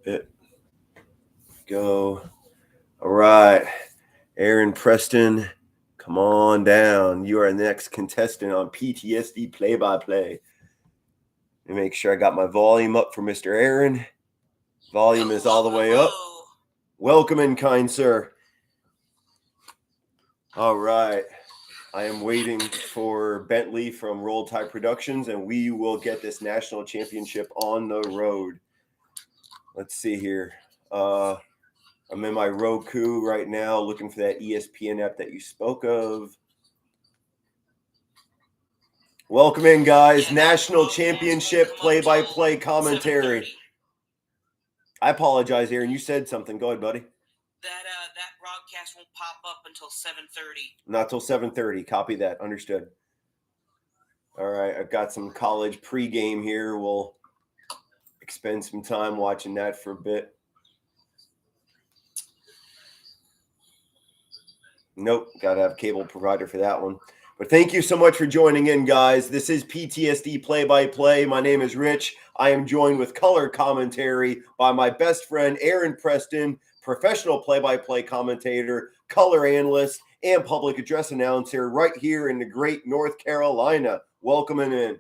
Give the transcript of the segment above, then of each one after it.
it. Go. All right. Aaron Preston, come on down. You are the next contestant on PTSD Play-by-Play. Let me make sure I got my volume up for Mr. Aaron. Volume is all the way up. Welcome in, kind sir. All right. I am waiting for Bentley from Roll Tide Productions, and we will get this national championship on the road. Let's see here. I'm in my Roku right now looking for that ESPN app that you spoke of. Welcome in, guys. National championship play-by-play commentary. I apologize, Aaron. You said something. Go ahead, buddy. That broadcast won't pop up until 7:30. Not till 7:30. Copy that. Understood. All right. I've got some college pregame here. We'll expend some time watching that for a bit. Nope. Got to have a cable provider for that one. But thank you so much for joining in, guys. This is PTSD Play-by-Play. My name is Rich. I am joined with color commentary by my best friend, Aaron Preston, professional play-by-play commentator, color analyst, and public address announcer right here in the great North Carolina. Welcome in. Very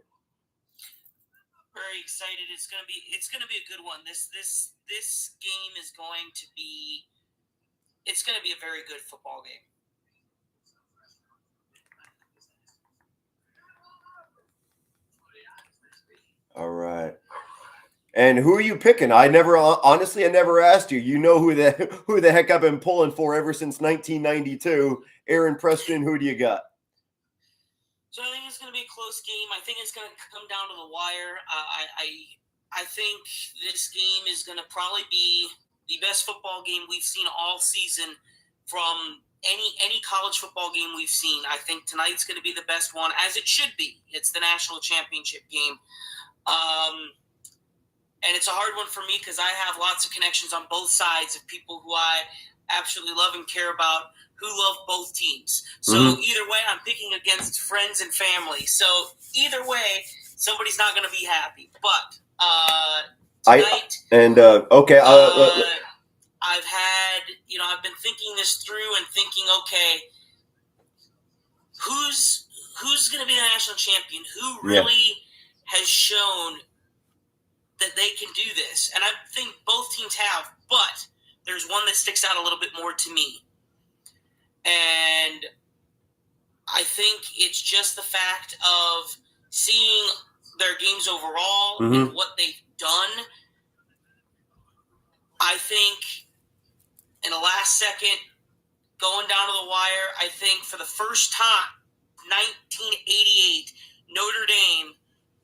excited. It's gonna be a good one. This game is going to be. It's gonna be a very good football game. All right. And who are you picking? I never asked you. You know who the heck I've been pulling for ever since 1992. Aaron Preston, who do you got? So I think it's going to be a close game. I think it's going to come down to the wire. I think this game is going to probably be the best football game we've seen all season from any college football game we've seen. I think tonight's going to be the best one, as it should be. It's the national championship game. And it's a hard one for me because I have lots of connections on both sides of people who I absolutely love and care about who love both teams. So Either way, I'm picking against friends and family. So either way, somebody's not going to be happy. But tonight, I've been thinking this through and thinking, okay, who's going to be the national champion? Who really has shown that they can do this? And I think both teams have, but there's one that sticks out a little bit more to me. And I think it's just the fact of seeing their games overall and what they've done. I think in the last second, going down to the wire, I think for the first time, 1988, Notre Dame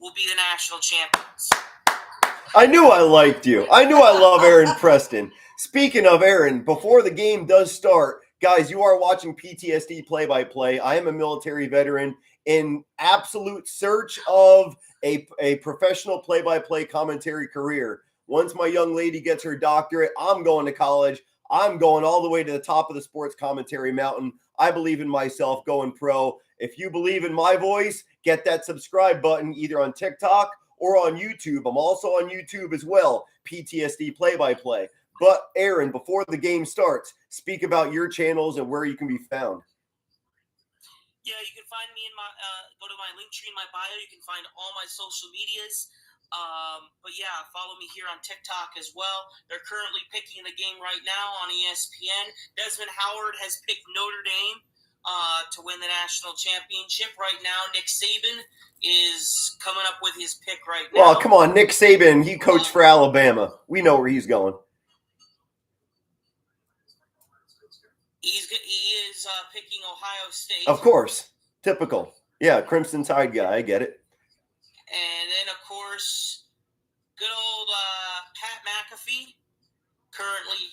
will be the national champions. I knew I liked you. I knew I love Aaron Preston. Speaking of Aaron, before the game does start, guys, you are watching PTSD Play-by-Play. I am a military veteran in absolute search of a professional play-by-play commentary career. Once my young lady gets her doctorate, I'm going to college. I'm going all the way to the top of the sports commentary mountain. I believe in myself going pro. If you believe in my voice, get that subscribe button either on TikTok or on YouTube. I'm also on YouTube as well, PTSD Play-by-Play. But Aaron, before the game starts, speak about your channels and where you can be found. Yeah, you can find me go to my link tree in my bio. You can find all my social medias. But yeah, follow me here on TikTok as well. They're currently picking the game right now on ESPN. Desmond Howard has picked Notre Dame to win the national championship. Right now, Nick Saban is coming up with his pick right now. Well, come on, Nick Saban, he coached for Alabama. We know where he's going. He is picking Ohio State. Of course. Typical. Yeah, Crimson Tide guy. I get it. And then, of course, good old Pat McAfee currently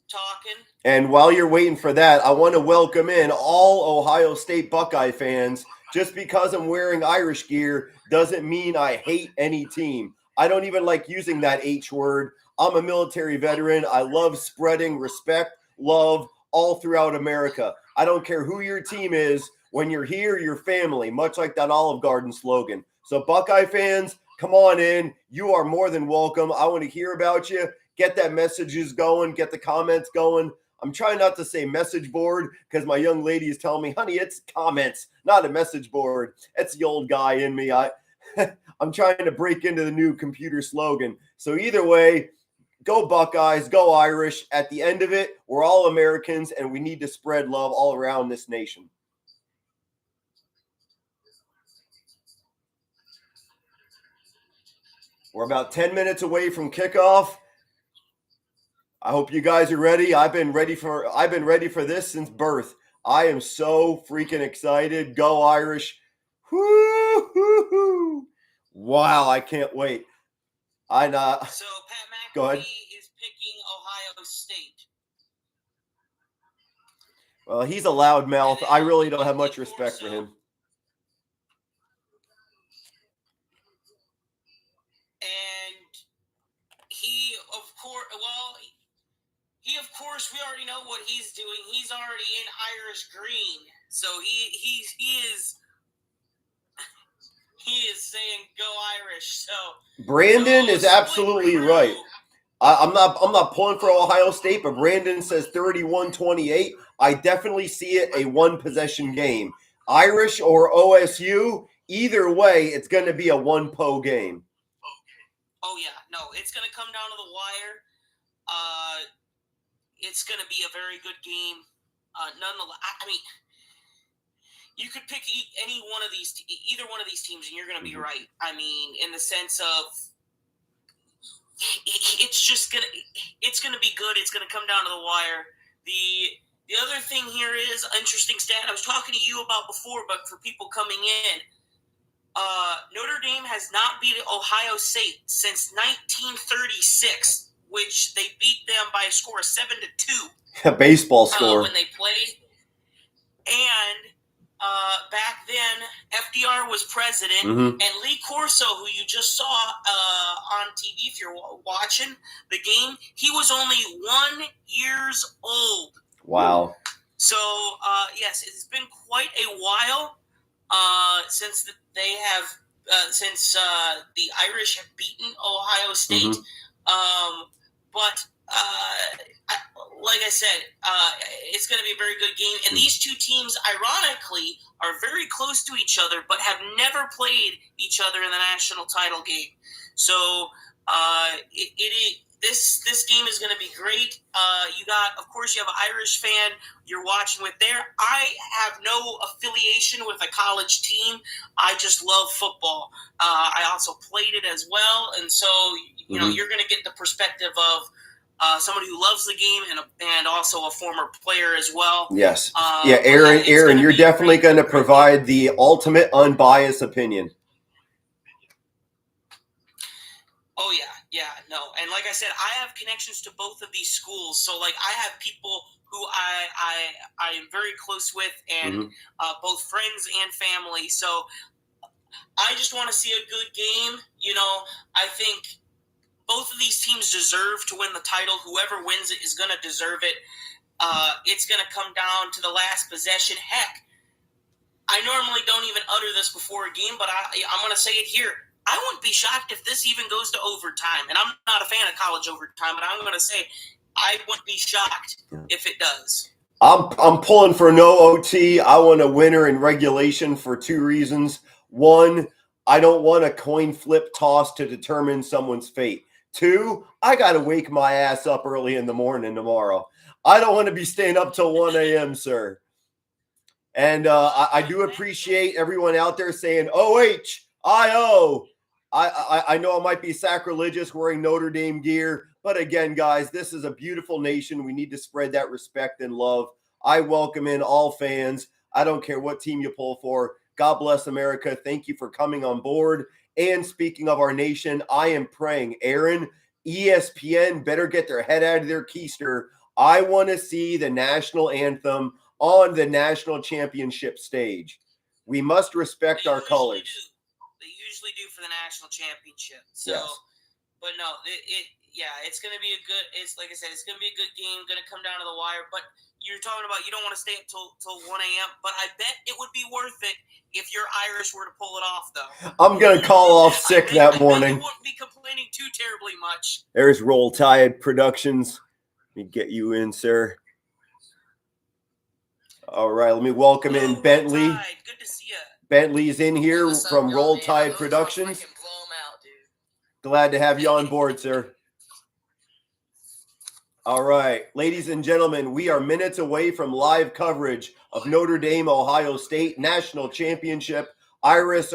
talking. And while you're waiting for that, I want to welcome in all Ohio State Buckeye fans. Just because I'm wearing Irish gear doesn't mean I hate any team. I don't even like using that H word. I'm a military veteran. I love spreading respect, love all throughout America. I don't care who your team is. When you're here, you're family, much like that Olive Garden slogan. So Buckeye fans, come on in. You are more than welcome. I want to hear about you. Get that messages going. Get the comments going. I'm trying not to say message board because my young lady is telling me, honey, it's comments, not a message board. It's the old guy in me. I'm trying to break into the new computer slogan. So either way, go Buckeyes, go Irish. At the end of it, we're all Americans, and we need to spread love all around this nation. We're about 10 minutes away from kickoff. I hope you guys are ready. I've been ready for this since birth. I am so freaking excited. Go Irish. Woo-hoo-hoo. Wow, I can't wait. So Pat McAfee go ahead. is picking Ohio State. Well, he's a loudmouth. I really don't have much respect for him. And he, of course, we already know what he's doing. He's already in Irish green, so he is saying go Irish. So Brandon is absolutely right. I'm not pulling for Ohio State, but Brandon says 31-28. I definitely see it a one-possession game. Irish or OSU, either way, it's going to be a one-po game. Oh, yeah. No, it's going to come down to the wire. It's going to be a very good game. Nonetheless, I mean, you could pick either one of these teams, and you're going to be right. I mean, in the sense of it's going to be good. It's going to come down to the wire. The other thing here is an interesting stat I was talking to you about before, but for people coming in, Notre Dame has not beat Ohio State since 1936. Which they beat them by a score of 7-2. A baseball score. When they played. And back then, FDR was president, and Lee Corso, who you just saw on TV if you're watching the game, he was only 1 year old. Wow. So, yes, it's been quite a while since they have since the Irish have beaten Ohio State. But like I said, it's going to be a very good game. And these two teams, ironically, are very close to each other, but have never played each other in the national title game. So this game is going to be great. Of course, you have an Irish fan you're watching with there. I have no affiliation with a college team. I just love football. I also played it as well, and so you know you're going to get the perspective of somebody who loves the game and also a former player as well. Yes. Aaron, you're definitely going to provide the ultimate unbiased opinion. Oh, yeah, no. And like I said, I have connections to both of these schools. So, like, I have people who I am very close with and both friends and family. So, I just want to see a good game. You know, I think both of these teams deserve to win the title. Whoever wins it is going to deserve it. It's going to come down to the last possession. Heck, I normally don't even utter this before a game, but I'm going to say it here. I wouldn't be shocked if this even goes to overtime. And I'm not a fan of college overtime, but I'm going to say I wouldn't be shocked if it does. I'm pulling for no OT. I want a winner in regulation for two reasons. One, I don't want a coin flip toss to determine someone's fate. Two, I got to wake my ass up early in the morning tomorrow. I don't want to be staying up till 1 a.m., sir. And I do appreciate everyone out there saying OHIO. I know it might be sacrilegious wearing Notre Dame gear, but again, guys, this is a beautiful nation. We need to spread that respect and love. I welcome in all fans. I don't care what team you pull for. God bless America. Thank you for coming on board. And speaking of our nation, I am praying, Aaron, ESPN better get their head out of their keister. I want to see the national anthem on the national championship stage. We must respect our colors. They usually do for the national championship. So, yes. But no, Yeah, it's going to be it's like I said, it's going to be a good game, going to come down to the wire. But you're talking about you don't want to stay up till 1 a.m., but I bet it would be worth it if your Irish were to pull it off, though. I'm going to call off sick that morning. You won't be complaining too terribly much. There's Roll Tide Productions. Let me get you in, sir. All right, let me welcome in Bentley. Good to see you. Bentley's in here from Roll Tide Productions. Glad to have you on board, sir. All right, ladies and gentlemen, we are minutes away from live coverage of Notre Dame, Ohio State National Championship. Irish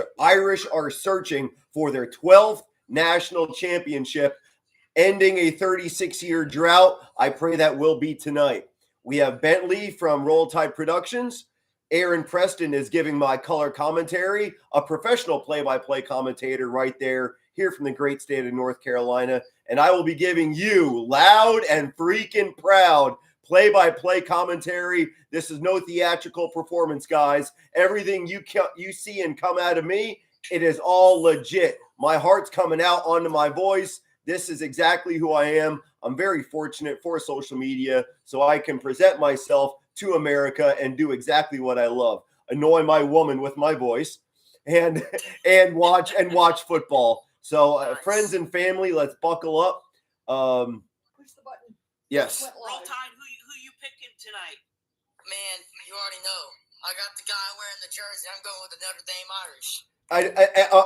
are searching for their 12th national championship, ending a 36-year drought. I pray that will be tonight. We have Bentley from Roll Tide Productions. Aaron Preston is giving my color commentary, a professional play-by-play commentator right there, here from the great state of North Carolina. And I will be giving you loud and freaking proud play-by-play commentary. This is no theatrical performance, guys. Everything you see and come out of me, it is all legit. My heart's coming out onto my voice. This is exactly who I am. I'm very fortunate for social media so I can present myself to America and do exactly what I love. Annoy my woman with my voice and watch football. So friends and family, let's buckle up. Push the button. Yes. Roll Tide, who you picking tonight? Man, you already know. I got the guy wearing the jersey. I'm going with the Notre Dame Irish.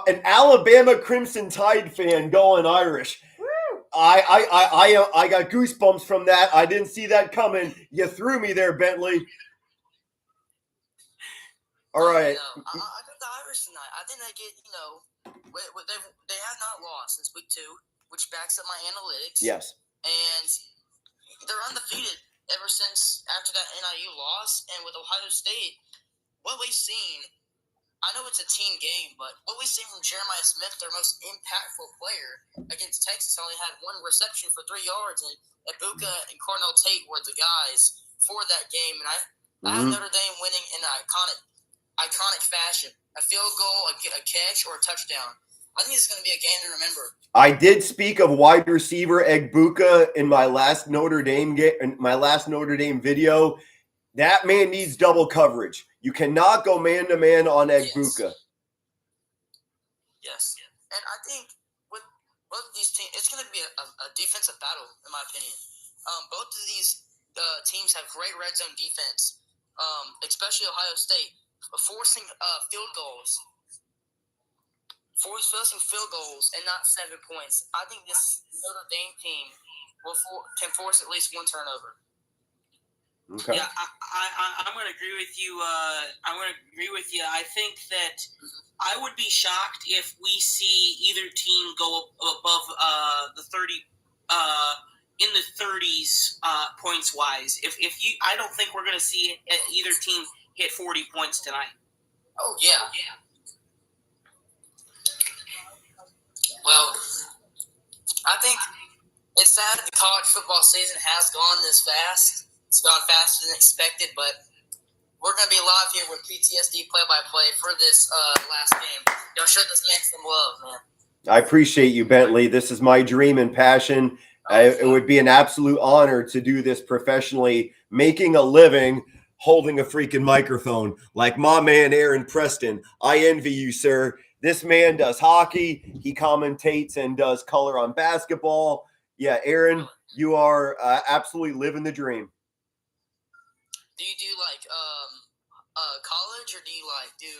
An Alabama Crimson Tide fan going Irish. Woo! I got goosebumps from that. I didn't see that coming. You threw me there, Bentley. All right. I got the Irish tonight. I think they get, they have not lost since week 2, which backs up my analytics. Yes. And they're undefeated ever since after that NIU loss. And with Ohio State, what we've seen, I know it's a team game, but what we've seen from Jeremiah Smith, their most impactful player, against Texas, only had 1 reception for 3 yards, and Ibuka and Cornell Tate were the guys for that game. And I had Notre Dame winning in an iconic fashion. A field goal, a catch, or a touchdown. I think it's going to be a game to remember. I did speak of wide receiver Ibuka in my last Notre Dame video. That man needs double coverage. You cannot go man-to-man on Ibuka. Yes. And I think with both of these teams, it's going to be a defensive battle, in my opinion. Both of these teams have great red zone defense, especially Ohio State. Forcing field goals and not 7 points. I think this Notre Dame team can force at least 1 turnover. Okay. Yeah, I'm going to agree with you. I think that I would be shocked if we see either team go above the 30, in the 30s points wise. I don't think we're going to see either team hit 40 points tonight. Oh yeah. Well, I think it's sad that the college football season has gone this fast. It's gone faster than expected, but we're going to be live here with PTSD play-by-play for this last game. Y'all show this man some love, man. I appreciate you, Bentley. This is my dream and passion. It would be an absolute honor to do this professionally, making a living, holding a freaking microphone like my man Aaron Preston. I envy you, sir. This man does hockey. He commentates and does color on basketball. Yeah, Aaron, you are absolutely living the dream. Do you do college, or do you do?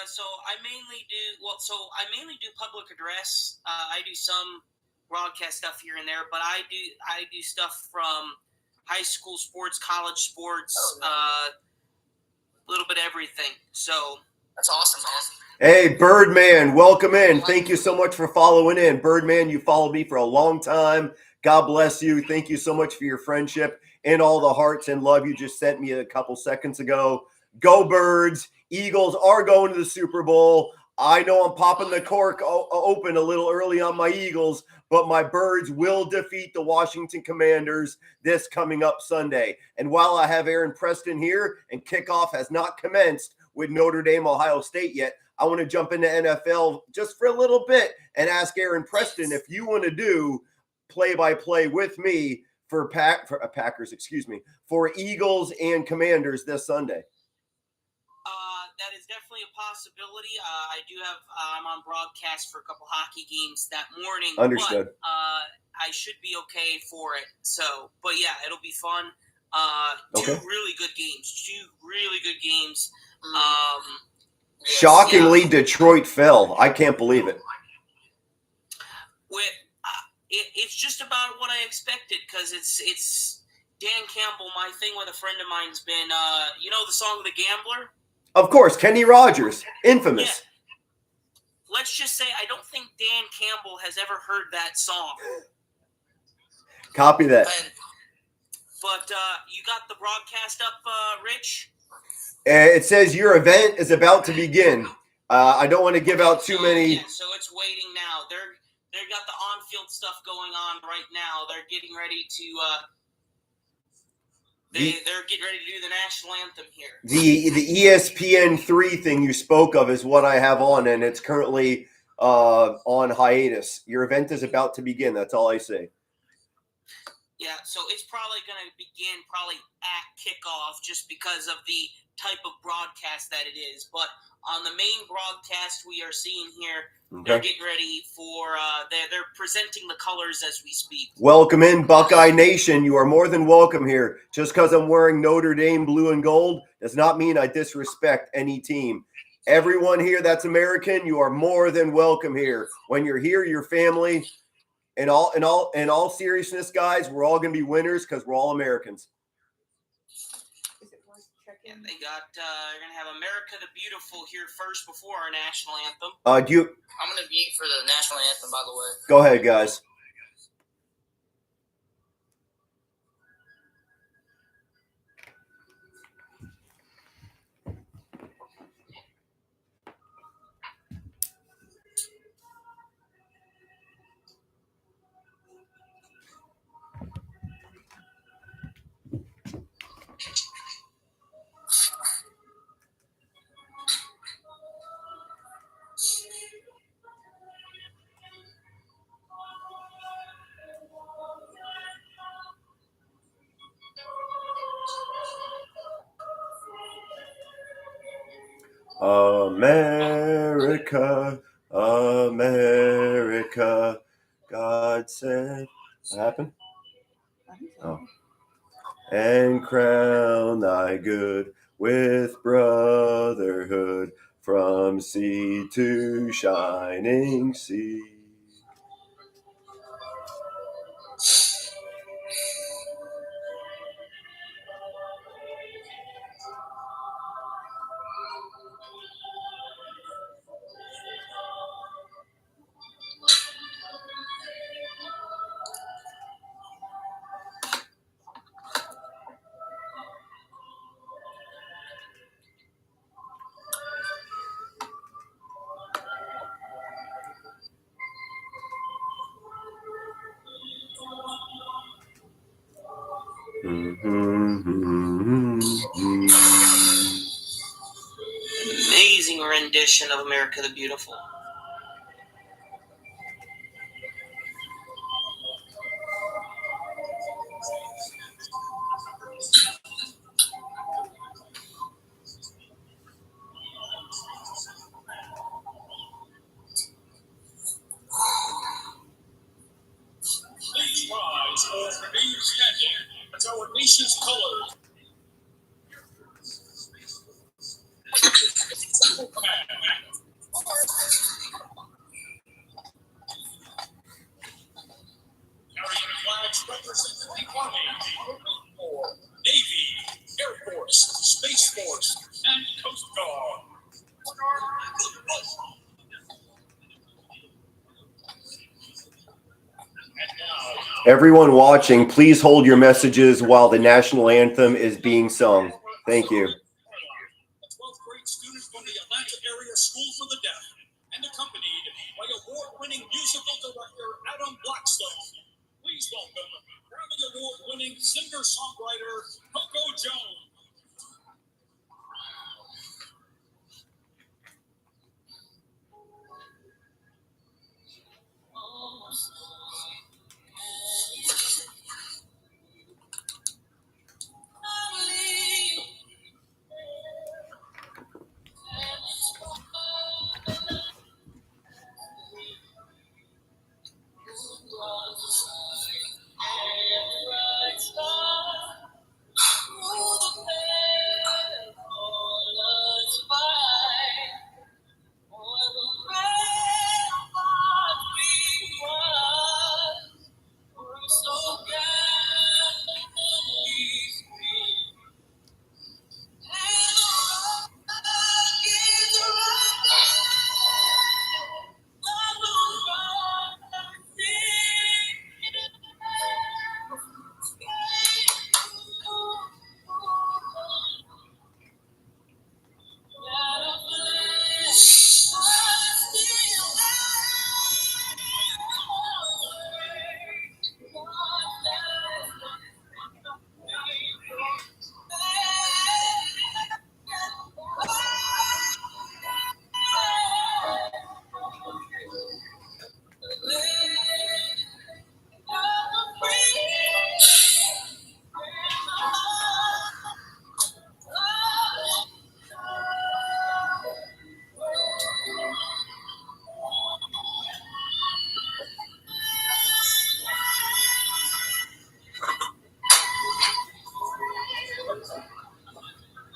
So I mainly do public address. I do some broadcast stuff here and there, but I do stuff from high school sports, college sports, a little bit of everything. So that's awesome, man. Hey, Birdman, welcome in. Thank you so much for following in. Birdman, you followed me for a long time. God bless you. Thank you so much for your friendship and all the hearts and love you just sent me a couple seconds ago. Go Birds. Eagles are going to the Super Bowl. I know I'm popping the cork open a little early on my Eagles, but my Birds will defeat the Washington Commanders this coming up Sunday. And while I have Aaron Preston here and kickoff has not commenced with Notre Dame, Ohio State yet, I want to jump into NFL just for a little bit and ask Aaron Preston if you want to do play-by-play with me for Packers, for Eagles and Commanders this Sunday? That is definitely a possibility. I do have I'm on broadcast for a couple hockey games that morning. Understood. But, I should be okay for it. So, but yeah, it'll be fun. Two really good games. Shockingly, yeah. Detroit fell. I can't believe it. It's just about what I expected because it's Dan Campbell. My thing with a friend of mine's been, you know the song "The Gambler"? Of course, Kenny Rogers, infamous. Yeah. Let's just say I don't think Dan Campbell has ever heard that song. Copy that. But you got the broadcast up, Rich? It says your event is about to begin. I don't want to give out too many. Yeah, so it's waiting now. They've got the on-field stuff going on right now. They're getting ready to. They're getting ready to do the national anthem here. The ESPN3 thing you spoke of is what I have on, and it's currently on hiatus. Your event is about to begin. That's all I say. Yeah, so it's probably going to begin at kickoff just because of the type of broadcast that it is. But on the main broadcast we are seeing here, they're getting ready for they're presenting the colors as we speak. Welcome in, Buckeye Nation. You are more than welcome here. Just because I'm wearing Notre Dame blue and gold does not mean I disrespect any team. Everyone here that's American, you are more than welcome here. When you're here, your family. In all seriousness, guys, we're all going to be winners because we're all Americans. Yeah, they got. You're going to have "America the Beautiful" here first before our national anthem. I'm going to be for the national anthem, by the way. Go ahead, guys. America, America, God said. What happened? Oh. And crown thy good with brotherhood from sea to shining sea. Amazing rendition of "America the Beautiful." Please rise or remain standing as our nation's colors. Carrying flags representing the Army, Marine Corps, Navy, Air Force, Space Force, and Coast Guard. Everyone watching, please hold your messages while the national anthem is being sung. Thank you. 12th grade students from the Atlanta Area School for the Deaf and accompanied by award-winning musical director Adam Blackstone. Please welcome Grammy Award-winning singer-songwriter Coco Jones.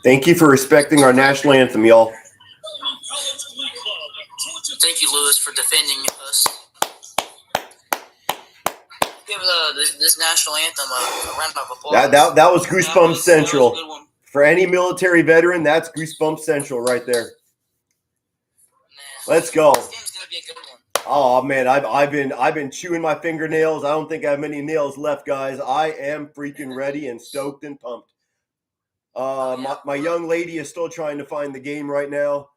Thank you for respecting our national anthem, y'all. Thank you, Lewis, for defending us. Give this national anthem a round of applause. That was Goosebumps Central. That was a good one. For any military veteran, that's Goosebumps Central right there. Man, Let's go. This game's gonna be a good one. Oh man, I've been chewing my fingernails. I don't think I have many nails left, guys. I am freaking ready and stoked and pumped. My young lady is still trying to find the game right now.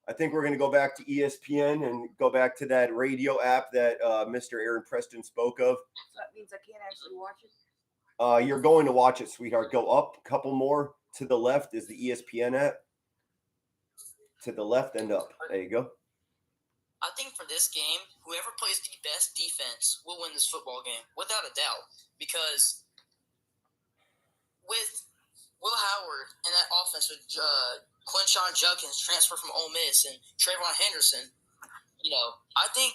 I think we're going to go back to ESPN and go back to that radio app that Mr. Aaron Preston spoke of. So that means I can't actually watch it? You're going to watch it, sweetheart. Go up a couple more. To the left is the ESPN app. To the left and up. There you go. I think for this game, whoever plays the best defense will win this football game, without a doubt. Because with Will Howard and that offense with Quinshon Judkins transfer from Ole Miss and Trayvon Henderson, I think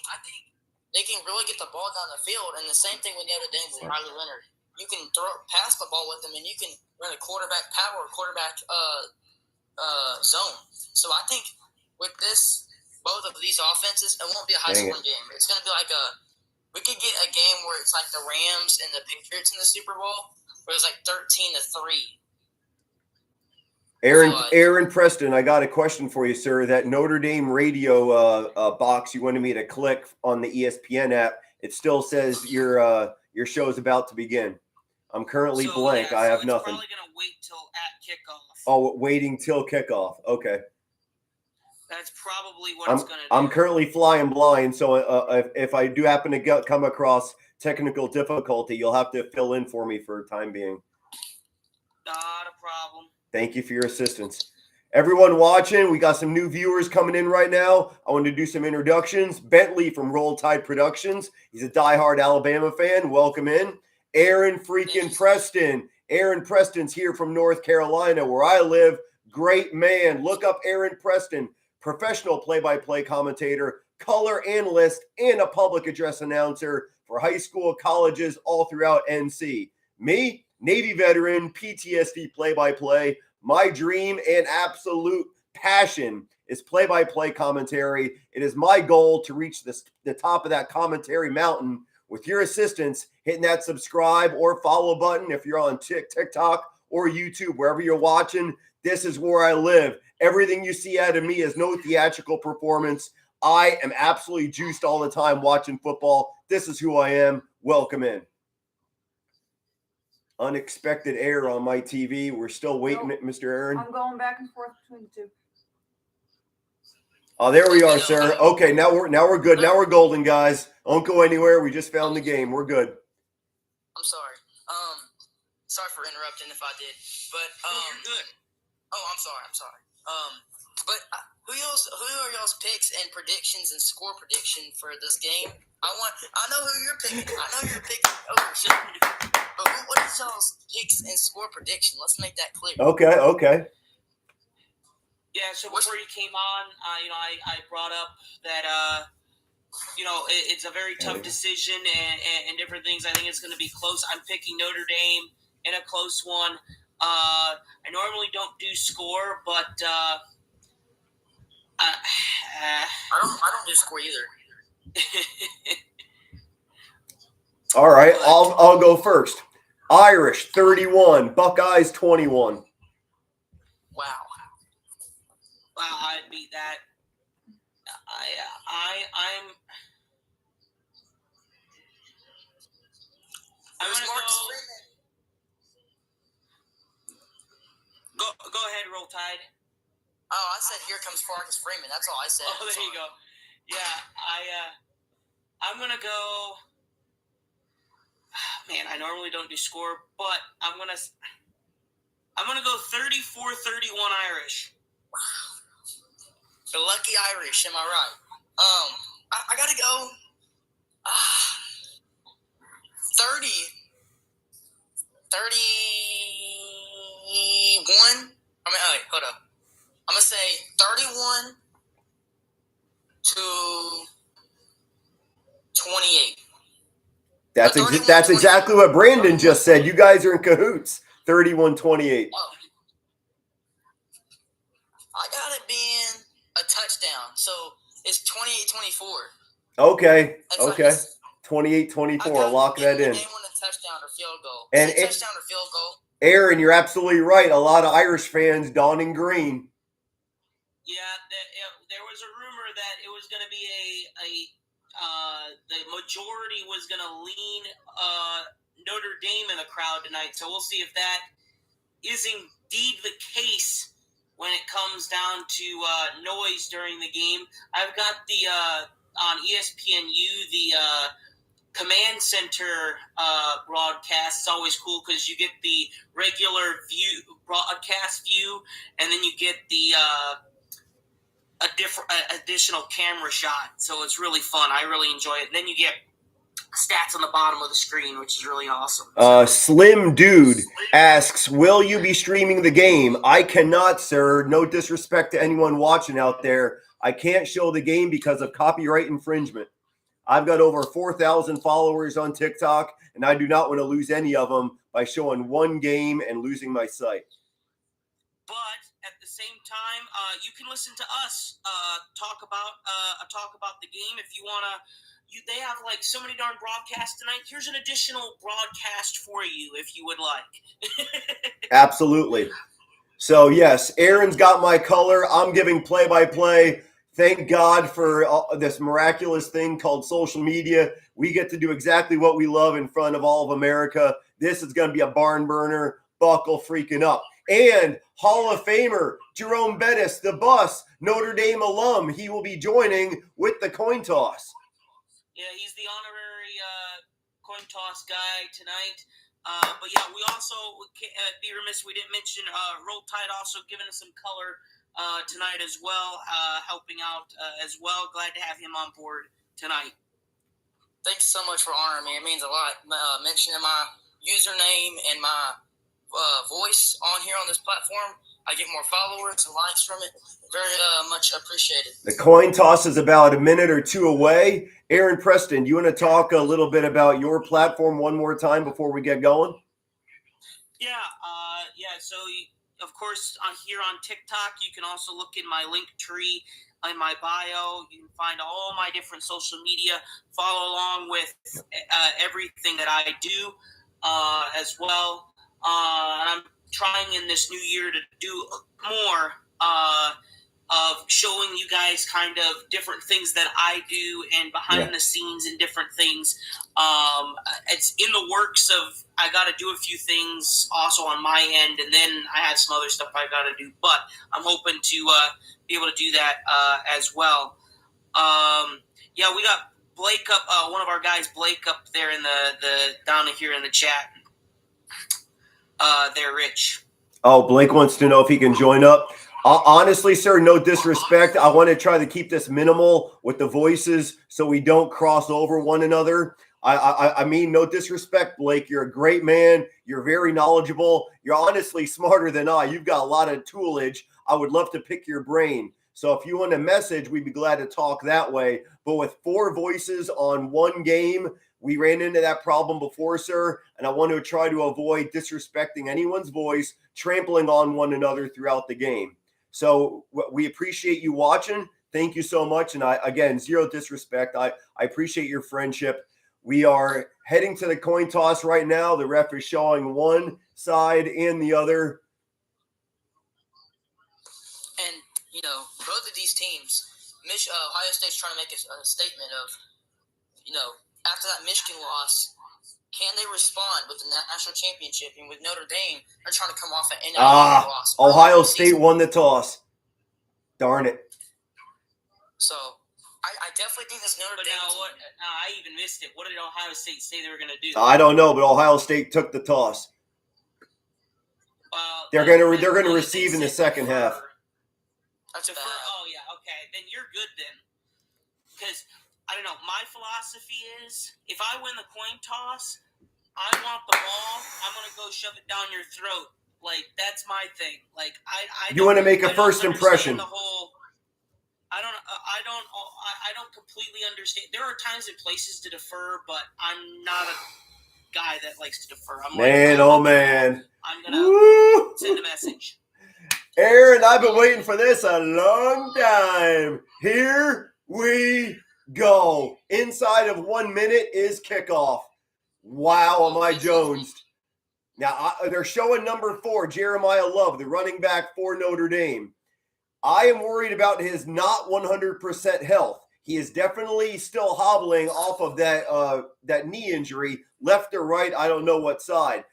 they can really get the ball down the field. And the same thing with Notre Dame with Riley Leonard. You can pass the ball with them, and you can run a quarterback power, quarterback zone. So I think with both of these offenses, it won't be a high-scoring game. It's going to be like we could get a game where it's like the Rams and the Patriots in the Super Bowl, where it's like 13-3. Aaron Preston, I got a question for you, sir. That Notre Dame radio box you wanted me to click on the ESPN app, it still says your show is about to begin. I'm currently blank. Yeah, I have it's nothing. Probably gonna wait till at kickoff. Oh, waiting till kickoff. Okay. That's probably what it's gonna do. I'm currently flying blind, so if I do happen to come across technical difficulty, you'll have to fill in for me for the time being. Not a problem. Thank you for your assistance. Everyone watching, we got some new viewers coming in right now. I want to do some introductions. Bentley from Roll Tide Productions. He's a diehard Alabama fan. Welcome in. Aaron freaking Preston. Aaron Preston's here from North Carolina, where I live. Great man. Look up Aaron Preston, professional play-by-play commentator, color analyst, and a public address announcer for high school, colleges, all throughout NC. Me, Navy veteran, PTSD play-by-play. My dream and absolute passion is play-by-play commentary. It is my goal to reach the top of that commentary mountain. With your assistance, hitting that subscribe or follow button if you're on TikTok or YouTube, wherever you're watching, this is where I live. Everything you see out of me is no theatrical performance. I am absolutely juiced all the time watching football. This is who I am. Welcome in. Unexpected error on my TV. We're still waiting, Mr. Aaron. I'm going back and forth between the two. Oh, there we are, sir. Okay, now we're good. Now we're golden, guys. Don't go anywhere. We just found the game. We're good. I'm sorry. Sorry for interrupting if I did. But you're good. Oh, I'm sorry. But who are y'all's picks and predictions and score prediction for this game? I know who you're picking. I know you're picking. Oh shit. But what is y'all's picks and score prediction? Let's make that clear. Okay. Yeah, so before you came on, I brought up that, it's a very tough decision and different things. I think it's going to be close. I'm picking Notre Dame in a close one. I normally don't do score, but I don't do score either. All right, I'll go first. Irish 31, Buckeyes 21. Wow, I'd beat that. I'm gonna go ahead, Roll Tide. Oh, I said here comes Marcus Freeman. That's all I said. Oh, there you go. Yeah, I'm gonna go. Man, I normally don't do score, but I'm gonna go 34-31 Irish. The lucky Irish, am I right? I gotta go 31. Hold up. I'm gonna say 31 to 28. That's exactly what Brandon just said. You guys are in cahoots. 31-28. Oh. I got it being a touchdown. So it's 28-24. Okay. It's Okay. Like 28-24. Lock that in. Game-winning touchdown or field goal. And Touchdown or field goal. Aaron, you're absolutely right. A lot of Irish fans donning green. Yeah, there was a rumor that it was going to be the majority was going to lean Notre Dame in the crowd tonight. So we'll see if that is indeed the case when it comes down to noise during the game. I've got the on ESPNU the Command Center broadcast. It's always cool because you get the regular broadcast view, and then you get the additional camera shot. So it's really fun. I really enjoy it. And then you get stats on the bottom of the screen, which is really awesome. Slim Dude asks, will you be streaming the game? I cannot, sir. No disrespect to anyone watching out there. I can't show the game because of copyright infringement. I've got over 4,000 followers on TikTok, and I do not want to lose any of them by showing one game and losing my site. But at the same time, you can listen to us talk about the game if you want to. They have like so many darn broadcasts tonight. Here's an additional broadcast for you if you would like. Absolutely. So, yes, Aaron's got my color. I'm giving play-by-play. Thank God for this miraculous thing called social media. We get to do exactly what we love in front of all of America. This is going to be a barn burner. Buckle freaking up. And Hall of Famer Jerome Bettis, the bus, Notre Dame alum. He will be joining with the coin toss. Yeah, he's the honorary coin toss guy tonight. But yeah, we also be remiss we didn't mention Roll Tide also giving us some color tonight as well, helping out as well. Glad to have him on board tonight. Thanks so much for honoring me. It means a lot. Mentioning my username and my voice on here on this platform, I get more followers and likes from it. Very much appreciated. The coin toss is about a minute or two away. Aaron Preston, do you want to talk a little bit about your platform one more time before we get going? Yeah. So, of course, here on TikTok, you can also look in my link tree in my bio. You can find all my different social media. Follow along with everything that I do as well. And I'm trying in this new year to do more of showing you guys kind of different things that I do and behind the scenes and different things. It's in the works of, I got to do a few things also on my end, and then I have some other stuff I got to do, but I'm hoping to be able to do that as well. We got Blake up, one of our guys, Blake, up there in the down here in the chat. There, Rich. Oh, Blake wants to know if he can join up. Honestly, sir, no disrespect. I want to try to keep this minimal with the voices so we don't cross over one another. I mean, no disrespect, Blake. You're a great man. You're very knowledgeable. You're honestly smarter than I. You've got a lot of toolage. I would love to pick your brain. So if you want a message, we'd be glad to talk that way. But with 4 voices on one game, we ran into that problem before, sir, and I want to try to avoid disrespecting anyone's voice, trampling on one another throughout the game. So we appreciate you watching. Thank you so much. And again, zero disrespect. I appreciate your friendship. We are heading to the coin toss right now. The ref is showing one side and the other. And, both of these teams, Ohio State's trying to make a statement of, after that Michigan loss, can they respond with the national championship? And with Notre Dame, they're trying to come off an NIL loss. Ohio State won the toss. Darn it. So, I definitely think this Notre Dame. I even missed it. What did Ohio State say they were going to do? I don't know, but Ohio State took the toss. They're going to receive in the second half. That's bad. Oh yeah, okay. Then you're good then. Because I don't know. My philosophy is, if I win the coin toss, I want the ball. I'm gonna go shove it down your throat. Like, that's my thing. Like, you want to make a first impression. I don't completely understand. There are times and places to defer, but I'm not a guy that likes to defer. I'm man. I'm gonna send a message. Aaron, I've been waiting for this a long time. Here we go. Inside of 1 minute is kickoff. Wow, am I jonesed. Now, they're showing number 4, Jeremiah Love, the running back for Notre Dame. I am worried about his not 100% health. He is definitely still hobbling off of that knee injury, left or right, I don't know what side.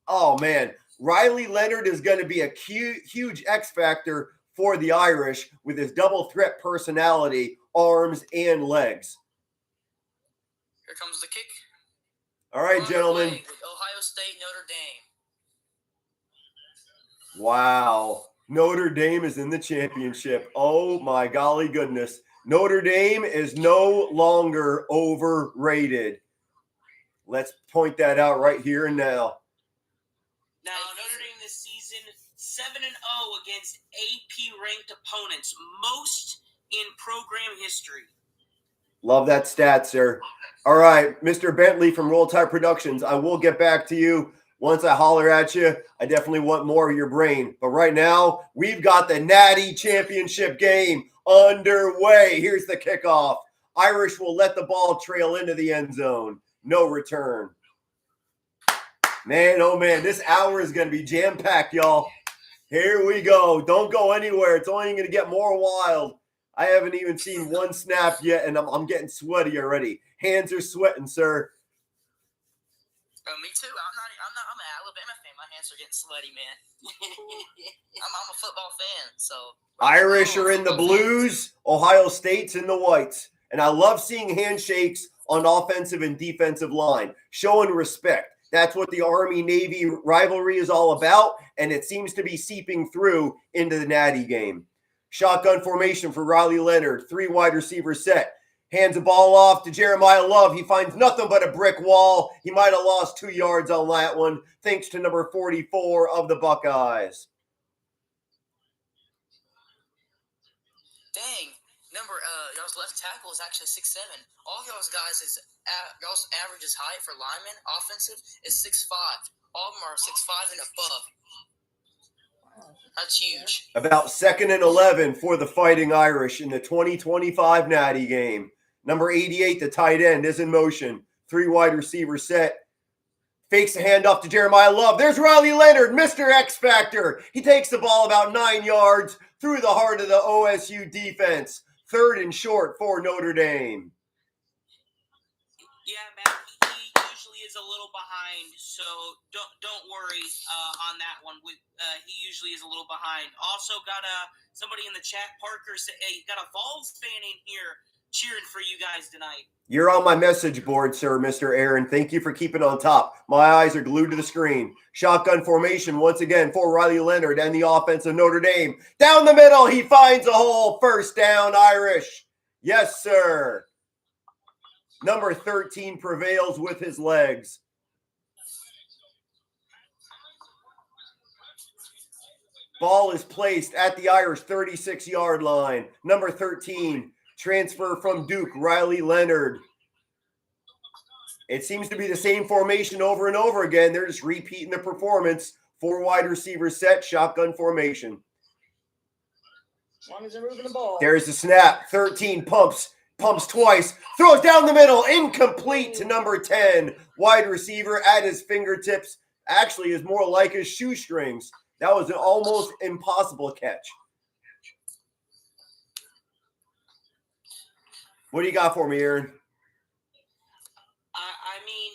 Oh, man. Riley Leonard is going to be a huge X factor for the Irish with his double threat personality, arms, and legs. Here comes the kick. All right, gentlemen. Ohio State, Notre Dame. Wow. Notre Dame is in the championship. Oh, my golly goodness. Notre Dame is no longer overrated. Let's point that out right here and now. Now, Notre Dame this season, 7-0 against AP-ranked opponents, most in program history. Love that stat, sir. All right, Mr. Bentley from Roll Tide Productions, I will get back to you once I holler at you. I definitely want more of your brain. But right now, we've got the Natty Championship game underway. Here's the kickoff. Irish will let the ball trail into the end zone. No return. Man, oh man, this hour is going to be jam-packed, y'all. Here we go. Don't go anywhere. It's only going to get more wild. I haven't even seen one snap yet, and I'm getting sweaty already. Hands are sweating, sir. Me too. I'm an Alabama fan. My hands are getting sweaty, man. I'm a football fan, so. Irish are in the blues. Ohio State's in the whites. And I love seeing handshakes on offensive and defensive line, showing respect. That's what the Army-Navy rivalry is all about, and it seems to be seeping through into the Natty game. Shotgun formation for Riley Leonard, 3 wide receiver set. Hands the ball off to Jeremiah Love. He finds nothing but a brick wall. He might have lost 2 yards on that one, thanks to number 44 of the Buckeyes. Dang. Y'all's left tackle is actually 6'7". All y'all's guys y'all's average height for linemen, offensive, is 6'5". All of them are 6'5" and above. That's huge. About 2nd and 11 for the Fighting Irish in the 2025 Natty game. Number 88, the tight end, is in motion. 3 wide receiver set. Fakes the handoff to Jeremiah Love. There's Riley Leonard, Mr. X Factor. He takes the ball about 9 yards through the heart of the OSU defense. 3rd and short for Notre Dame. Yeah, man, he usually is a little behind, so don't worry on that one. He usually is a little behind. Also got somebody in the chat, Parker, say, hey, got a Vols fan in here cheering for you guys tonight. You're on my message board, sir, Mr. Aaron. Thank you for keeping on top. My eyes are glued to the screen. Shotgun formation once again for Riley Leonard and the offense of Notre Dame. Down the middle, he finds a hole. 1st down, Irish. Yes, sir. Number 13 prevails with his legs. Ball is placed at the Irish 36-yard line. Number 13, transfer from Duke, Riley Leonard. It seems to be the same formation over and over again. They're just repeating the performance. 4 wide receiver set, shotgun formation. As long as they're moving the ball. There's the snap. 13 pumps twice. Throws down the middle. Incomplete to number 10. Wide receiver at his fingertips. Actually, is more like his shoestrings. That was an almost impossible catch. What do you got for me, Aaron? I mean,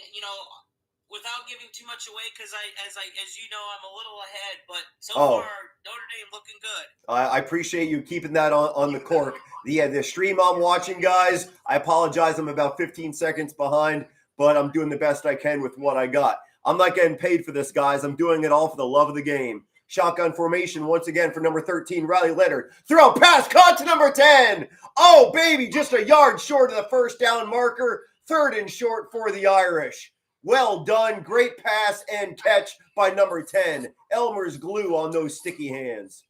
without giving too much away, because as you know, I'm a little ahead, but so far Notre Dame looking good. I appreciate you keeping that on the cork. The stream I'm watching, guys, I apologize. I'm about 15 seconds behind, but I'm doing the best I can with what I got. I'm not getting paid for this, guys. I'm doing it all for the love of the game. Shotgun formation once again for number 13, Riley Leonard. Throw, pass, caught to number 10. Oh, baby, just a yard short of the 1st down marker. 3rd and short for the Irish. Well done. Great pass and catch by number 10. Elmer's glue on those sticky hands.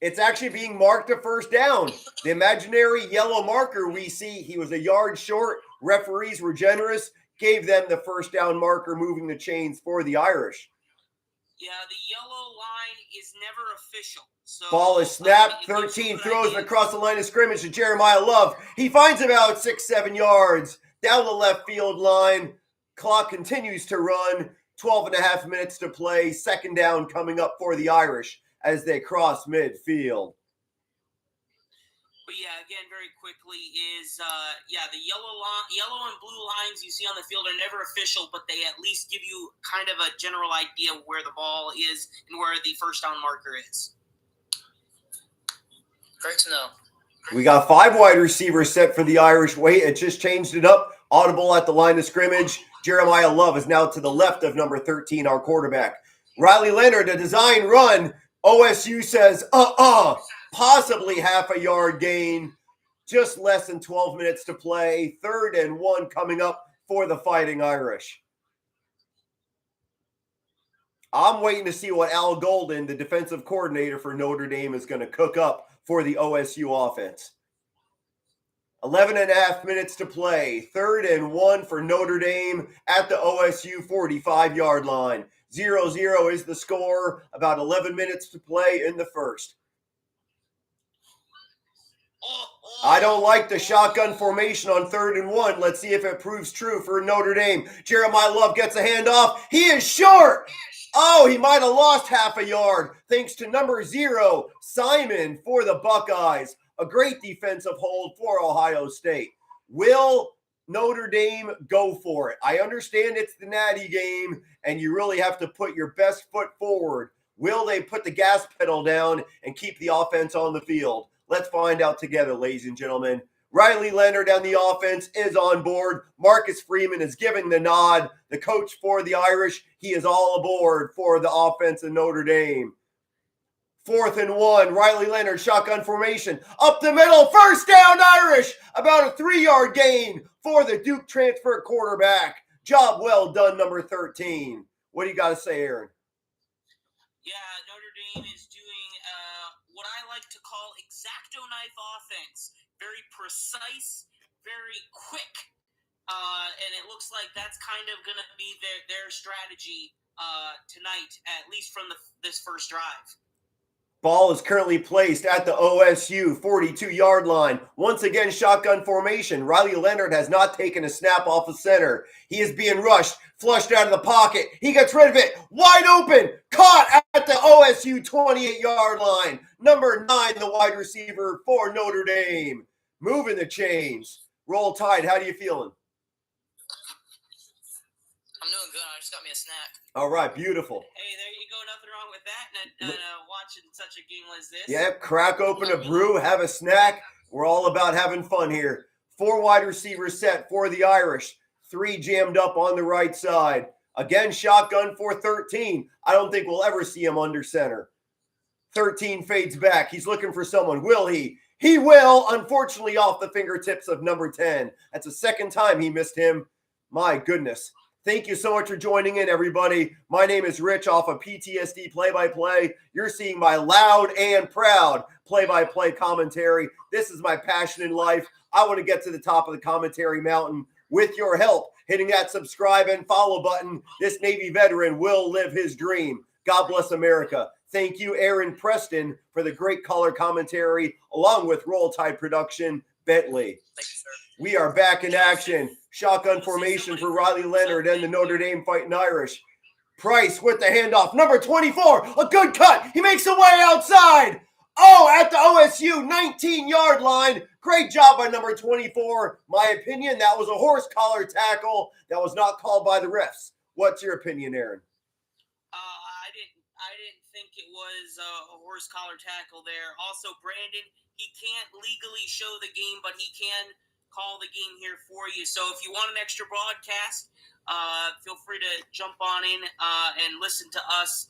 It's actually being marked a 1st down. The imaginary yellow marker we see, he was a yard short. Referees were generous, gave them the 1st down marker, moving the chains for the Irish. Yeah, the yellow line is never official. So Ball is snapped. it gives you a 13 good throws idea. across the line of scrimmage to Jeremiah Love. He finds about 6-7 yards down the left field line. Clock continues to run. 12 and a half minutes to play. Second down coming up for the Irish as they cross midfield. But yeah, again, very quickly is the yellow and blue lines you see on the field are never official, but they at least give you kind of a general idea of where the ball is and where the first down marker is. Great to know. We got 5 wide receivers set for the Irish. Wait, it just changed it up. Audible at the line of scrimmage. Jeremiah Love is now to the left of number 13, our quarterback. Riley Leonard, a design run. OSU says, possibly half a yard gain. Just less than 12 minutes to play. 3rd and 1 coming up for the Fighting Irish. I'm waiting to see what Al Golden, the defensive coordinator for Notre Dame, is going to cook up for the OSU offense. 11 and a half minutes to play. 3rd and 1 for Notre Dame at the OSU 45-yard line. 0-0 is the score. About 11 minutes to play in the first. I don't like the shotgun formation on 3rd and 1. Let's see if it proves true for Notre Dame. Jeremiah Love gets a handoff. He is short. Oh, he might have lost half a yard thanks to number 0, Simon, for the Buckeyes. A great defensive hold for Ohio State. Will Notre Dame go for it? I understand it's the Natty game, and you really have to put your best foot forward. Will they put the gas pedal down and keep the offense on the field? Let's find out together, ladies and gentlemen. Riley Leonard on the offense is on board. Marcus Freeman is giving the nod. The coach for the Irish, he is all aboard for the offense in Notre Dame. 4th and 1, Riley Leonard, shotgun formation. Up the middle, first down Irish. About a 3-yard gain for the Duke transfer quarterback. Job well done, number 13. What do you got to say, Aaron? Yeah, Notre Dame is doing what I like to call X-Acto knife offense. Very precise, very quick. And it looks like that's kind of going to be their strategy tonight, at least from this first drive. Ball is currently placed at the OSU 42-yard line. Once again, shotgun formation. Riley Leonard has not taken a snap off the center. He is being rushed, flushed out of the pocket. He gets rid of it. Wide open. Caught at the OSU 28-yard line. Number 9, the wide receiver for Notre Dame. Moving the chains. Roll Tide, how do you feeling? I'm doing good. I just got me a snack. All right, beautiful. Hey, there you go. Nothing wrong with that. And watching such a game as this. Yep, crack open a brew, have a snack. We're all about having fun here. 4 wide receivers set for the Irish. 3 jammed up on the right side. Again, shotgun for 13. I don't think we'll ever see him under center. 13 fades back. He's looking for someone. Will he? He will, unfortunately, off the fingertips of number 10. That's the second time he missed him. My goodness. Thank you so much for joining in, everybody. My name is Rich off of PTSD Play-by-Play. You're seeing my loud and proud play-by-play commentary. This is my passion in life. I want to get to the top of the commentary mountain. With your help, hitting that subscribe and follow button, this Navy veteran will live his dream. God bless America. Thank you, Aaron Preston, for the great color commentary, along with Roll Tide Production, Bentley. Thank you, sir. We are back in action. Shotgun formation for Riley Leonard and the Notre Dame Fighting Irish. Price with the handoff. Number 24, a good cut. He makes a way outside. Oh, at the OSU 19-yard line. Great job by number 24. My opinion, that was a horse collar tackle that was not called by the refs. What's your opinion, Aaron? I didn't think it was a horse collar tackle there. Also, Brandon, he can't legally show the game, but he can call the game here for you. So if you want an extra broadcast, feel free to jump on in and listen to us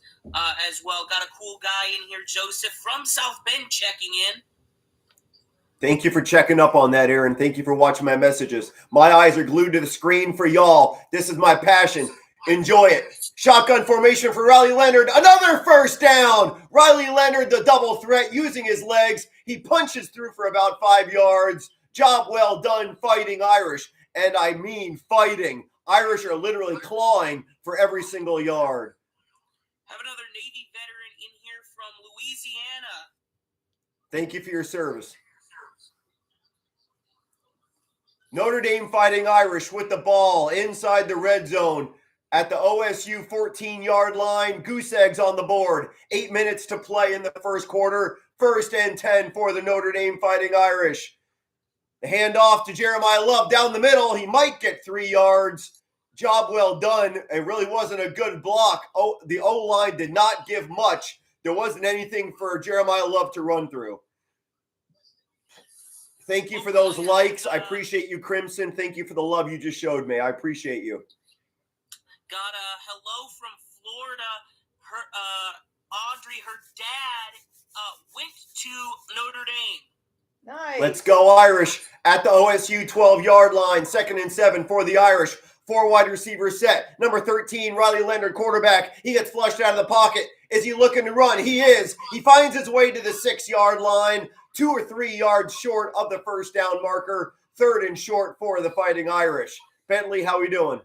as well. Got a cool guy in here, Joseph from South Bend, checking in. Thank you for checking up on that, Aaron. Thank you for watching my messages. My eyes are glued to the screen for y'all. This is my passion. Enjoy it. Shotgun formation for Riley Leonard. Another first down. Riley Leonard, the double threat, using his legs. He punches through for about 5 yards. Job well done, Fighting Irish. And I mean fighting. Irish are literally clawing for every single yard. Have another Navy veteran in here from Louisiana. Thank you for your service. Notre Dame Fighting Irish with the ball inside the red zone at the OSU 14-yard line. Goose eggs on the board. 8 minutes to play in the first quarter. 1st and 10 for the Notre Dame Fighting Irish. The handoff to Jeremiah Love down the middle. He might get 3 yards. Job well done. It really wasn't a good block. The O-line did not give much. There wasn't anything for Jeremiah Love to run through. Thank you for those likes. I appreciate you, Crimson. Thank you for the love you just showed me. I appreciate you. Got a hello from Florida. Audrey, her dad went to Notre Dame. Nice. Let's go Irish at the OSU 12-yard line. 2nd and 7 for the Irish. 4 wide receivers set. Number 13, Riley Leonard, quarterback. He gets flushed out of the pocket. Is he looking to run? He is. He finds his way to the 6-yard line. 2 or 3 yards short of the first down marker. 3rd and short for the Fighting Irish. Bentley, how we doing?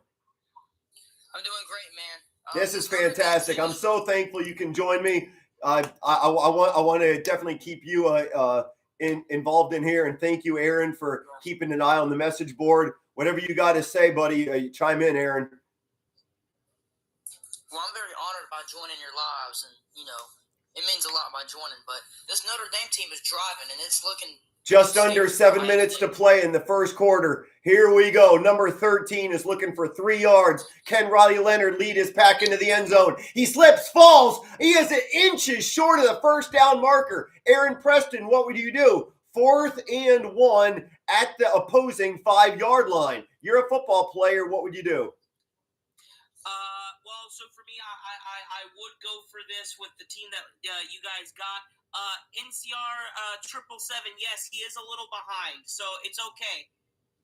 I'm doing great, man. This is fantastic. I'm so thankful you can join me. I want to definitely keep you involved in here, and thank you, Aaron, for keeping an eye on the message board. Whatever you got to say, buddy, chime in, Aaron. Well, I'm very honored by joining your lives, and it means a lot by joining. But this Notre Dame team is driving, and it's looking just under 7 minutes to play in the first quarter. Here we go. Number 13 is looking for 3 yards. Can Riley Leonard lead his pack into the end zone? He slips, falls. He is inches short of the first down marker. Aaron Preston, what would you do? 4th and 1 at the opposing 5-yard line. You're a football player. What would you do? Well, so for me, I would go for this with the team that you guys got. NCR 777, yes, he is a little behind, so it's okay.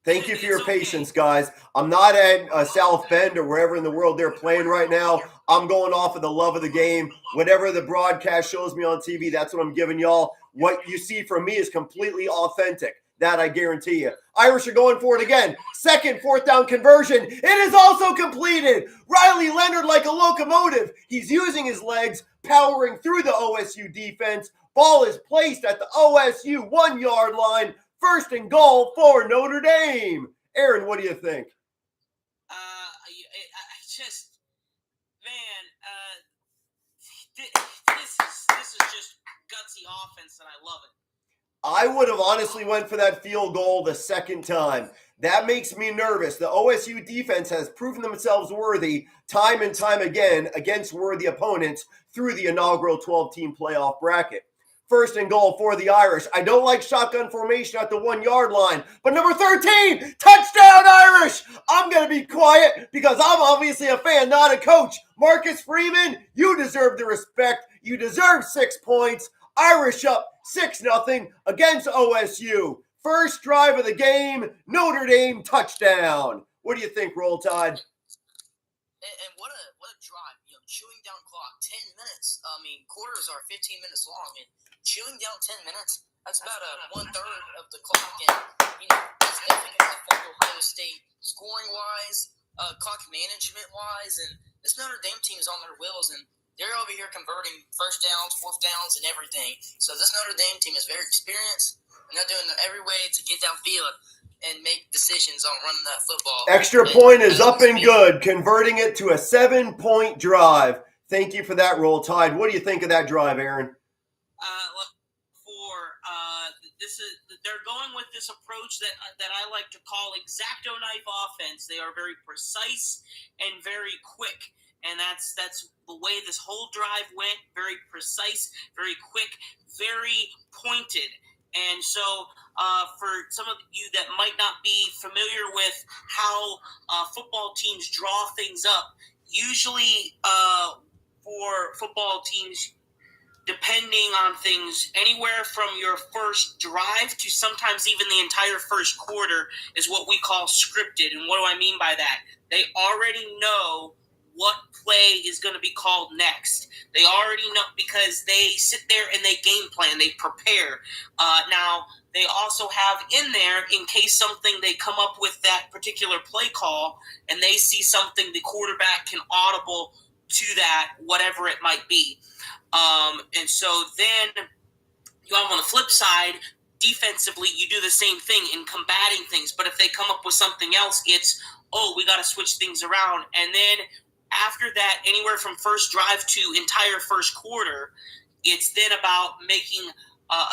Thank you for your patience, guys. I'm not at South Bend or wherever in the world they're playing right now. I'm going off of the love of the game. Whatever the broadcast shows me on TV, that's what I'm giving y'all. What you see from me is completely authentic. That I guarantee you. Irish are going for it again. 2nd, 4th down conversion. It is also completed. Riley Leonard like a locomotive. He's using his legs, powering through the OSU defense. Ball is placed at the OSU 1-yard line. 1st and goal for Notre Dame. Aaron, what do you think? This is just gutsy offense, and I love it. I would have honestly went for that field goal the second time. That makes me nervous. The OSU defense has proven themselves worthy time and time again against worthy opponents through the inaugural 12-team playoff bracket. 1st and goal for the Irish. I don't like shotgun formation at the 1-yard line, but number 13, touchdown Irish! I'm going to be quiet because I'm obviously a fan, not a coach. Marcus Freeman, you deserve the respect. You deserve 6 points. Irish up 6-0 against OSU. First drive of the game, Notre Dame touchdown. What do you think, Roll Tide? And what a drive. Chewing down clock, 10 minutes. Quarters are 15 minutes long, and chewing down 10 minutes, that's about 1/3 of the clock. And, that's definitely for Ohio State scoring-wise, clock management-wise, and this Notre Dame team is on their wheels, and they're over here converting 1st downs, 4th downs, and everything. So this Notre Dame team is very experienced, and they're doing every way to get downfield and make decisions on running that football. Extra point is up and good, converting it to a 7-point drive. Thank you for that, Roll Tide. What do you think of that drive, Aaron? They're going with this approach that I like to call X-Acto knife offense. They are very precise and very quick. And that's the way this whole drive went. Very precise, very quick, very pointed. And so for some of you that might not be familiar with how football teams draw things up, usually for football teams, depending on things, anywhere from your first drive to sometimes even the entire first quarter is what we call scripted. And what do I mean by that? They already know what play is going to be called next. They already know because they sit there and they game plan, they prepare. Now, they also have in there, in case something they come up with that particular play call and they see something the quarterback can audible to that, whatever it might be. And so then you have on the flip side, defensively, you do the same thing in combating things. But if they come up with something else, it's, oh, we got to switch things around. And then after that, anywhere from first drive to entire first quarter, it's then about making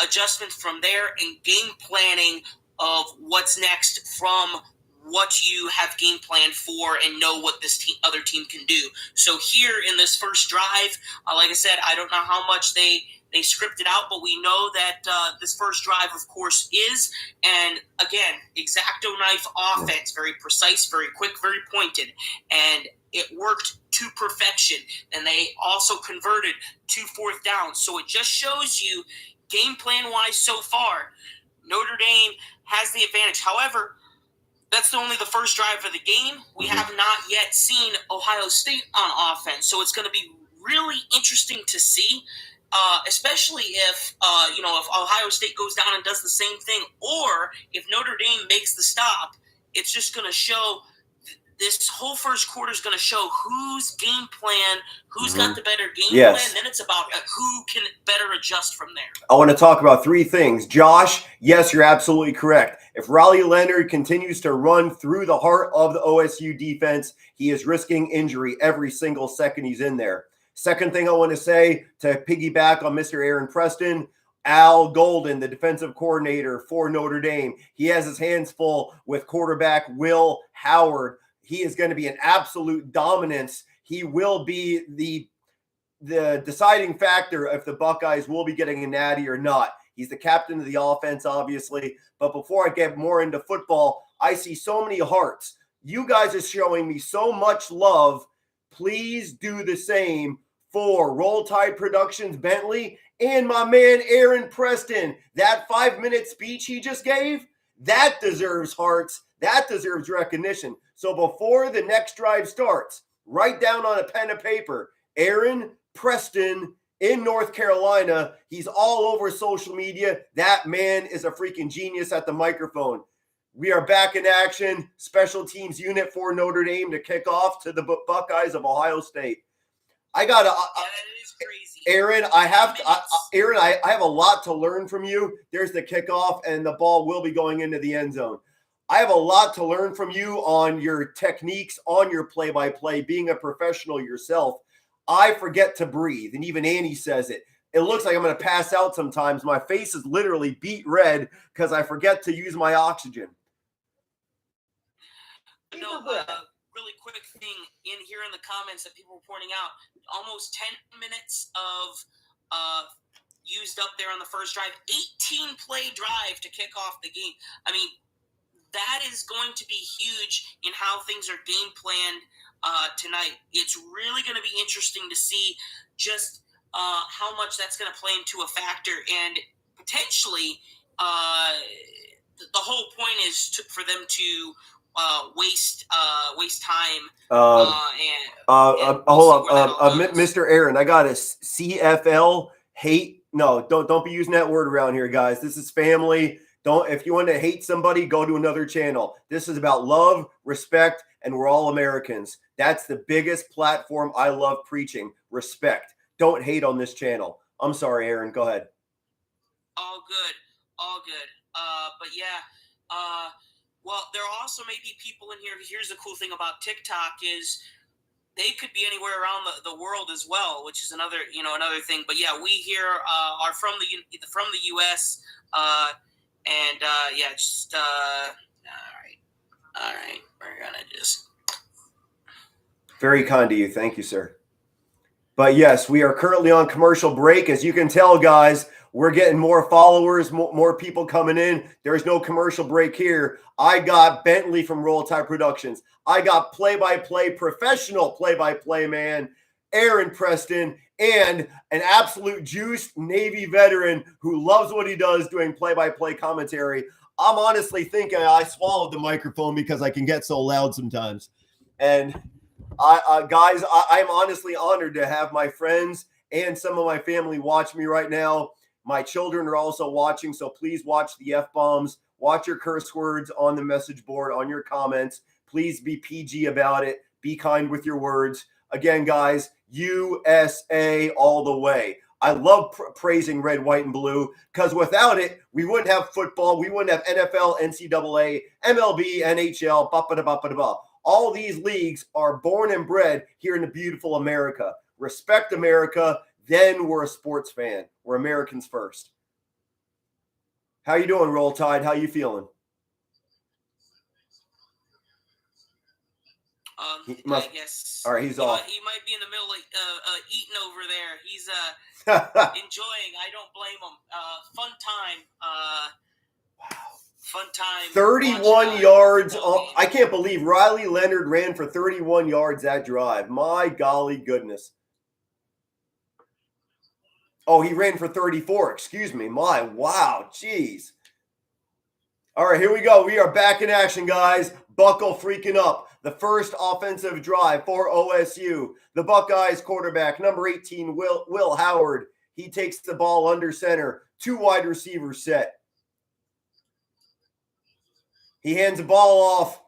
adjustments from there and game planning of what's next from what you have game planned for and know what this other team can do. So here in this first drive, like I said, I don't know how much they scripted out, but we know that this first drive, of course, is, and again, X-Acto knife offense, very precise, very quick, very pointed, and it worked to perfection. And they also converted 2 fourth downs. So it just shows you, game plan-wise so far, Notre Dame has the advantage. However, that's only the first drive of the game. We have not yet seen Ohio State on offense, so it's going to be really interesting to see, especially if if Ohio State goes down and does the same thing, or if Notre Dame makes the stop. It's just going to show. This whole first quarter is going to show whose game plan, who's got the better game plan. Then it's about who can better adjust from there. I want to talk about 3 things. Josh, yes, you're absolutely correct. If Riley Leonard continues to run through the heart of the OSU defense, he is risking injury every single second he's in there. Second thing I want to say, to piggyback on Mr. Aaron Preston, Al Golden, the defensive coordinator for Notre Dame, he has his hands full with quarterback Will Howard. He is going to be an absolute dominance. He will be the deciding factor if the Buckeyes will be getting a natty or not. He's the captain of the offense, obviously. But before I get more into football, I see so many hearts. You guys are showing me so much love. Please do the same for Roll Tide Productions Bentley and my man Aaron Preston. That 5-minute speech he just gave, that deserves hearts. That deserves recognition. So before the next drive starts, write down on a pen and paper, Aaron Preston in North Carolina. He's all over social media. That man is a freaking genius at the microphone. We are back in action. Special teams unit for Notre Dame to kick off to the Buckeyes of Ohio State. I gotta, Aaron. I have a lot to learn from you. There's the kickoff, and the ball will be going into the end zone. I have a lot to learn from you on your techniques, on your play-by-play, being a professional yourself. I forget to breathe, and even Annie says it. It looks like I'm going to pass out sometimes. My face is literally beet red because I forget to use my oxygen. Really quick thing in here in the comments that people were pointing out, almost 10 minutes of used up there on the first drive, 18-play drive to kick off the game. I mean, that is going to be huge in how things are game planned tonight. It's really going to be interesting to see just how much that's going to play into a factor, and potentially the whole point is for them to waste time. Hold up, Mr. Aaron. I got a CFL hate. No, don't be using that word around here, guys. This is family. If you want to hate somebody, go to another channel. This is about love, respect, and we're all Americans. That's the biggest platform I love preaching. Respect. Don't hate on this channel. I'm sorry, Aaron. Go ahead. All good. But yeah. Well, there also may be people in here. Here's the cool thing about TikTok is they could be anywhere around the world as well, which is another thing. But yeah, we here are from the U.S. All right. We're gonna just. Very kind of you. Thank you, sir. But yes, we are currently on commercial break. As you can tell, guys, we're getting more followers, more people coming in. There's no commercial break here. I got Bentley from Roll Tide Productions. I got play-by-play, professional play-by-play man, Aaron Preston, and an absolute juiced Navy veteran who loves what he does doing play-by-play commentary. I'm honestly thinking I swallowed the microphone because I can get so loud sometimes. And guys, I'm honestly honored to have my friends and some of my family watch me right now. My children are also watching, so please watch the F-bombs. Watch your curse words on the message board, on your comments. Please be PG about it. Be kind with your words. Again, guys, USA all the way. I love praising red, white, and blue because without it, we wouldn't have football. We wouldn't have NFL, NCAA, MLB, NHL, ba-ba-da-ba-ba-da-ba. All these leagues are born and bred here in the beautiful America. Respect America, then we're a sports fan. We're Americans first. How you doing, Roll Tide? How you feeling? I guess. All right, he's off. He might be in the middle of eating over there. He's enjoying. I don't blame him. Fun time. Fun time. 31 yards. I can't believe Riley Leonard ran for 31 yards that drive. My golly goodness. Oh, he ran for 34. Excuse me. Wow. Jeez. All right, here we go. We are back in action, guys. Buckle freaking up. The first offensive drive for OSU. The Buckeyes quarterback, number 18, Will Howard. He takes the ball under center. 2 wide receivers set. He hands the ball off.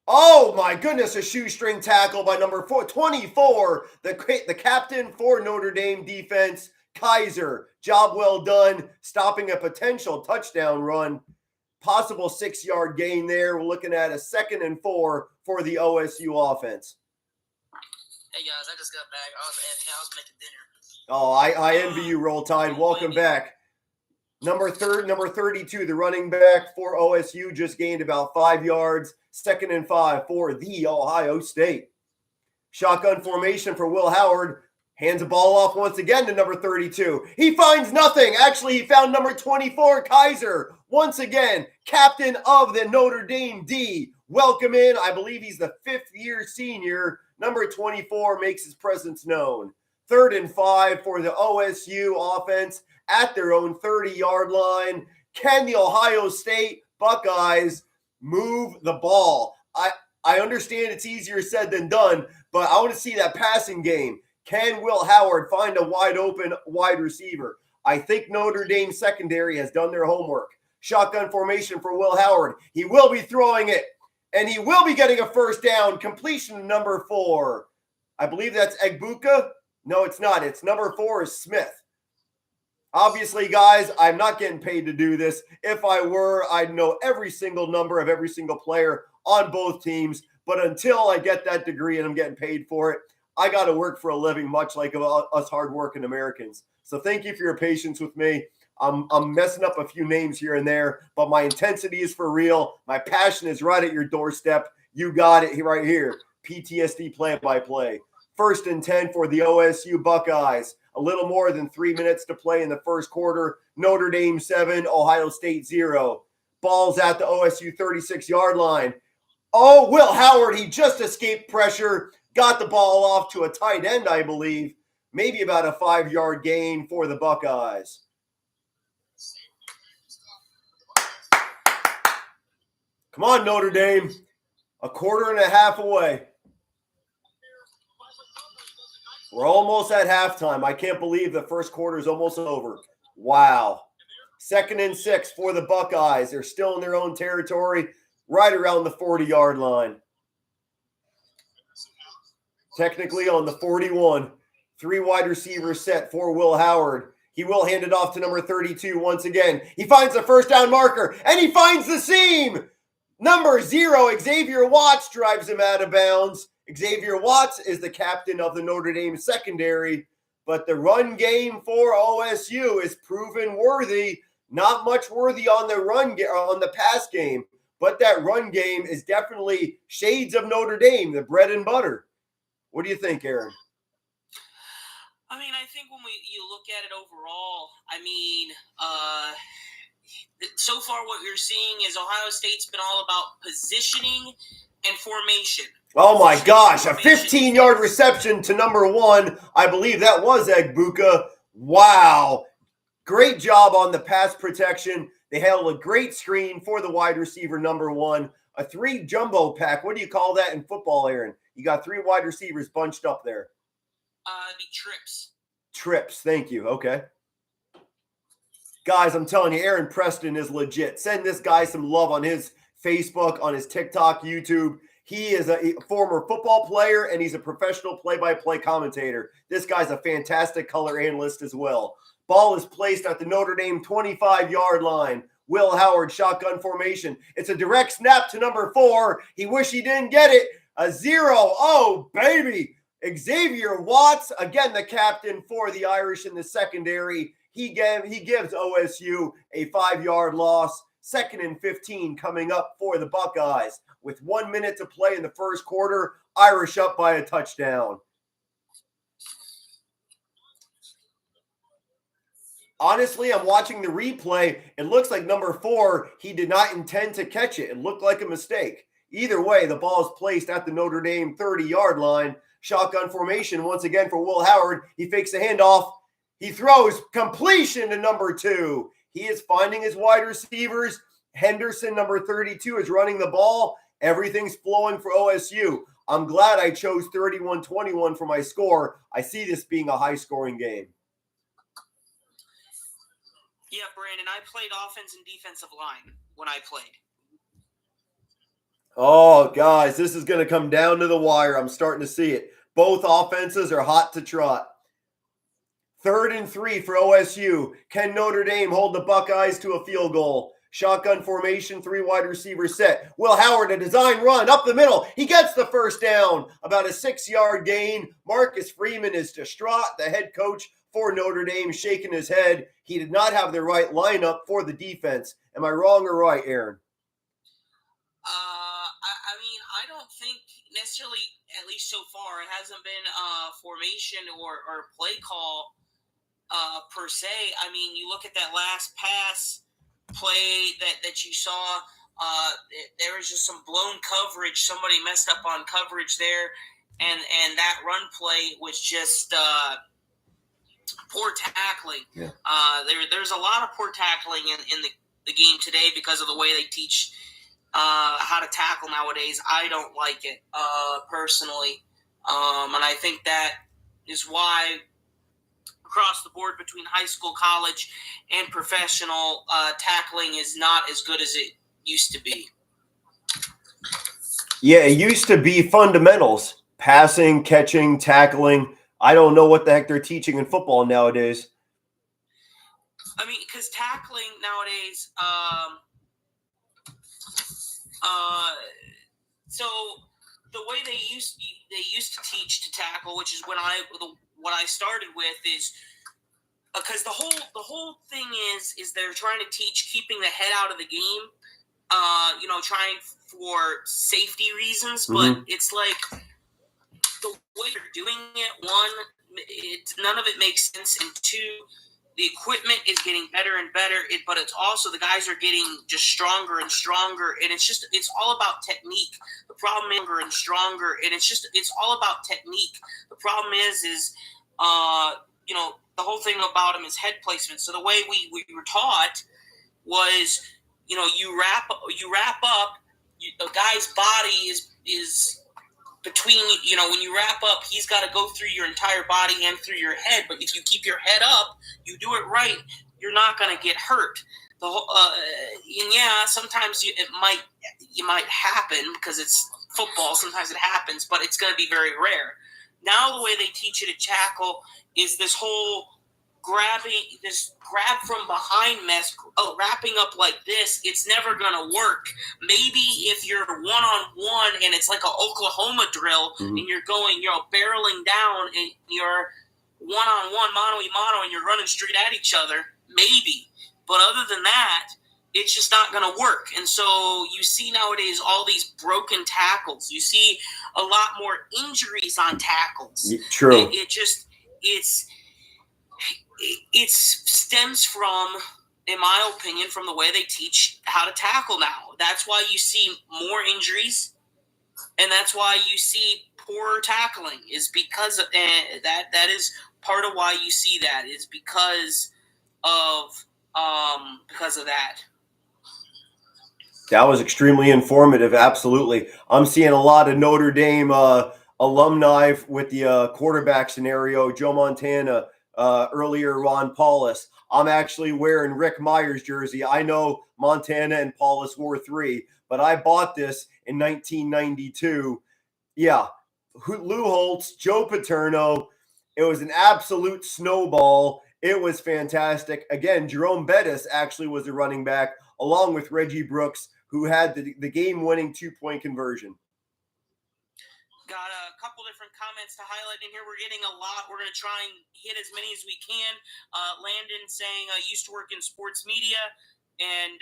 Oh, my goodness, a shoestring tackle by number 24, the captain for Notre Dame defense, Kaiser. Job well done, stopping a potential touchdown run. Possible 6-yard gain there. We're looking at a 2nd and 4 for the OSU offense. Hey, guys, I just got back. I was making dinner. Oh, I envy you, Roll Tide. Welcome back. Number 32, the running back for OSU, just gained about 5 yards. 2nd and 5 for the Ohio State. Shotgun formation for Will Howard. Hands the ball off once again to number 32. He finds nothing. Actually, he found number 24, Kaiser. Once again, captain of the Notre Dame D. Welcome in. I believe he's the 5th-year senior. Number 24 makes his presence known. 3rd and 5 for the OSU offense at their own 30-yard line. Can the Ohio State Buckeyes move the ball? I understand it's easier said than done, but I want to see that passing game. Can Will Howard find a wide open wide receiver? I think Notre Dame secondary has done their homework. Shotgun formation for Will Howard. He will be throwing it, and he will be getting a first down. Completion number 4. I believe that's Egbuka. No, it's not. It's number 4 is Smith. Obviously, guys, I'm not getting paid to do this. If I were, I'd know every single number of every single player on both teams. But until I get that degree and I'm getting paid for it, I got to work for a living, much like us hardworking Americans. So thank you for your patience with me. I'm messing up a few names here and there, but my intensity is for real. My passion is right at your doorstep. You got it right here. PTSD play-by-play. 1st and 10 for the OSU Buckeyes. A little more than 3 minutes to play in the first quarter. Notre Dame 7, Ohio State 0. Ball's at the OSU 36-yard line. Oh, Will Howard, he just escaped pressure. Got the ball off to a tight end, I believe. Maybe about a 5-yard gain for the Buckeyes. Come on, Notre Dame. A quarter and a half away. We're almost at halftime. I can't believe the first quarter is almost over. Wow. 2nd and 6 for the Buckeyes. They're still in their own territory, right around the 40-yard line. Technically on the 41. 3 wide receivers set for Will Howard. He will hand it off to number 32 once again. He finds the first down marker, and he finds the seam. Number 0, Xavier Watts, drives him out of bounds. Xavier Watts is the captain of the Notre Dame secondary, but the run game for OSU is proven worthy. Not much worthy on the pass game, but that run game is definitely shades of Notre Dame, the bread and butter. What do you think, Aaron? I mean, I think when you look at it overall, I mean, so far what you're seeing is Ohio State's been all about positioning and formation. Oh my gosh, a 15-yard reception to number 1. I believe that was Egbuka. Wow. Great job on the pass protection. They held a great screen for the wide receiver number 1. A 3 jumbo pack. What do you call that in football, Aaron? You got 3 wide receivers bunched up there. The trips. Trips, thank you. Okay. Guys, I'm telling you, Aaron Preston is legit. Send this guy some love on his Facebook, on his TikTok, YouTube. He is a former football player, and he's a professional play-by-play commentator. This guy's a fantastic color analyst as well. Ball is placed at the Notre Dame 25-yard line. Will Howard, shotgun formation. It's a direct snap to number 4. He wish he didn't get it. A 0. Oh, baby. Xavier Watts, again the captain for the Irish in the secondary. He gives OSU a 5-yard loss. 2nd and 15 coming up for the Buckeyes. With 1 minute to play in the first quarter, Irish up by a touchdown. Honestly, I'm watching the replay. It looks like number 4, he did not intend to catch it. It looked like a mistake. Either way, the ball is placed at the Notre Dame 30-yard line. Shotgun formation once again for Will Howard. He fakes the handoff. He throws completion to number 2. He is finding his wide receivers. Henderson, number 32, is running the ball. Everything's flowing for OSU. I'm glad I chose 31-21 for my score. I see this being a high-scoring game. Yeah, Brandon, I played offense and defensive line when I played. Oh, guys, this is going to come down to the wire. I'm starting to see it. Both offenses are hot to trot. 3rd and 3 for OSU. Can Notre Dame hold the Buckeyes to a field goal? Shotgun formation, 3 wide receivers set. Will Howard, a design run up the middle. He gets the first down. About a 6-yard gain. Marcus Freeman is distraught. The head coach for Notre Dame shaking his head. He did not have the right lineup for the defense. Am I wrong or right, Aaron? I mean, I don't think necessarily, at least so far, it hasn't been formation or play call per se. I mean, you look at that last pass play that you saw, there was just some blown coverage. Somebody messed up on coverage there, and that run play was just poor tackling. Yeah. There's a lot of poor tackling in the game today because of the way they teach how to tackle nowadays. I don't like it personally, and I think that is why across the board between high school, college, and professional, tackling is not as good as it used to be. Yeah, it used to be fundamentals. Passing, catching, tackling. I don't know what the heck they're teaching in football nowadays. I mean, because tackling nowadays, so the way they used to teach to tackle, which is what I started with, is because the whole thing is they're trying to teach keeping the head out of the game, trying for safety reasons, but it's like the way they're doing it, one, none of it makes sense, and 2, the equipment is getting better and better, but it's also the guys are getting just stronger and stronger, and it's all about technique. The problem is stronger, and it's all about technique. The problem is the whole thing about him is head placement. So the way we were taught was, you wrap up, the guy's body is between, when you wrap up, he's got to go through your entire body and through your head. But if you keep your head up, you do it right, you're not going to get hurt. And yeah, sometimes you might happen because it's football. Sometimes it happens, but it's going to be very rare. Now the way they teach you to tackle is this whole grab from behind mess, wrapping up like this. It's never going to work. Maybe if you're one-on-one and it's like an Oklahoma drill, and you're going, barreling down, and you're one-on-one, mano-a-mano, and you're running straight at each other, maybe. But other than that, it's just not going to work. And so you see nowadays all these broken tackles. You see a lot more injuries on tackles. True. It stems from, in my opinion, from the way they teach how to tackle now. That's why you see more injuries, and that's why you see poorer tackling, is because of, that is part of why you see that, is because of that. That was extremely informative. Absolutely. I'm seeing a lot of Notre Dame alumni with the quarterback scenario. Joe Montana, earlier Ron Paulus. I'm actually wearing Rick Meyer's jersey. I know Montana and Paulus wore 3, but I bought this in 1992. Yeah, Lou Holtz, Joe Paterno. It was an absolute snowball. It was fantastic. Again, Jerome Bettis actually was the running back, along with Reggie Brooks, who had the game-winning 2-point conversion. Got a couple different comments to highlight in here. We're getting a lot. We're going to try and hit as many as we can. Landon saying, I used to work in sports media, and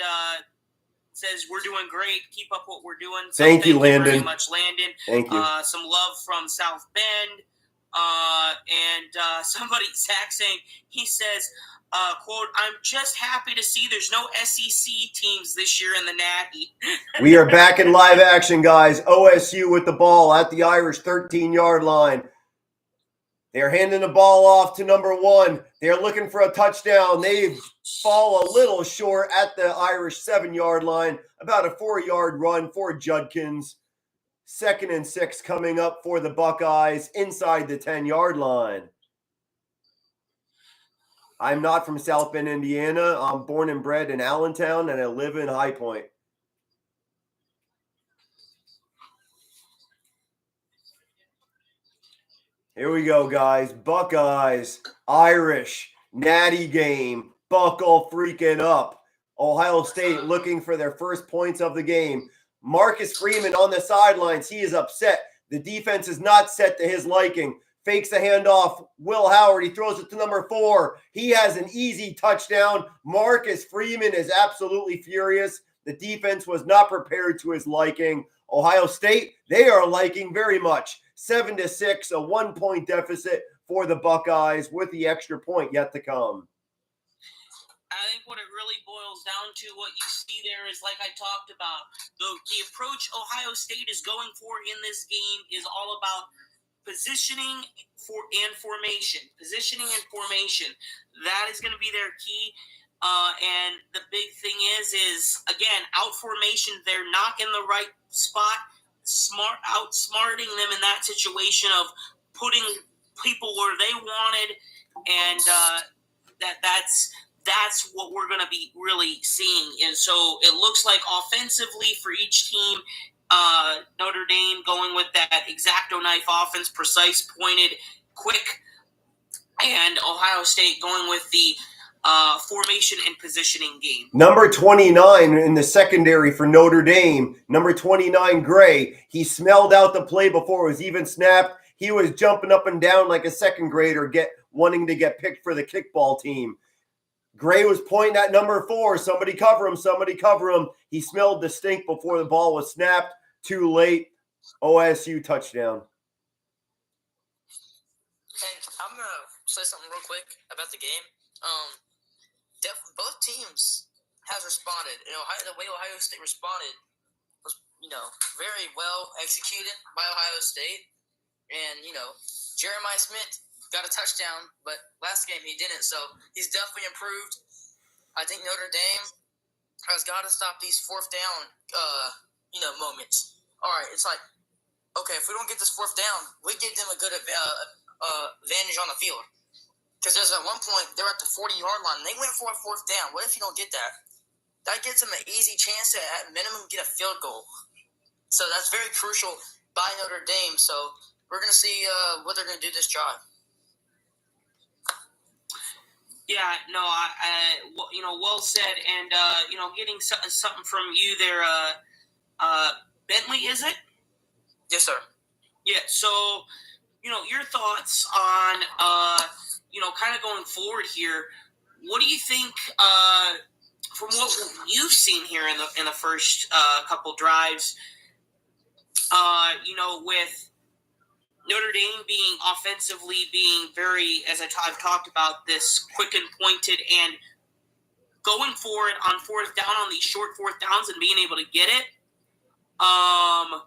says, we're doing great. Keep up what we're doing. So thank you, Landon. Very much, Landon. Thank you. Some love from South Bend. And somebody, Zach, saying, he says, quote, I'm just happy to see there's no SEC teams this year in the Natty. We are back in live action, guys. OSU with the ball at the Irish 13-yard line. They're handing the ball off to number 1. They're looking for a touchdown. They fall a little short at the Irish 7-yard line. About a 4-yard run for Judkins. 2nd and 6 coming up for the Buckeyes inside the 10-yard line. I'm not from South Bend, Indiana. I'm born and bred in Allentown, and I live in High Point. Here we go, guys. Buckeyes, Irish, Natty game. Buckle freaking up. Ohio State looking for their first points of the game. Marcus Freeman on the sidelines. He is upset. The defense is not set to his liking. Fakes the handoff. Will Howard, he throws it to number 4. He has an easy touchdown. Marcus Freeman is absolutely furious. The defense was not prepared to his liking. Ohio State, they are liking very much. 7-6, a 1-point deficit for the Buckeyes with the extra point yet to come. I think what it really boils down to, what you see there is, like I talked about, the approach Ohio State is going for in this game is all about positioning and formation. Positioning and formation. That is going to be their key. And the big thing is again, out formation. They're not in the right spot. Outsmarting them in that situation of putting people where they wanted, and that's what we're going to be really seeing. And so it looks like offensively for each team, Notre Dame going with that X-Acto knife offense, precise, pointed, quick, and Ohio State going with the formation and positioning game. Number 29 in the secondary for Notre Dame, number 29, Gray. He smelled out the play before it was even snapped. He was jumping up and down like a second grader wanting to get picked for the kickball team. Gray was pointing at number 4. Somebody cover him. Somebody cover him. He smelled the stink before the ball was snapped. Too late. OSU touchdown. And I'm going to say something real quick about the game. Both teams has responded. The way Ohio State responded was, very well executed by Ohio State. And, Jeremiah Smith got a touchdown, but last game he didn't. So he's definitely improved. I think Notre Dame has got to stop these fourth down, moments. All right, it's like, okay, if we don't get this fourth down, we give them a good advantage on the field. Because there's at one point, they were at the 40-yard line, and they went for a fourth down. What if you don't get that? That gives them an easy chance to, at minimum, get a field goal. So that's very crucial by Notre Dame. So we're going to see what they're going to do this drive. Yeah, no, well said. And, getting something from you there, Bentley, is it? Yes, sir. Yeah, so, your thoughts on, kind of going forward here, what do you think, from what you've seen here in the first couple drives, with Notre Dame being very, as I've talked about, this quick and pointed and going for it on fourth down on these short fourth downs and being able to get it. How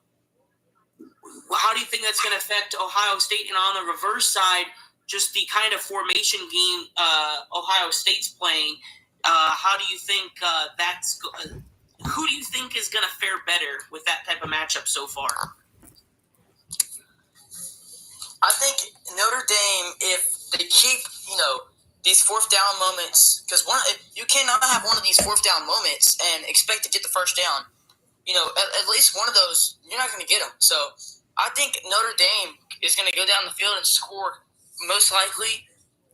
do you think that's going to affect Ohio State? And on the reverse side, just the kind of formation game Ohio State's playing, how do you think who do you think is going to fare better with that type of matchup so far? I think Notre Dame, if they keep, these fourth down moments, because you cannot have one of these fourth down moments and expect to get the first down. at least one of those, you're not going to get them. So I think Notre Dame is going to go down the field and score most likely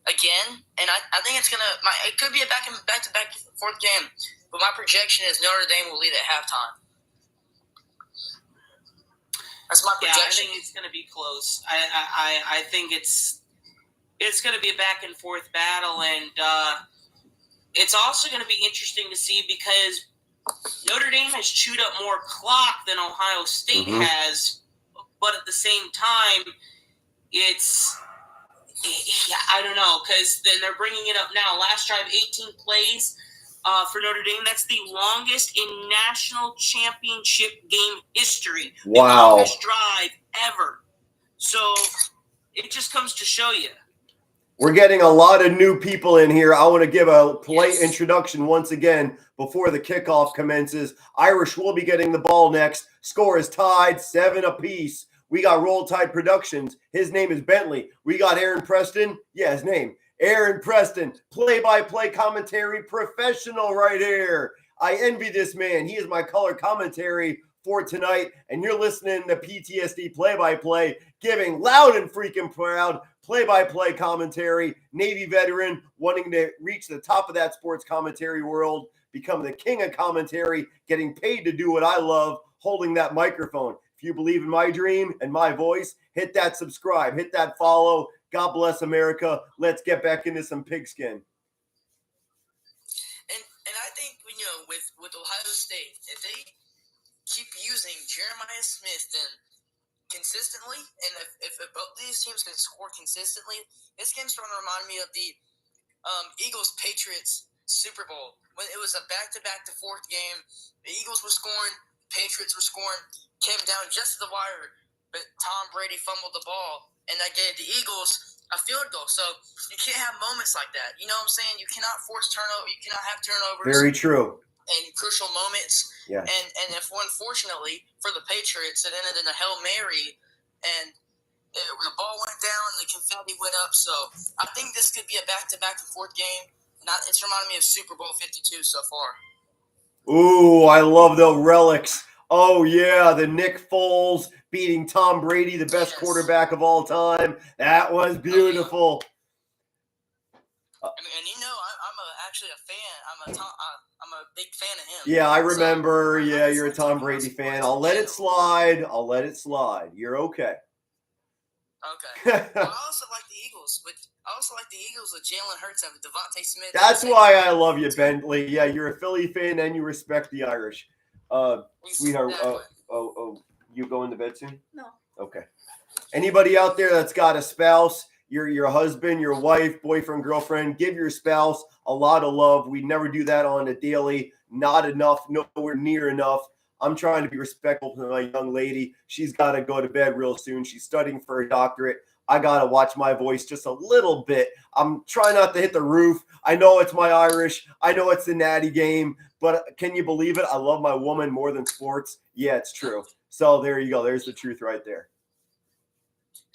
again. And I think it's going to – it could be a back-to-back fourth game. But my projection is Notre Dame will lead at halftime. That's my projection. Yeah, I think it's going to be close. I think it's going to be a back-and-forth battle. And it's also going to be interesting to see because Notre Dame has chewed up more clock than Ohio State has, but at the same time, I don't know, because then they're bringing it up now. Last drive, 18 plays for Notre Dame. That's the longest in national championship game history. Wow. The longest drive ever. So it just comes to show you. We're getting a lot of new people in here. I want to give a polite introduction once again before the kickoff commences. Irish will be getting the ball next. Score is tied, 7 apiece. We got Roll Tide Productions. His name is Bentley. We got Aaron Preston. Yeah, his name. Aaron Preston, play-by-play commentary professional right here. I envy this man. He is my color commentary for tonight, and you're listening to PTSD play-by-play, giving loud and freaking proud play-by-play commentary, Navy veteran, wanting to reach the top of that sports commentary world, become the king of commentary, getting paid to do what I love, holding that microphone. If you believe in my dream and my voice, hit that subscribe, hit that follow. God bless America. Let's get back into some pigskin. And I think, with Ohio State, if they keep using Jeremiah Smith then consistently, and if both these teams can score consistently, this game's going to remind me of the Eagles-Patriots Super Bowl when it was a back-to-back to fourth game. The Eagles were scoring, Patriots were scoring, came down just to the wire, but Tom Brady fumbled the ball, and that gave the Eagles a field goal. So you can't have moments like that. You know what I'm saying? You cannot force turnover. You cannot have turnovers. Very true. And crucial moments. Yeah. And if unfortunately for the Patriots, it ended in a Hail Mary, and the ball went down and the confetti went up. So I think this could be a back-to-back and fourth game. It's reminding me of Super Bowl 52 so far. Ooh, I love the relics. Oh, yeah, the Nick Foles beating Tom Brady, the best quarterback of all time. That was beautiful. And I'm actually a fan. I'm a big fan of him. Yeah, I remember. So, you're a Tom Brady fan. I'll let it slide. You're okay. Okay. Well, I also like the Eagles. With Jalen Hurts and Devontae Smith. That's why I love you, Bentley. Yeah, you're a Philly fan and you respect the Irish. Sweetheart, you going to bed soon? No. Okay. Anybody out there that's got a spouse, your husband, your wife, boyfriend, girlfriend, give your spouse a lot of love. We never do that on a daily. Not enough, nowhere near enough. I'm trying to be respectful to my young lady. She's got to go to bed real soon. She's studying for a doctorate. I got to watch my voice just a little bit. I'm trying not to hit the roof. I know it's my Irish. I know it's the natty game. But can you believe it? I love my woman more than sports. Yeah, it's true. So there you go. There's the truth right there.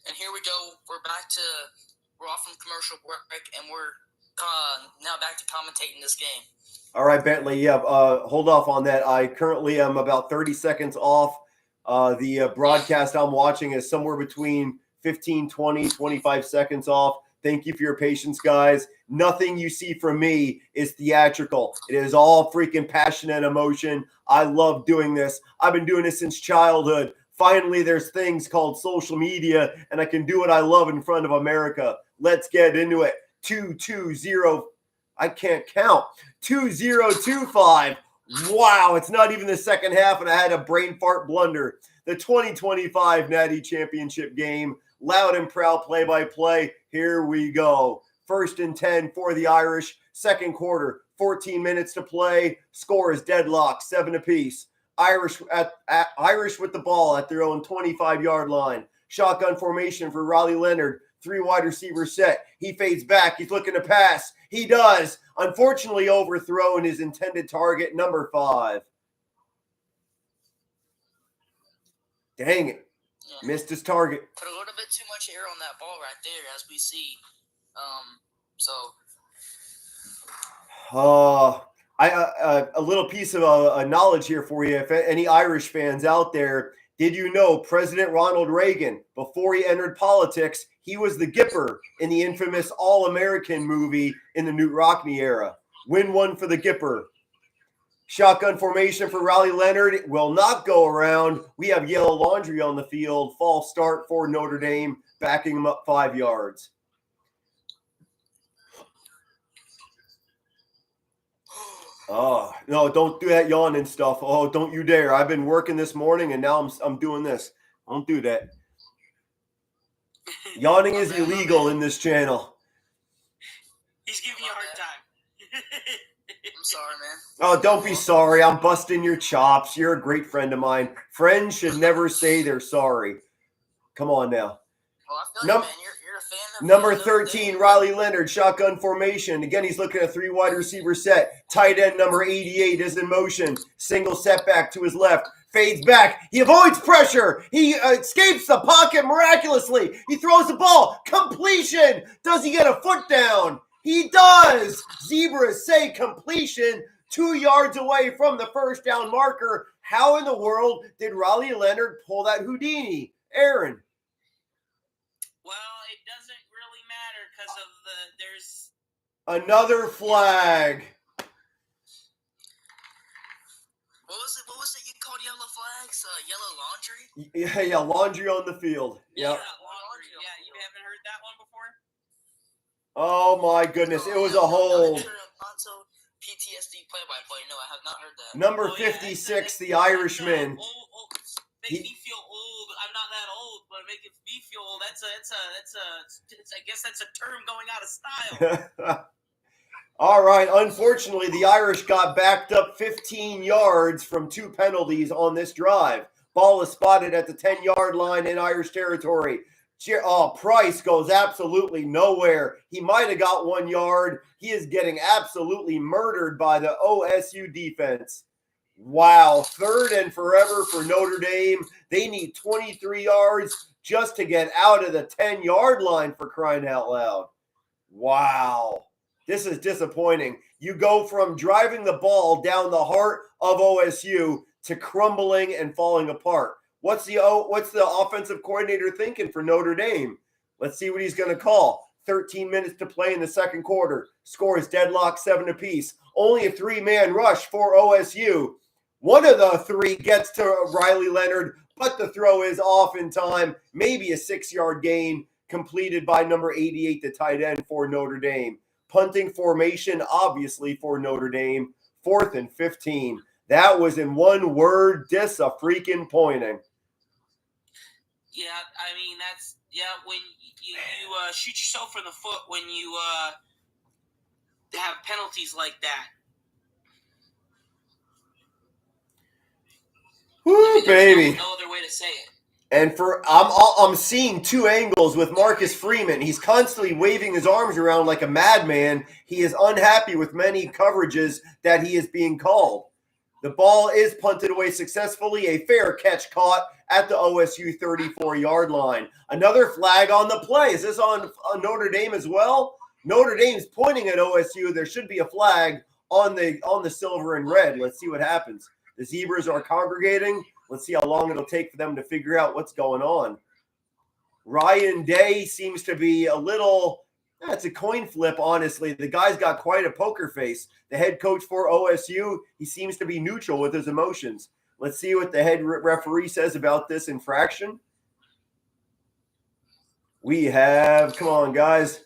And here we go. We're off from commercial break, and we're now back to commentating this game. All right, Bentley. Yeah, hold off on that. I currently am about 30 seconds off. The broadcast I'm watching is somewhere between 15, 20, 25 seconds off. Thank you for your patience, guys. Nothing you see from me is theatrical. It is all freaking passion and emotion. I love doing this. I've been doing this since childhood. Finally, there's things called social media, and I can do what I love in front of America. Let's get into it. 220. I can't count. 2025. Wow, it's not even the second half, and I had a brain fart blunder. The 2025 Natty Championship game. Loud and proud play-by-play. Here we go. 1st and 10 for the Irish. Second quarter, 14 minutes to play. Score is deadlocked, 7 apiece. Irish with the ball at their own 25-yard line. Shotgun formation for Raleigh Leonard. 3 wide receiver set. He fades back. He's looking to pass. He does. Unfortunately overthrown his intended target, number 5. Dang it. Yeah. Missed his target. Put a little bit too much air on that ball right there, as we see. A little piece of knowledge here for you. If any Irish fans out there, did you know President Ronald Reagan, before he entered politics, he was the Gipper in the infamous All-American movie in the Newt Rockne era? Win one for the Gipper. Shotgun formation for Riley Leonard will not go around. We have yellow laundry on the field. False start for Notre Dame, backing him up 5 yards. Oh, no, don't do that yawning stuff. Oh, don't you dare. I've been working this morning and now I'm doing this. Don't do that. Yawning is illegal in this channel. He's giving you a hard time. I'm sorry, man. Oh, don't be sorry. I'm busting your chops. You're a great friend of mine. Friends should never say they're sorry. Come on now. Well, I feel you, man. You're a fan of Number 13, Riley Leonard, shotgun formation. Again, he's looking at a 3 wide receiver set. Tight end number 88 is in motion. Single setback to his left. Fades back. He avoids pressure. He escapes the pocket miraculously. He throws the ball. Completion. Does he get a foot down? He does. Zebras say completion. 2 yards away from the first down marker. How in the world did Riley Leonard pull that Houdini? Aaron. Well, it doesn't really matter because of there's another flag. What was it you called yellow flags? Yellow laundry? Yeah, laundry on the field. Yep. Yeah, laundry. Yeah, you haven't heard that one before? Oh my goodness, it was a hold. PTSD play-by-play. No, I have not heard that. Number 56, the Irishman. Make me feel old. I'm not that old, but making me feel old. I guess that's a term going out of style. All right. Unfortunately, the Irish got backed up 15 yards from 2 penalties on this drive. Ball is spotted at the 10-yard line in Irish territory. Price goes absolutely nowhere. He might have got 1 yard. He is getting absolutely murdered by the OSU defense. Wow. 3rd and forever for Notre Dame. They need 23 yards just to get out of the 10-yard line, for crying out loud. Wow. This is disappointing. You go from driving the ball down the heart of OSU to crumbling and falling apart. What's the offensive coordinator thinking for Notre Dame? Let's see what he's going to call. 13 minutes to play in the second quarter. Score is deadlock, 7 apiece. Only a 3-man rush for OSU. One of the 3 gets to Riley Leonard, but the throw is off in time. Maybe a 6-yard gain completed by number 88, the tight end for Notre Dame. Punting formation, obviously, for Notre Dame. 4th and 15. That was, in one word, dis-a-freaking pointing. Yeah, I mean, that's, when you shoot yourself in the foot when you have penalties like that. Woo, baby. No other way to say it. And I'm seeing 2 angles with Marcus Freeman. He's constantly waving his arms around like a madman. He is unhappy with many coverages that he is being called. The ball is punted away successfully. A fair catch caught at the OSU 34-yard line. Another flag on the play. Is this on Notre Dame as well? Notre Dame's pointing at OSU. There should be a flag on the silver and red. Let's see what happens. The Zebras are congregating. Let's see how long it'll take for them to figure out what's going on. Ryan Day seems to be a little – it's a coin flip, honestly. The guy's got quite a poker face. The head coach for OSU, he seems to be neutral with his emotions. Let's see what the head referee says about this infraction. We have – come on, guys.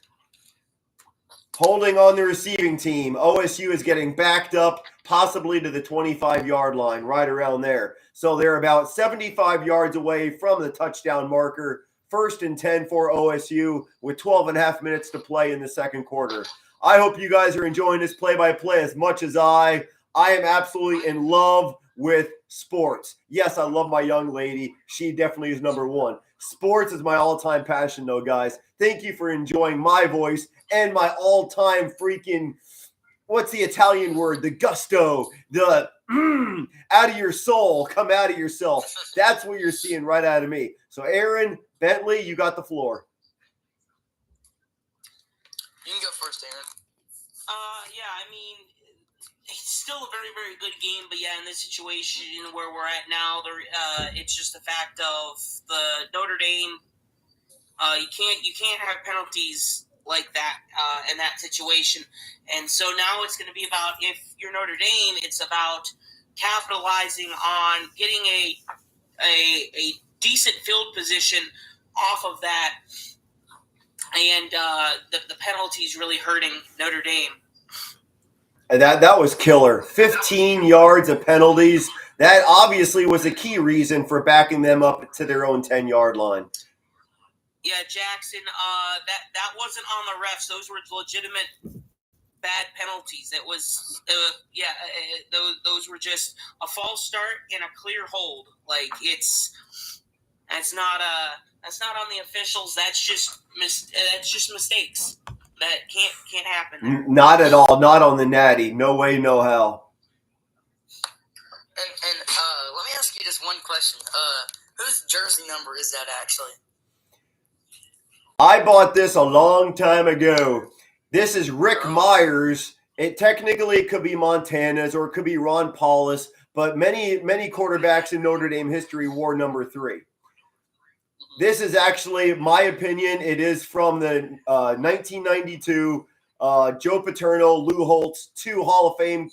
Holding on the receiving team. OSU is getting backed up, possibly to the 25-yard line, right around there. So they're about 75 yards away from the touchdown marker. 1st and 10 for OSU with 12 and a half minutes to play in the second quarter. I hope you guys are enjoying this play-by-play as much as I am absolutely in love with sports. Yes, I love my young lady. She definitely is number 1. Sports is my all-time passion, though, guys. Thank you for enjoying my voice and my all-time freaking, what's the Italian word? The gusto, the out of your soul, come out of yourself. That's what you're seeing right out of me. So, Aaron, Bentley, you got the floor. You can go first, Aaron. Yeah, I mean, It's still a very, very good game, but yeah, in this situation where we're at now, it's just the fact of the Notre Dame. You can't have penalties like that in that situation, and so now it's going to be about, if you're Notre Dame, it's about capitalizing on getting a decent field position off of that, and the penalties really hurting Notre Dame. And that was killer. 15 yards of penalties. That obviously was a key reason for backing them up to their own 10-yard line. Yeah, Jackson, that wasn't on the refs. Those were legitimate bad penalties. It was, those were just a false start and a clear hold. Like, that's not on the officials. That's just mistakes that can't happen. Not at all. Not on the Natty. No way, no how. And let me ask you just one question. Whose jersey number is that actually? I bought this a long time ago. This is Rick Myers. It technically could be Montana's or it could be Ron Paulus, but many quarterbacks in Notre Dame history wore number 3. This is actually, my opinion, it is from the 1992 Joe Paterno, Lou Holtz, 2 Hall of Fame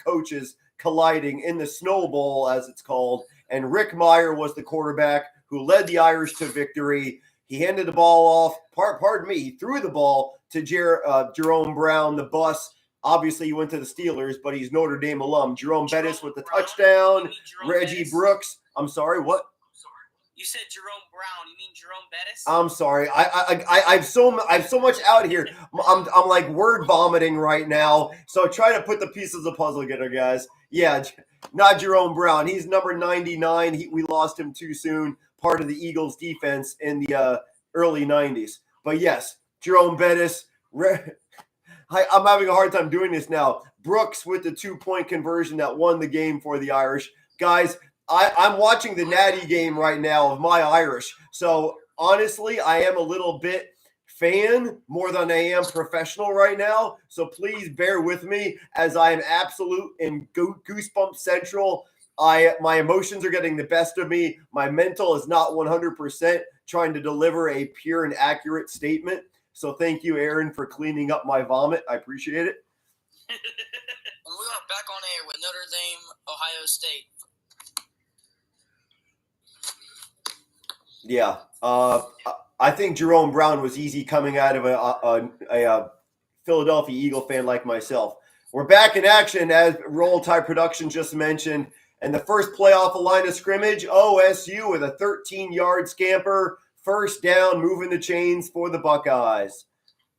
coaches colliding in the Snow Bowl, as it's called. And Rick Meyer was the quarterback who led the Irish to victory. He handed the ball off. He threw the ball to Jerome Brown, the bus. Obviously, he went to the Steelers, but he's Notre Dame alum. Jerome Bettis with the touchdown. Reggie Brooks. I'm sorry, what? You said Jerome Brown. You mean Jerome Bettis? I'm sorry. I've so much out here. I'm like word vomiting right now. So try to put the pieces of the puzzle together, guys. Yeah, not Jerome Brown. He's number 99. We lost him too soon. Part of the Eagles defense in the early 90s. But yes, Jerome Bettis. I'm having a hard time doing this now. Brooks with the 2-point conversion that won the game for the Irish. Guys, I'm watching the Natty game right now of my Irish. So honestly, I am a little bit fan more than I am professional right now. So please bear with me as I am absolute in goosebump central. My emotions are getting the best of me. My mental is not 100% trying to deliver a pure and accurate statement. So thank you, Aaron, for cleaning up my vomit. I appreciate it. We are back on air with Notre Dame, Ohio State. Yeah. I think Jerome Brown was easy coming out of a Philadelphia Eagle fan like myself. We're back in action, as Roll Tide Production just mentioned. And the first play off the line of scrimmage, OSU with a 13-yard scamper. First down, moving the chains for the Buckeyes.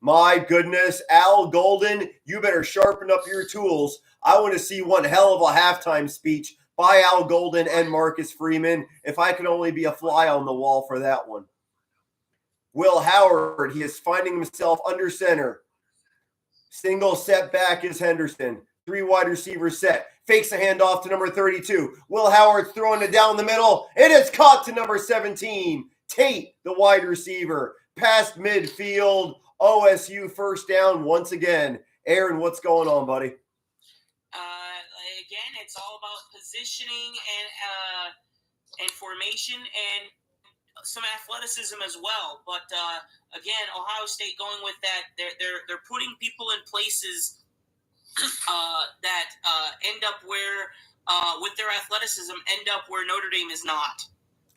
My goodness, Al Golden, you better sharpen up your tools. I want to see one hell of a halftime speech by Al Golden and Marcus Freeman, if I could only be a fly on the wall for that one. Will Howard, he is finding himself under center. Single set back is Henderson. 3 wide receivers set. Fakes a handoff to number 32. Will Howard throwing it down the middle. It is caught to number 17. Tate, the wide receiver. Past midfield. OSU first down once again. Aaron, what's going on, buddy? Again, it's all about positioning and formation and some athleticism as well. But again, Ohio State going with that, they're putting people in places that end up where, with their athleticism, end up where Notre Dame is not.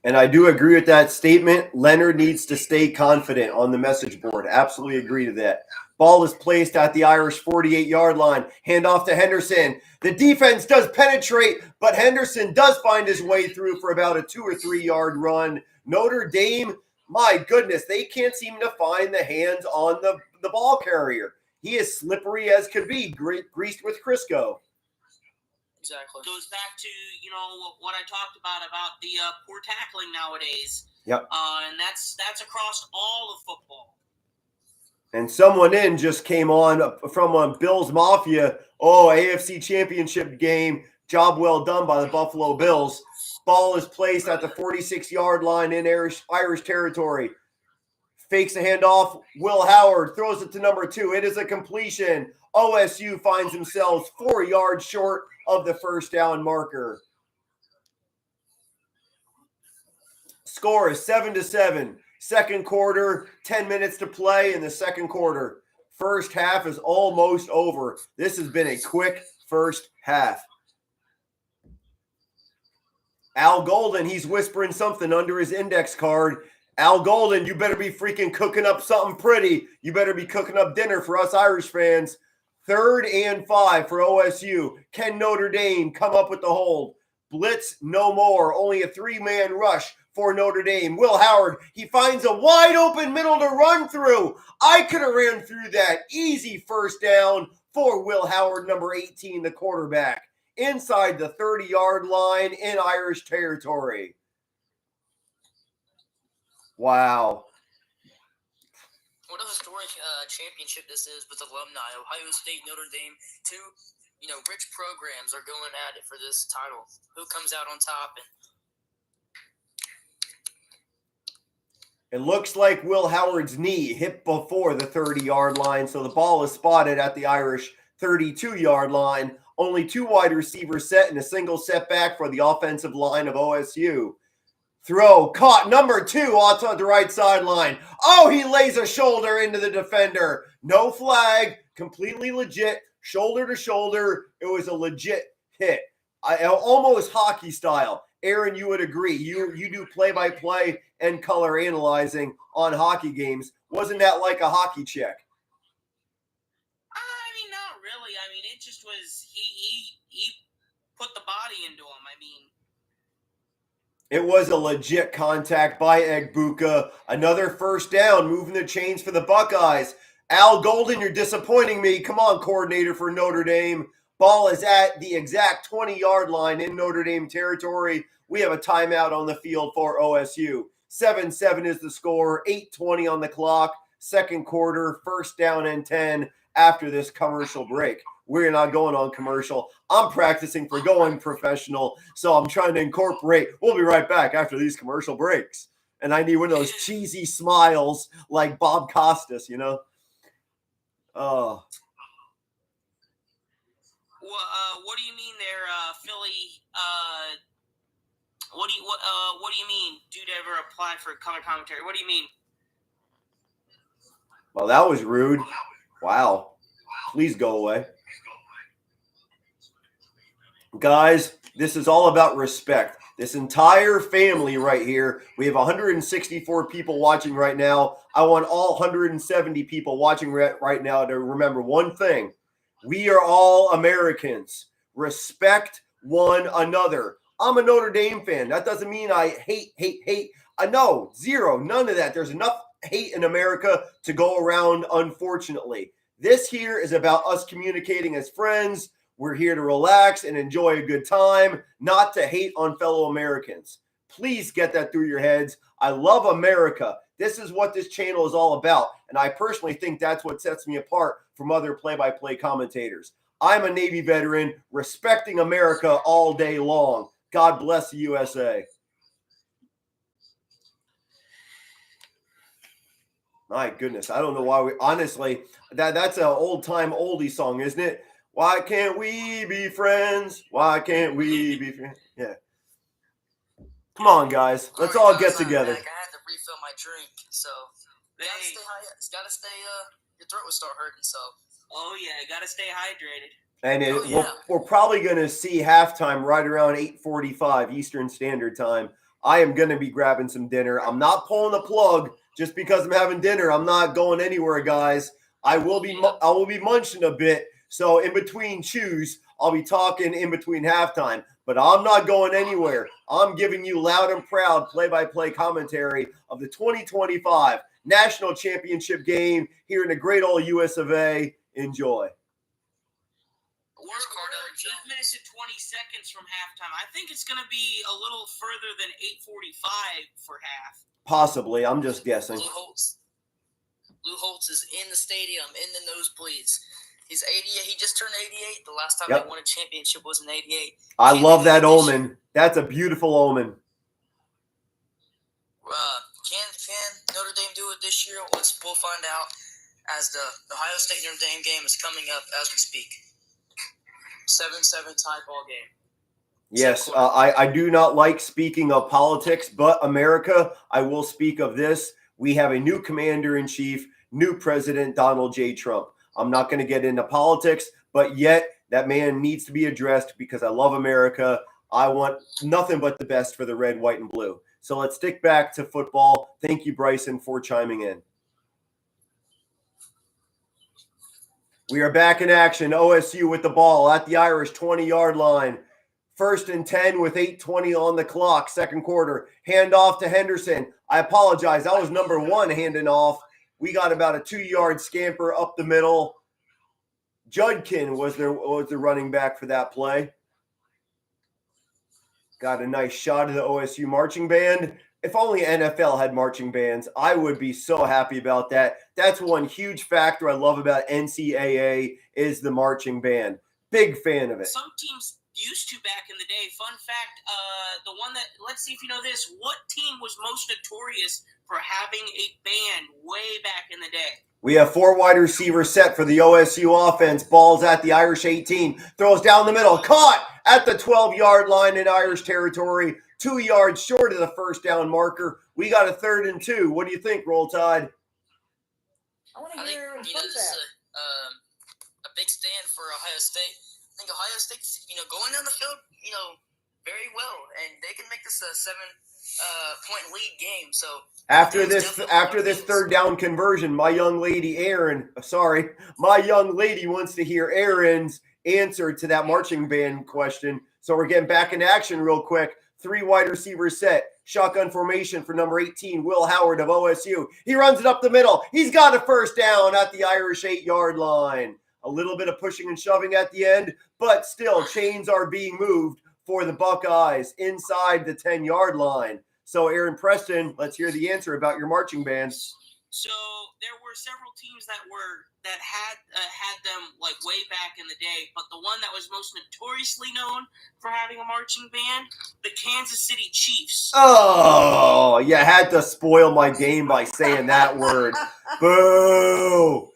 And I do agree with that statement. Leonard needs to stay confident on the message board. Absolutely agree to that. Ball is placed at the Irish 48-yard line. Handoff to Henderson. The defense does penetrate, but Henderson does find his way through for about a 2 or 3 yard run. Notre Dame, my goodness, they can't seem to find the hands on the ball carrier. He is slippery as could be, greased with Crisco. Exactly. Goes back to, what I talked about the poor tackling nowadays. Yep. And that's across all of football. And someone just came on from Bills Mafia. AFC Championship game. Job well done by the Buffalo Bills. Ball is placed at the 46-yard line in Irish territory. Fakes a handoff. Will Howard throws it to number 2. It is a completion. OSU finds themselves 4 yards short of the first down marker. Score is 7-7. Second quarter, 10 minutes to play in the second quarter. First half is almost over. This has been a quick first half. Al Golden, he's whispering something under his index card. Al Golden, you better be freaking cooking up something pretty. You better be cooking up dinner for us Irish fans. 3rd and 5 for OSU. Can Notre Dame come up with the hold? Blitz no more. Only a 3-man rush for Notre Dame. Will Howard, he finds a wide open middle to run through. I could have ran through that. Easy first down for Will Howard, number 18, the quarterback. Inside the 30-yard line in Irish territory. Wow. What a historic championship this is with alumni. Ohio State, Notre Dame, 2, rich programs are going at it for this title. Who comes out on top? It looks like Will Howard's knee hit before the 30-yard line, so the ball is spotted at the Irish 32-yard line. Only 2 wide receivers set and a single setback for the offensive line of OSU. Throw caught, number 2 onto the right sideline. Oh, he lays a shoulder into the defender. No flag, completely legit, shoulder to shoulder. It was a legit hit. Almost hockey style. Aaron, you would agree. You do play-by-play and color analyzing on hockey games. Wasn't that like a hockey check? I mean, not really. I mean, it just was he put the body into him. I mean, it was a legit contact by Egbuka. Another first down, moving the chains for the Buckeyes. Al Golden, you're disappointing me. Come on, coordinator for Notre Dame. Ball is at the exact 20-yard line in Notre Dame territory. We have a timeout on the field for OSU. 7-7 is the score, 8:20 on the clock. Second quarter, first down and 10 after this commercial break. We're not going on commercial. I'm practicing for going professional, so I'm trying to incorporate. We'll be right back after these commercial breaks. And I need one of those cheesy smiles like Bob Costas, Oh. What do you mean there, Philly? What do you mean? Dude ever applied for color commentary? What do you mean? Well, that was rude. Wow. Please go away. Guys, this is all about respect. This entire family right here, we have 164 people watching right now. I want all 170 people watching right now to remember one thing. We are all Americans. Respect one another. I'm a Notre Dame fan. That doesn't mean I hate. No, zero, none of that. There's enough hate in America to go around, unfortunately. This here is about us communicating as friends. We're here to relax and enjoy a good time, not to hate on fellow Americans. Please get that through your heads. I love America. This is what this channel is all about, and I personally think that's what sets me apart from other play-by-play commentators. I'm a Navy veteran, respecting America all day long. God bless the USA. My goodness, I don't know why we – honestly, that's an old-time oldie song, isn't it? Why can't we be friends? Why can't we be friends? Yeah. Come on, guys. Let's all get together. I had to refill my drink, so gotta stay. Your throat will start hurting. So. Oh yeah, gotta stay hydrated. And we're probably going to see halftime right around 8:45 Eastern Standard Time. I am going to be grabbing some dinner. I'm not pulling the plug just because I'm having dinner. I'm not going anywhere, guys. I will be munching a bit. So in between chews, I'll be talking in between halftime. But I'm not going anywhere. I'm giving you loud and proud play-by-play commentary of the 2025 National Championship game here in the great old US of A. Enjoy. We're 8 minutes and 20 seconds from halftime. I think it's going to be a little further than 8:45 for half. Possibly. I'm just guessing. Lou Holtz is in the stadium, in the nosebleeds. He's 88. He just turned 88. The last time they won a championship was in 88. I love that omen. That's a beautiful omen. Can Notre Dame do it this year? We'll find out as the Ohio State Notre Dame game is coming up as we speak. 7-7 tie ball game. Yes, I do not like speaking of politics, but America, I will speak of this. We have a new commander-in-chief, new president, Donald J. Trump. I'm not going to get into politics, but yet that man needs to be addressed because I love America. I want nothing but the best for the red, white, and blue. So let's stick back to football. Thank you, Bryson, for chiming in. We are back in action. OSU with the ball at the Irish 20-yard line. 1st and 10 with 8:20 on the clock, second quarter. Hand off to Henderson. I apologize. That was number 1 handing off. We got about a 2-yard scamper up the middle. Judkin was the running back for that play. Got a nice shot of the OSU marching band. If only NFL had marching bands, I would be so happy about that. That's one huge factor I love about NCAA is the marching band. Big fan of it. Some teams used to back in the day. Fun fact, the one that, let's see if you know this, what team was most notorious for having a band way back in the day? We have 4 wide receivers set for the OSU offense. Ball's at the Irish 18. Throws down the middle. Caught at the 12-yard line in Irish territory. 2 yards short of the first down marker. We got a 3rd and 2. What do you think, Roll Tide? I want to I think hear this is a big stand for Ohio State. I think Ohio State's going down the field very well, and they can make this a 7-point lead game. So after this 3rd down conversion, my young lady wants to hear Aaron's answer to that marching band question. So we're getting back in action real quick. 3 wide receivers set. Shotgun formation for number 18, Will Howard of OSU. He runs it up the middle. He's got a 1st down at the Irish 8-yard line. A little bit of pushing and shoving at the end, but still chains are being moved for the Buckeyes inside the 10-yard line. So, Aaron Preston, let's hear the answer about your marching band. So there were several teams that had them like way back in the day, but the one that was most notoriously known for having a marching band, the Kansas City Chiefs. Oh, you had to spoil my game by saying that word. Boo!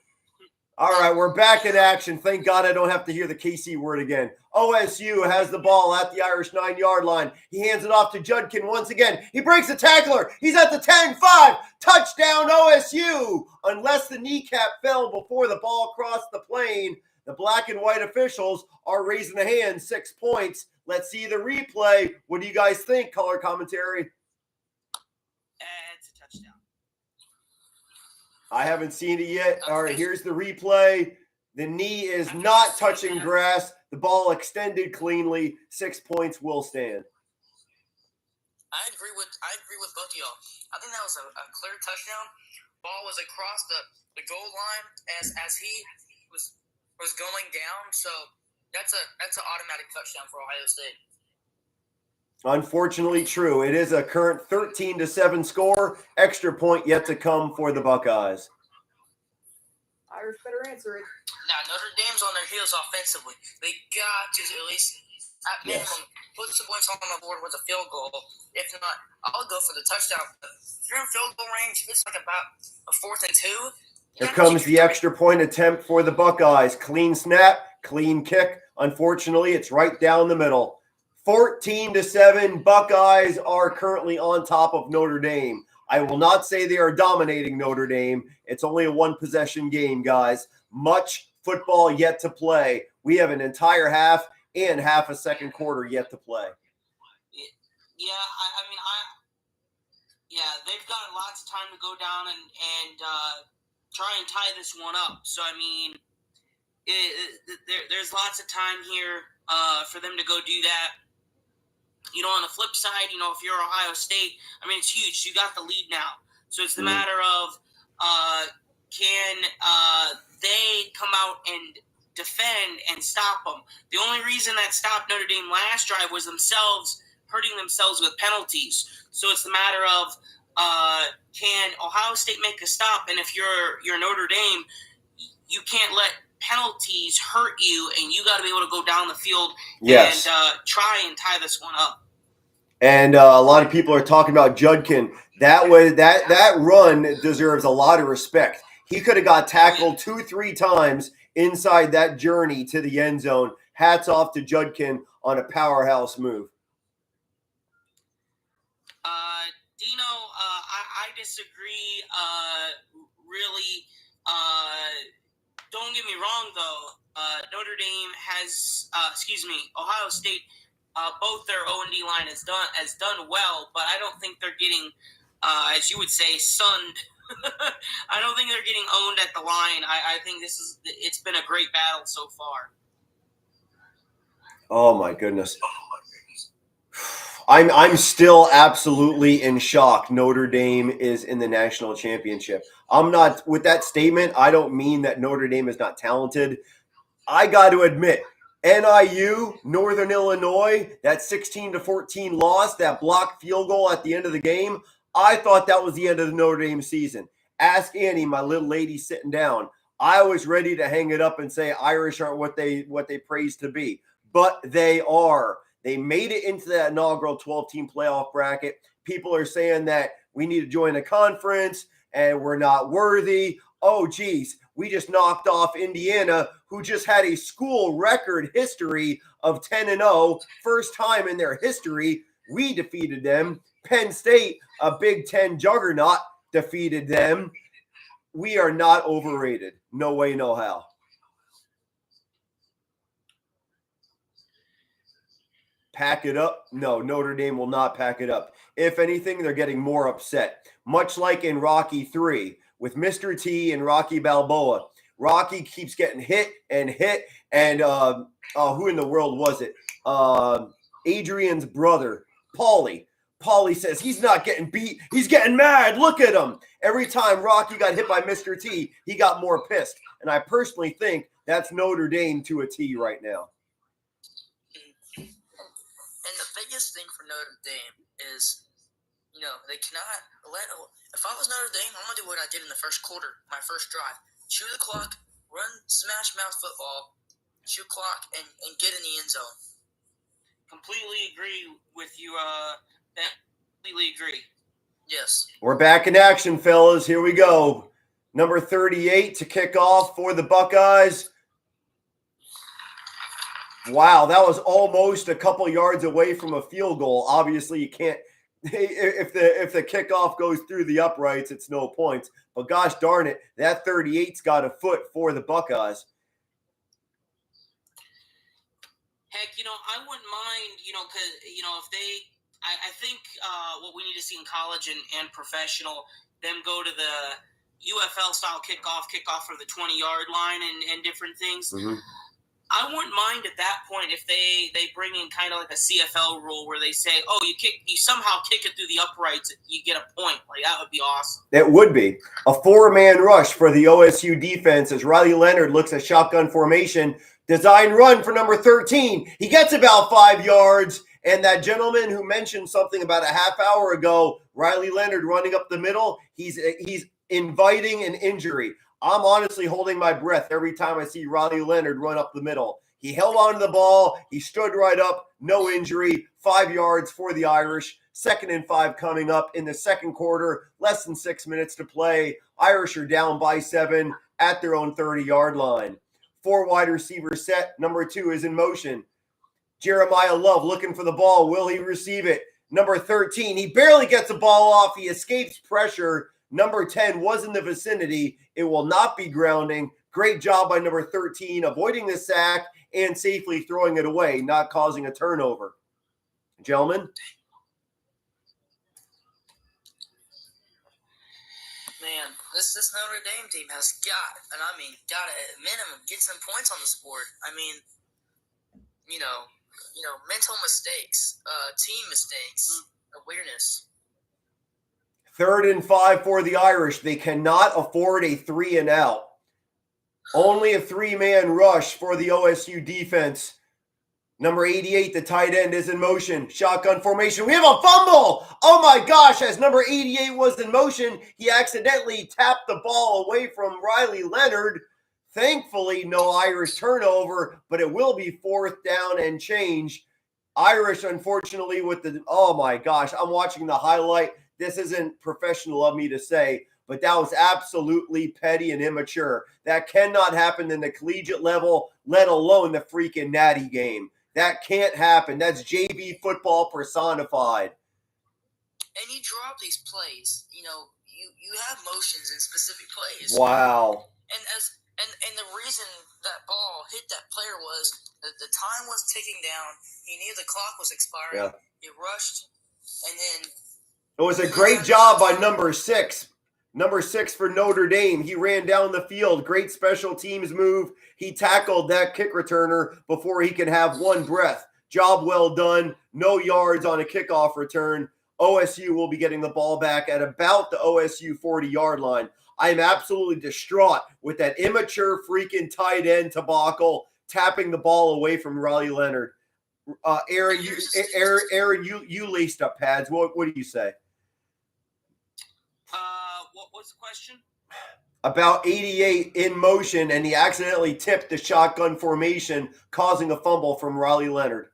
All right, we're back in action. Thank God I don't have to hear the KC word again. OSU has the ball at the Irish 9-yard line. He hands it off to Judkin once again. He breaks the tackler. He's at the 10-5. Touchdown OSU. Unless the kneecap fell before the ball crossed the plane, the black and white officials are raising a hand, 6 points. Let's see the replay. What do you guys think, color commentary? It's a touchdown. I haven't seen it yet. All right, here's the replay. The knee is not touching grass. The ball extended cleanly. 6 points will stand. I agree with both of y'all. I think that was a clear touchdown. Ball was across the goal line as he was going down. So that's an automatic touchdown for Ohio State. Unfortunately true. It is a current 13-7 score. Extra point yet to come for the Buckeyes. Irish better answer it. Now, Notre Dame's on their heels offensively. They got to at least, at minimum, put some points on the board with a field goal. If not, I'll go for the touchdown. But if you're in field goal range, it's like about a 4th and 2. Here comes the extra point attempt for the Buckeyes. Clean snap, clean kick. Unfortunately, it's right down the middle. 14-7, Buckeyes are currently on top of Notre Dame. I will not say they are dominating Notre Dame. It's only a 1-possession game, guys. Much football yet to play. We have an entire half and half a second quarter yet to play. They've got lots of time to go down and try and tie this one up. So, I mean, there's lots of time here for them to go do that. On the flip side, if you're Ohio State, I mean, it's huge. You got the lead now. So it's the matter of can they come out and defend and stop them? The only reason that stopped Notre Dame last drive was themselves hurting themselves with penalties. So it's the matter of can Ohio State make a stop? And if you're Notre Dame, you can't let penalties hurt you, and you got to be able to go down the field and try and tie this one up. And a lot of people are talking about Judkin. That run deserves a lot of respect. He could have got tackled 2-3 times inside that journey to the end zone. Hats off to Judkin on a powerhouse move. Dino, I disagree. Really, don't get me wrong though. Notre Dame has, Ohio State. Both their O&D line has done well, but I don't think they're getting, as you would say, sunned. I don't think they're getting owned at the line. I think it's been a great battle so far. Oh my goodness. I'm still absolutely in shock. Notre Dame is in the national championship. I'm not with that statement. I don't mean that Notre Dame is not talented. I got to admit, NIU, Northern Illinois, that 16-14 loss, that blocked field goal at the end of the game, I thought that was the end of the Notre Dame season. Ask Annie, my little lady sitting down. I was ready to hang it up and say Irish aren't what they praise to be, but they are. They made it into that inaugural 12-team playoff bracket. People are saying that we need to join a conference and we're not worthy. Oh, geez, we just knocked off Indiana, who just had a school record history of 10-0. First time in their history, we defeated them. Penn State, a Big Ten juggernaut, defeated them. We are not overrated. No way, no how. Pack it up? No, Notre Dame will not pack it up. If anything, they're getting more upset. Much like in Rocky 3 with Mr. T and Rocky Balboa. Rocky keeps getting hit, and who in the world was it? Adrian's brother, Paulie. Paulie says he's not getting beat. He's getting mad. Look at him. Every time Rocky got hit by Mr. T, he got more pissed. And I personally think that's Notre Dame to a T right now. And the biggest thing for Notre Dame is, they cannot let. If I was Notre Dame, I'm gonna do what I did in the first quarter, my first drive: chew the clock, run smash mouth football, chew clock, and get in the end zone. Completely agree with you. Completely agree. Yes. We're back in action, fellas. Here we go. Number 38 to kick off for the Buckeyes. Wow, that was almost a couple yards away from a field goal. Obviously, you can't. If the kickoff goes through the uprights, it's no points. But gosh darn it, that 38's got a foot for the Buckeyes. Heck, I wouldn't mind, because, if they, I think what we need to see in college and professional, them go to the UFL style kickoff for the 20-yard line and different things. Mm-hmm. I wouldn't mind at that point if they bring in kind of like a CFL rule where they say, oh, you somehow kick it through the uprights, you get a point. Like, that would be awesome. It would be. A 4-man rush for the OSU defense as Riley Leonard looks at shotgun formation. Design run for number 13. He gets about 5 yards. And that gentleman who mentioned something about a half hour ago, Riley Leonard running up the middle, he's inviting an injury. I'm honestly holding my breath every time I see Riley Leonard run up the middle. He held on to the ball. He stood right up. No injury. 5 yards for the Irish. 2nd and 5 coming up in the second quarter. Less than 6 minutes to play. Irish are down by 7 at their own 30-yard line. 4 wide receiver set. Number 2 is in motion. Jeremiah Love looking for the ball. Will he receive it? Number 13. He barely gets the ball off. He escapes pressure. Number 10 was in the vicinity. It will not be grounding. Great job by number 13, avoiding the sack and safely throwing it away, not causing a turnover. Gentlemen? Man, this Notre Dame team has got to, at minimum, get some points on this board. Mental mistakes, team mistakes, awareness. 3rd and 5 for the Irish. They cannot afford a 3 and out. Only a 3-man rush for the OSU defense. Number 88, the tight end, is in motion. Shotgun formation. We have a fumble. Oh my gosh, as number 88 was in motion, he accidentally tapped the ball away from Riley Leonard. Thankfully, no Irish turnover, but it will be 4th down and change. Irish, unfortunately, with the, oh my gosh, I'm watching the highlight. this isn't professional of me to say, but that was absolutely petty and immature. That cannot happen in the collegiate level, let alone the freaking natty game. That can't happen. That's JV football personified. And you draw up these plays. You know, you have motions in specific plays. Wow. And the reason that ball hit that player was that the time was ticking down. He knew the clock was expiring. Yeah. He rushed, and then it was a great job by number 6. Number 6 for Notre Dame. He ran down the field. Great special teams move. He tackled that kick returner before he could have one breath. Job well done. No yards on a kickoff return. OSU will be getting the ball back at about the OSU 40-yard line. I am absolutely distraught with that immature freaking tight end debacle tapping the ball away from Riley Leonard. Aaron, you laced up pads. What do you say? What was the question? About 88 in motion, and he accidentally tipped the shotgun formation, causing a fumble from Riley Leonard.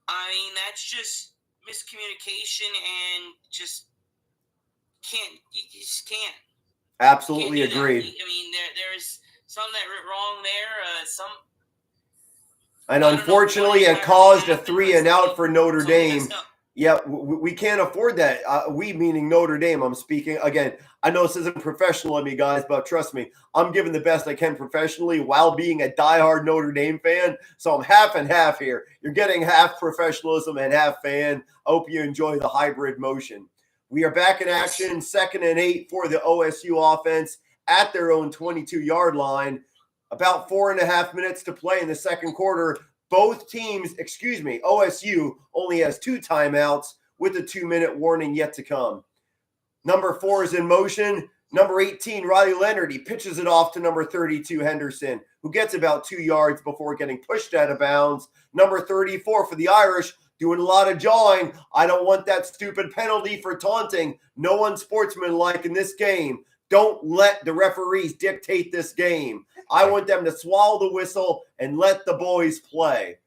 I mean, that's just miscommunication and just you just can't. Absolutely can't agreed. I mean, there's something that went wrong there. And unfortunately, it caused a 3 and out for Notre Dame. Yeah, we can't afford that. We meaning Notre Dame. I'm speaking again. I know this isn't professional of me, guys, but trust me, I'm giving the best I can professionally while being a diehard Notre Dame fan. So I'm half and half here. You're getting half professionalism and half fan. I hope you enjoy the hybrid motion. We are back in action, 2nd and 8 for the OSU offense at their own 22-yard line. About 4.5 minutes to play in the second quarter. Both teams, OSU only has 2 timeouts with a 2-minute warning yet to come. Number 4 is in motion. Number 18, Riley Leonard, he pitches it off to number 32, Henderson, who gets about 2 yards before getting pushed out of bounds. Number 34 for the Irish, doing a lot of jawing. I don't want that stupid penalty for taunting. No unsportsmanlike in this game. Don't let the referees dictate this game. I want them to swallow the whistle and let the boys play.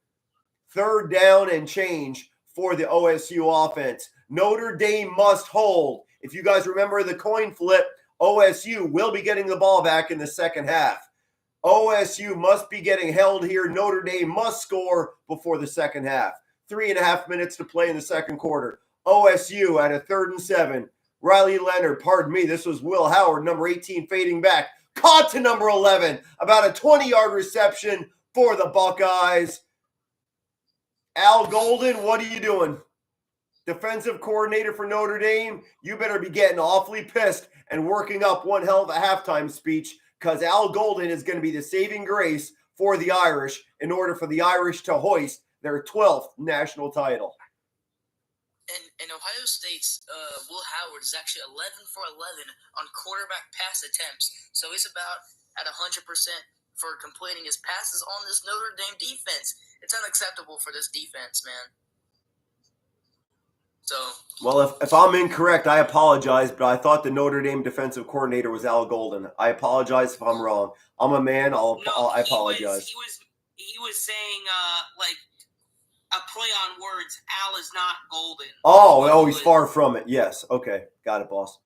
3rd down and change for the OSU offense. Notre Dame must hold. If you guys remember the coin flip, OSU will be getting the ball back in the second half. OSU must be getting held here. Notre Dame must score before the second half. 3.5 minutes to play in the second quarter. OSU at a 3rd and 7. Riley Leonard, pardon me, this was Will Howard, number 18, fading back. Caught to number 11. About a 20-yard reception for the Buckeyes. Al Golden, what are you doing? Defensive coordinator for Notre Dame, you better be getting awfully pissed and working up one hell of a halftime speech, because Al Golden is going to be the saving grace for the Irish in order for the Irish to hoist their 12th national title. And Ohio State's Will Howard is actually 11 for 11 on quarterback pass attempts. So he's about at 100% for completing his passes on this Notre Dame defense. It's unacceptable for this defense, man. So, well, if I'm incorrect, I apologize, but I thought the Notre Dame defensive coordinator was Al Golden. I apologize if I'm wrong. I'm a man. I apologize. He was saying like a play on words. Al is not Golden. Oh, he's far from it. Yes. Okay. Got it, boss.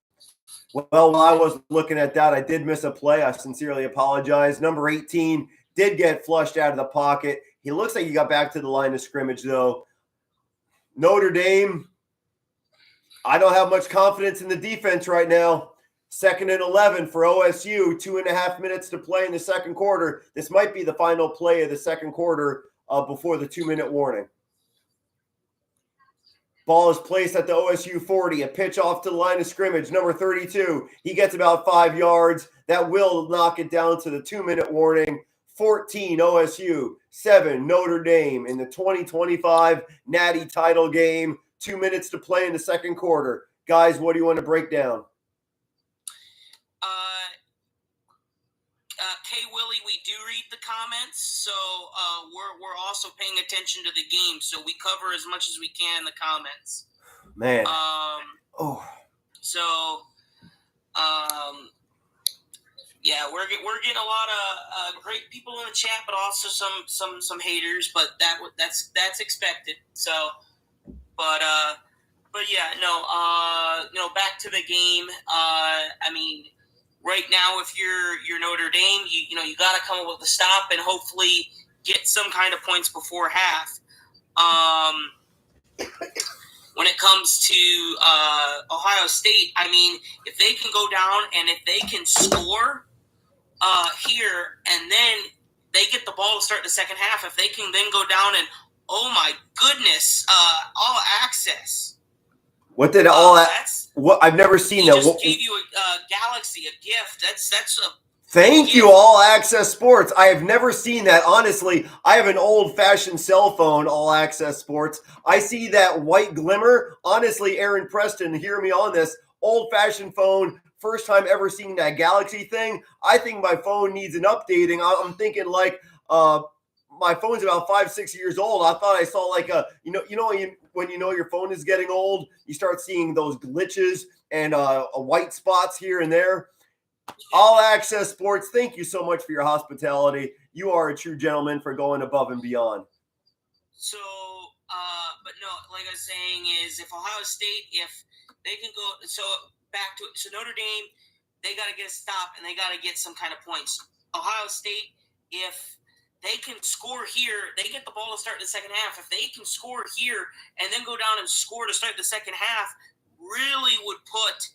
Well, while I was looking at that, I did miss a play. I sincerely apologize. Number 18 did get flushed out of the pocket. He looks like he got back to the line of scrimmage, though. Notre Dame, I don't have much confidence in the defense right now. 2nd and 11 for OSU. 2.5 minutes to play in the second quarter. This might be the final play of the second quarter before the 2-minute warning. Ball is placed at the OSU 40. A pitch off to the line of scrimmage. Number 32. He gets about 5 yards. That will knock it down to the 2-minute warning. 14 OSU, 7 Notre Dame in the 2025 Natty title game. 2 minutes to play in the second quarter. Guys, what do you want to break down? Hey, Willie, we do read the comments, so we're also paying attention to the game, so we cover as much as we can in the comments. Man. Yeah, we're getting a lot of great people in the chat, but also some haters. But that's expected. So, but But yeah, no, back to the game. I mean, right now, if you're Notre Dame, you got to come up with a stop and hopefully get some kind of points before half. When it comes to Ohio State, I mean, if they can go down and if they can score here and then they get the ball to start the second half, if they can then go down and, oh my goodness, all access. What did all that? That's What I've never seen he that. just gave you a Galaxy, a gift. That's a Thank you, All Access Sports. I have never seen that. Honestly, I have an old-fashioned cell phone, All Access Sports. I see that white glimmer. Honestly, Aaron Preston, hear me on this. Old-fashioned phone, first time ever seeing that Galaxy thing. I think my phone needs an updating. I'm thinking like my phone's about 5-6 years old. I thought I saw like a, when you know your phone is getting old, you start seeing those glitches and white spots here and there. All Access Sports, thank you so much for your hospitality. You are a true gentleman for going above and beyond. So, but no, like I was saying, is if Ohio State, if they can go, so back to it. So Notre Dame, they got to get a stop and they got to get some kind of points. Ohio State, if they can score here, they get the ball to start the second half. If they can score here and then go down and score to start the second half, really would put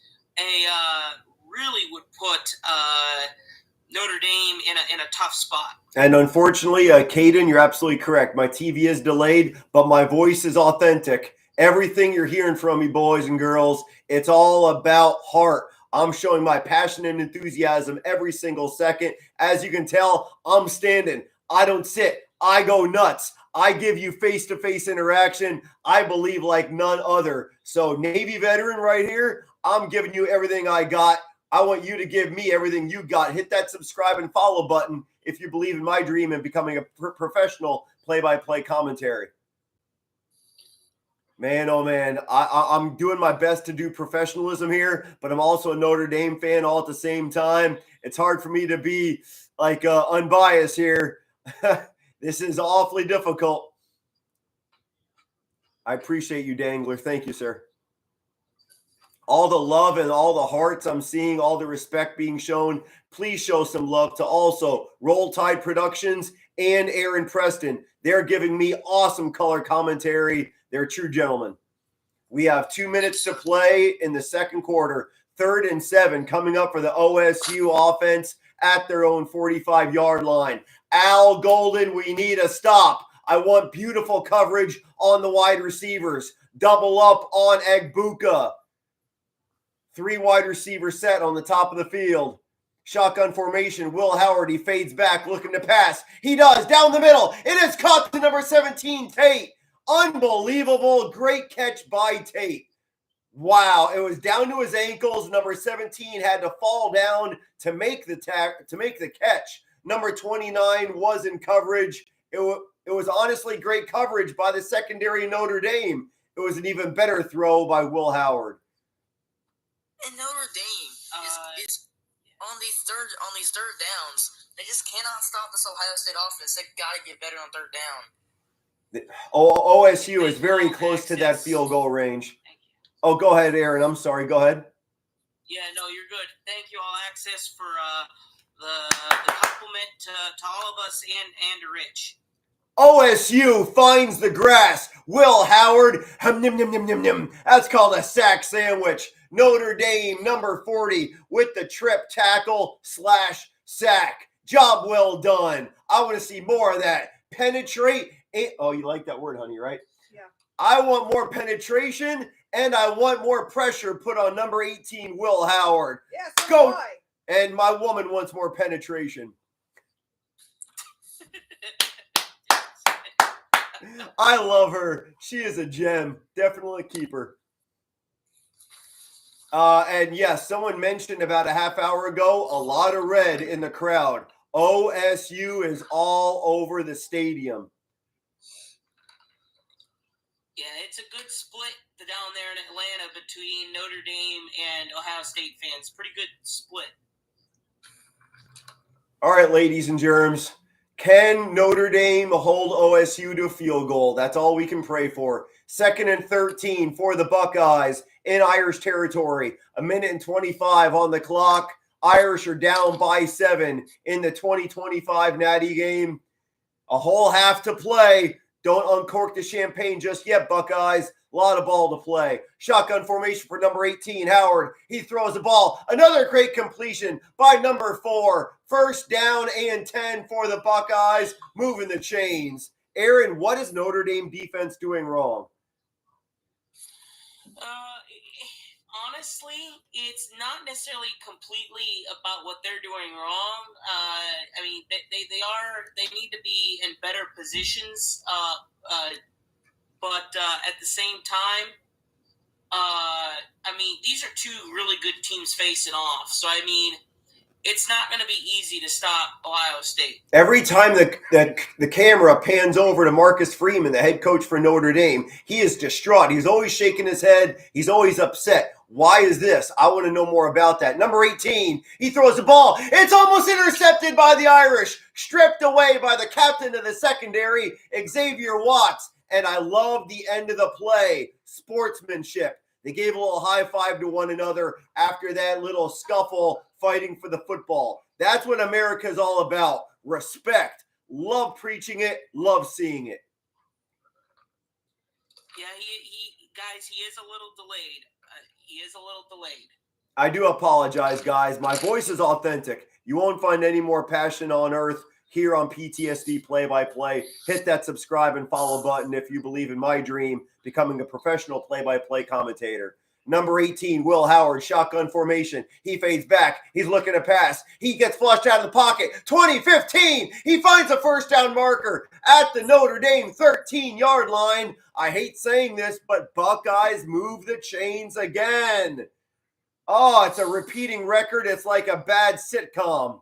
Notre Dame in a tough spot. And unfortunately, Caden, you're absolutely correct. My TV is delayed, but my voice is authentic. Everything you're hearing from me, boys and girls, it's all about heart. I'm showing my passion and enthusiasm every single second. As you can tell, I'm standing. I don't sit. I go nuts. I give you face-to-face interaction. I believe like none other. So Navy veteran right here, I'm giving you everything I got. I want you to give me everything you got. Hit that subscribe and follow button if you believe in my dream of becoming a professional play-by-play commentary. Man, oh man, I'm doing my best to do professionalism here, but I'm also a Notre Dame fan all at the same time. It's hard for me to be like unbiased here. This is awfully difficult. I appreciate you, Dangler. Thank you, sir. All the love and all the hearts I'm seeing, all the respect being shown. Please show some love to also Roll Tide Productions and Aaron Preston. They're giving me awesome color commentary. They're true gentlemen. We have 2 minutes to play in the second quarter. 3rd and 7 coming up for the OSU offense at their own 45-yard line. Al Golden, we need a stop. I want beautiful coverage on the wide receivers. Double up on Egbuka. 3 wide receiver set on the top of the field. Shotgun formation. Will Howard, he fades back looking to pass. He does. Down the middle. It is caught to number 17, Tate. Unbelievable. Great catch by Tate. Wow. It was down to his ankles. Number 17 had to fall down to make the catch. Number 29 was in coverage. It was honestly great coverage by the secondary Notre Dame. It was an even better throw by Will Howard. And Notre Dame is on these third downs. They just cannot stop this Ohio State offense. They got to get better on third down. OSU is very close to that field goal range. Oh, go ahead, Aaron. I'm sorry. Go ahead. Yeah, no, you're good. Thank you, All Access, for the compliment to all of us and to Rich. OSU finds the grass. Will Howard. That's called a sack sandwich. Notre Dame, number 40, with the trip tackle / sack. Job well done. I want to see more of that. Penetrate. Oh, you like that word, honey, right? Yeah. I want more penetration, and I want more pressure put on number 18, Will Howard. Yes, Go. And my woman wants more penetration. I love her. She is a gem. Definitely keep her. And yes, someone mentioned about a half hour ago, a lot of red in the crowd. OSU is all over the stadium. Yeah, it's a good split down there in Atlanta between Notre Dame and Ohio State fans. Pretty good split. All right, ladies and germs. Can Notre Dame hold OSU to a field goal? That's all we can pray for. 2nd and 13 for the Buckeyes in Irish territory. 1:25 on the clock. Irish are down by 7 in the 2025 Natty game. A whole half to play. Don't uncork the champagne just yet, Buckeyes. A lot of ball to play. Shotgun formation for number 18, Howard. He throws the ball. Another great completion by number 4. First down and 10 for the Buckeyes. Moving the chains. Aaron, what is Notre Dame defense doing wrong? Honestly, it's not necessarily completely about what they're doing wrong. I mean, they need to be in better positions. But at the same time, I mean, these are two really good teams facing off. So I mean, it's not going to be easy to stop Ohio State. Every time the camera pans over to Marcus Freeman, the head coach for Notre Dame, he is distraught. He's always shaking his head. He's always upset. Why is this? I want to know more about that. Number 18, he throws the ball. It's almost intercepted by the Irish. Stripped away by the captain of the secondary, Xavier Watts. And I love the end of the play. Sportsmanship. They gave a little high five to one another after that little scuffle fighting for the football. That's what America is all about. Respect. Love preaching it. Love seeing it. Yeah, guys, he is a little delayed. I do apologize, guys. My voice is authentic. You won't find any more passion on earth here on PTSD Play-by-Play. Hit that subscribe and follow button if you believe in my dream, becoming a professional play-by-play commentator. Number 18, Will Howard, shotgun formation. He fades back. He's looking to pass. He gets flushed out of the pocket. 20-15. He finds a first down marker at the Notre Dame 13-yard line. I hate saying this, but Buckeyes move the chains again. Oh, it's a repeating record. It's like a bad sitcom.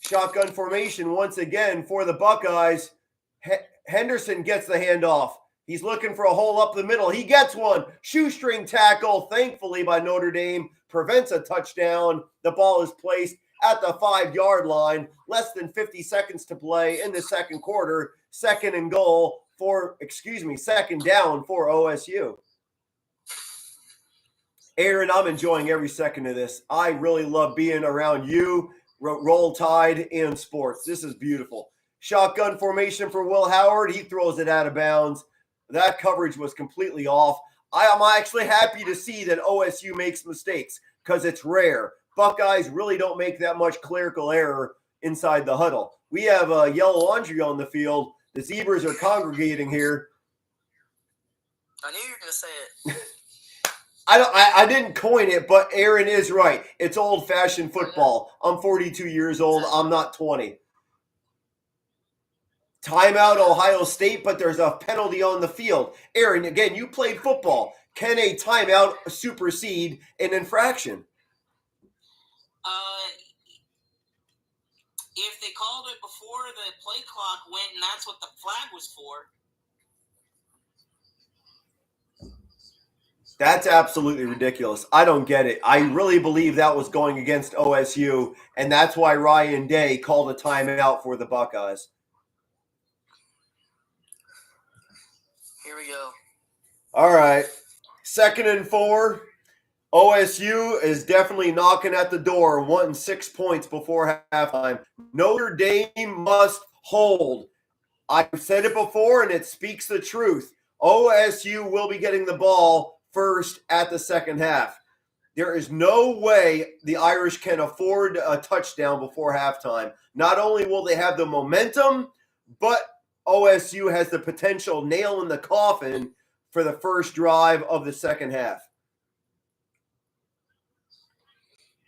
Shotgun formation once again for the Buckeyes. Henderson gets the handoff. He's looking for a hole up the middle. He gets one. Shoestring tackle, thankfully, by Notre Dame. Prevents a touchdown. The ball is placed at the 5-yard line. Less than 50 seconds to play in the second quarter. Second down for OSU. Aaron, I'm enjoying every second of this. I really love being around you, Roll Tide, and sports. This is beautiful. Shotgun formation for Will Howard. He throws it out of bounds. That coverage was completely off. I am actually happy to see that OSU makes mistakes because it's rare. Buckeyes really don't make that much clerical error inside the huddle. We have yellow laundry on the field. The Zebras are congregating here. I knew you were going to say it. I didn't coin it, but Aaron is right. It's old-fashioned football. I'm 42 years old. I'm not 20. Timeout, Ohio State, but there's a penalty on the field. Aaron, again, you played football. Can a timeout supersede an infraction? If they called it before the play clock went and that's what the flag was for. That's absolutely ridiculous. I don't get it. I really believe that was going against OSU, and that's why Ryan Day called a timeout for the Buckeyes. Here we go. All right. 2nd and 4. OSU is definitely knocking at the door, wanting 6 points before halftime. Notre Dame must hold. I've said it before, and it speaks the truth. OSU will be getting the ball first at the second half. There is no way the Irish can afford a touchdown before halftime. Not only will they have the momentum, but OSU has the potential nail in the coffin for the first drive of the second half.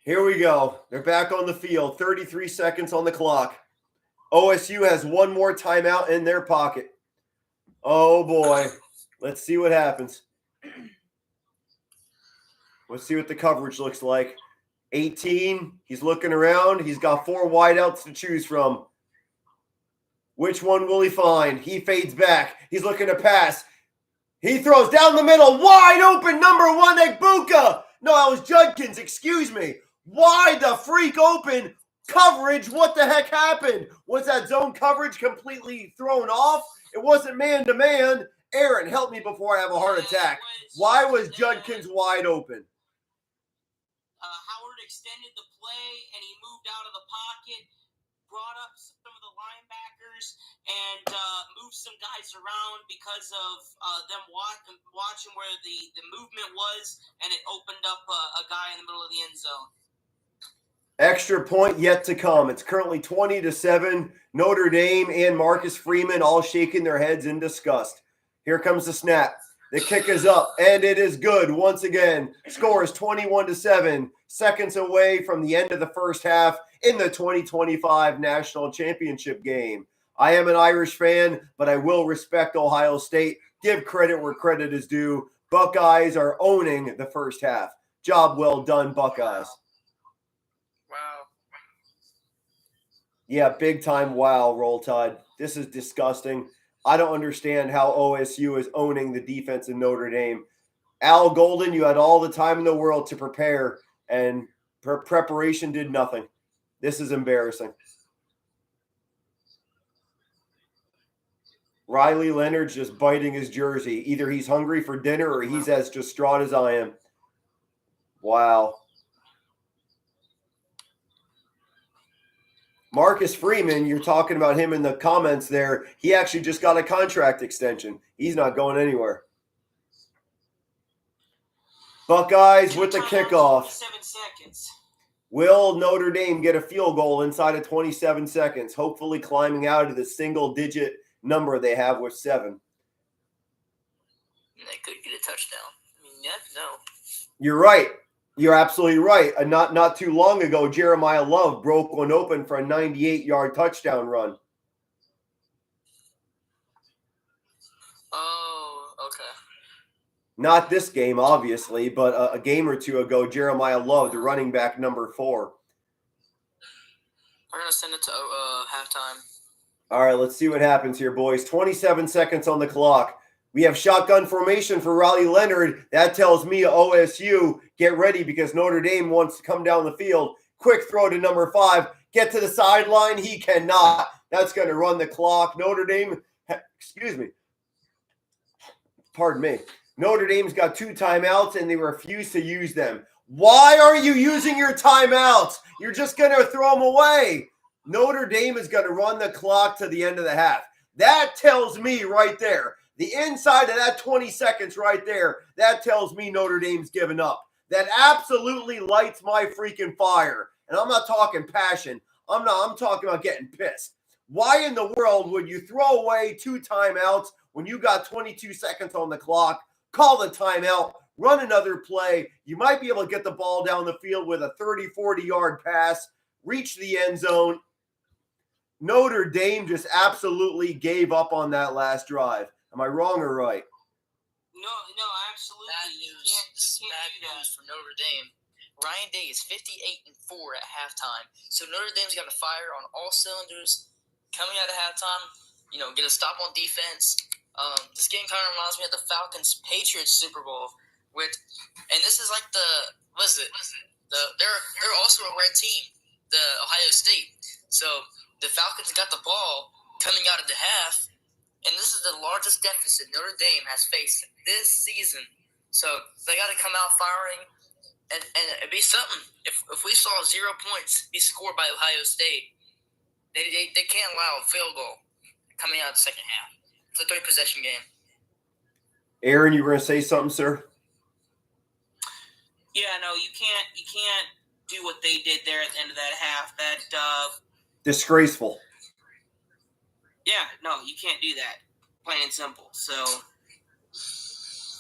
Here we go. They're back on the field. 33 seconds on the clock. OSU has one more timeout in their pocket. Oh, boy. Let's see what happens. Let's see what the coverage looks like. 18. He's looking around. He's got 4 wideouts to choose from. Which one will he find? He fades back. He's looking to pass. He throws down the middle. Wide open, number 1, Egbuka. No, that was Judkins. Excuse me. Wide the freak open coverage. What the heck happened? Was that zone coverage completely thrown off? It wasn't man-to-man. Aaron, help me before I have a heart attack. Why was Judkins wide open? Howard extended the play, and he moved out of the pocket, brought up some of the linebackers, and moved some guys around because of them watching where the movement was, and it opened up a guy in the middle of the end zone. Extra point yet to come. It's currently 20-7. Notre Dame and Marcus Freeman all shaking their heads in disgust. Here comes the snap. The kick is up, and it is good once again. Score is 21-7. Seconds away from the end of the first half in the 2025 National Championship game. I am an Irish fan, but I will respect Ohio State. Give credit where credit is due. Buckeyes are owning the first half. Job well done, Buckeyes. Wow. Yeah, big time wow, Roll Tide. This is disgusting. I don't understand how OSU is owning the defense in Notre Dame. Al Golden, you had all the time in the world to prepare, and preparation did nothing. This is embarrassing. Riley Leonard's just biting his jersey. Either he's hungry for dinner or he's as distraught as I am. Wow. Marcus Freeman, you're talking about him in the comments there. He actually just got a contract extension. He's not going anywhere. Buckeyes with the kickoff. 27 seconds. Will Notre Dame get a field goal inside of 27 seconds, hopefully climbing out of the single-digit number they have with 7? They could get a touchdown. I mean, no. You're right. You're absolutely right. Not too long ago, Jeremiah Love broke one open for a 98-yard touchdown run. Oh, okay. Not this game, obviously, but a game or two ago, Jeremiah Love, the running back number 4. We're going to send it to halftime. All right, let's see what happens here, boys. 27 seconds on the clock. We have shotgun formation for Riley Leonard. That tells me OSU, get ready because Notre Dame wants to come down the field. Quick throw to number 5. Get to the sideline. He cannot. That's going to run the clock. Notre Dame, pardon me. Notre Dame's got 2 timeouts, and they refuse to use them. Why are you using your timeouts? You're just going to throw them away. Notre Dame is going to run the clock to the end of the half. That tells me right there, the inside of that 20 seconds right there, that tells me Notre Dame's given up. That absolutely lights my freaking fire. And I'm not talking passion. I'm talking about getting pissed. Why in the world would you throw away 2 timeouts when you got 22 seconds on the clock? Call the timeout, run another play. You might be able to get the ball down the field with a 30, 40-yard pass, reach the end zone. Notre Dame just absolutely gave up on that last drive. Am I wrong or right? No, absolutely. Bad news. This is bad news for Notre Dame. Ryan Day is 58-4 at halftime. So Notre Dame's got a fire on all cylinders. Coming out of halftime, get a stop on defense. This game kind of reminds me of the Falcons-Patriots Super Bowl. And this is like they're also a red team, the Ohio State. So the Falcons got the ball coming out of the half, and this is the largest deficit Notre Dame has faced this season. So they got to come out firing, and it'd be something. If we saw 0 points be scored by Ohio State, they can't allow a field goal coming out of the second half. It's a 3-possession game. Aaron, you were going to say something, sir? Yeah, no, you can't do what they did there at the end of that half. Disgraceful. Yeah, no, you can't do that. Plain and simple. So.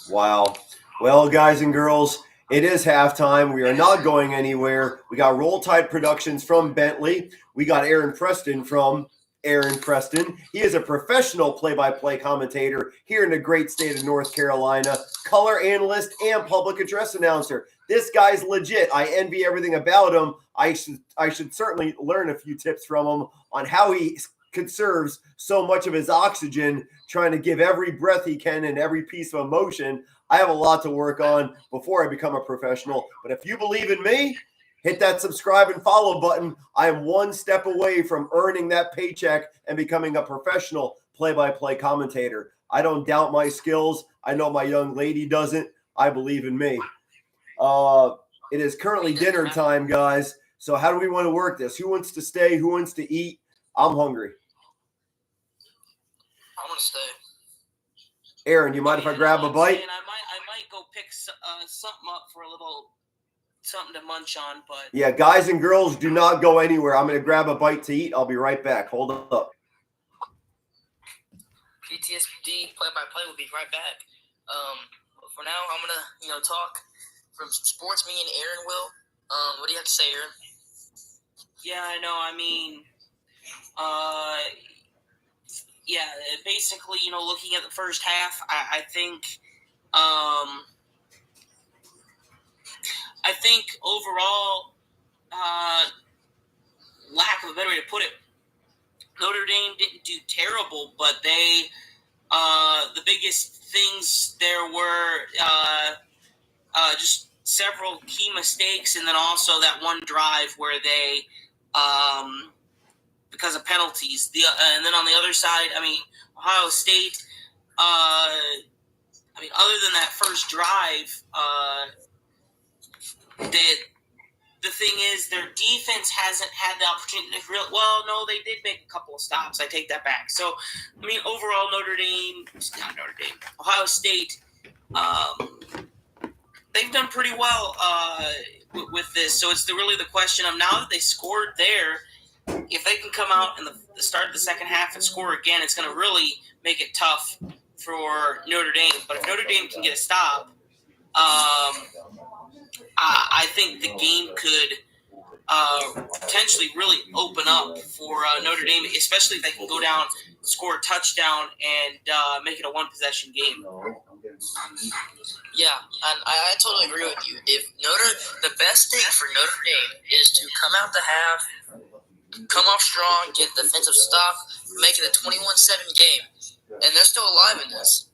Wow. Well, guys and girls, it is halftime. We are not going anywhere. We got Roll Tide Productions from Bentley. We got Aaron Preston from Aaron Preston. He is a professional play-by-play commentator here in the great state of North Carolina, color analyst, and public address announcer. This guy's legit. I envy everything about him. I should certainly learn a few tips from him on how he conserves so much of his oxygen, trying to give every breath he can and every piece of emotion. I have a lot to work on before I become a professional. But if you believe in me, hit that subscribe and follow button. I am one step away from earning that paycheck and becoming a professional play-by-play commentator. I don't doubt my skills. I know my young lady doesn't. I believe in me. It is currently dinner time, guys. So how do we want to work this? Who wants to stay? Who wants to eat? I'm hungry. I want to stay. Aaron, do you mind if I grab a bite? I might go pick something up for a little something to munch on, but yeah, guys and girls, do not go anywhere. I'm going to grab a bite to eat. I'll be right back. Hold up. PTSD play-by-play will be right back. But for now, I'm gonna talk from some sports. Me and Aaron will. What do you have to say, Aaron? Yeah, I know. I mean, yeah, basically, looking at the first half, I think overall, lack of a better way to put it, Notre Dame didn't do terrible, but they, the biggest things there were just several key mistakes, and then also that one drive where they, because of penalties, and then on the other side, Ohio State, other than that first drive, the thing is, their defense hasn't had the opportunity to no, they did make a couple of stops. I take that back. So, overall, Ohio State, they've done pretty well with this. So it's really the question of, now that they scored there, if they can come out in the start of the second half and score again, it's going to really make it tough for Notre Dame. But if Notre Dame can get a stop, I think the game could potentially really open up for Notre Dame, especially if they can go down, score a touchdown, and make it a one-possession game. Yeah, and I totally agree with you. The best thing for Notre Dame is to come out the half, come off strong, get a defensive stop, make it a 21-7 game, and they're still alive in this.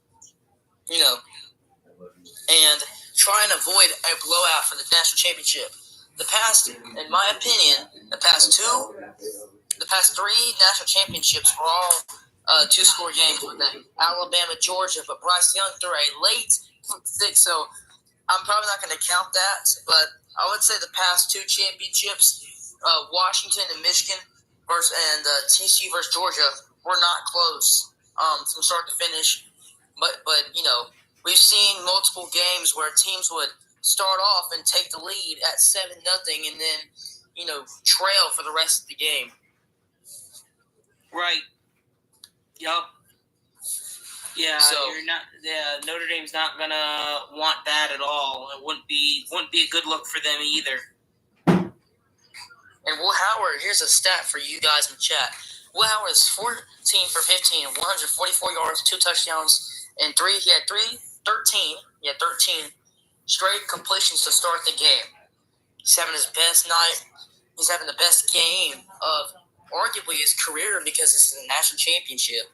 And try and avoid a blowout for the national championship. In my opinion, the past three national championships were all two-score games with that Alabama, Georgia, but Bryce Young threw a late pick, so I'm probably not going to count that. But I would say the past two championships, Washington and Michigan and TCU versus Georgia, were not close from start to finish. But we've seen multiple games where teams would start off and take the lead at 7-0 and then, trail for the rest of the game. Right. Yup. Yeah, So, Notre Dame's not gonna want that at all. It wouldn't be a good look for them either. And Will Howard, here's a stat for you guys in the chat. Will Howard is 14 for 15, 144 yards, 2 touchdowns, and he had 13 straight completions to start the game. He's having his best night. He's having the best game of arguably his career because this is a national championship.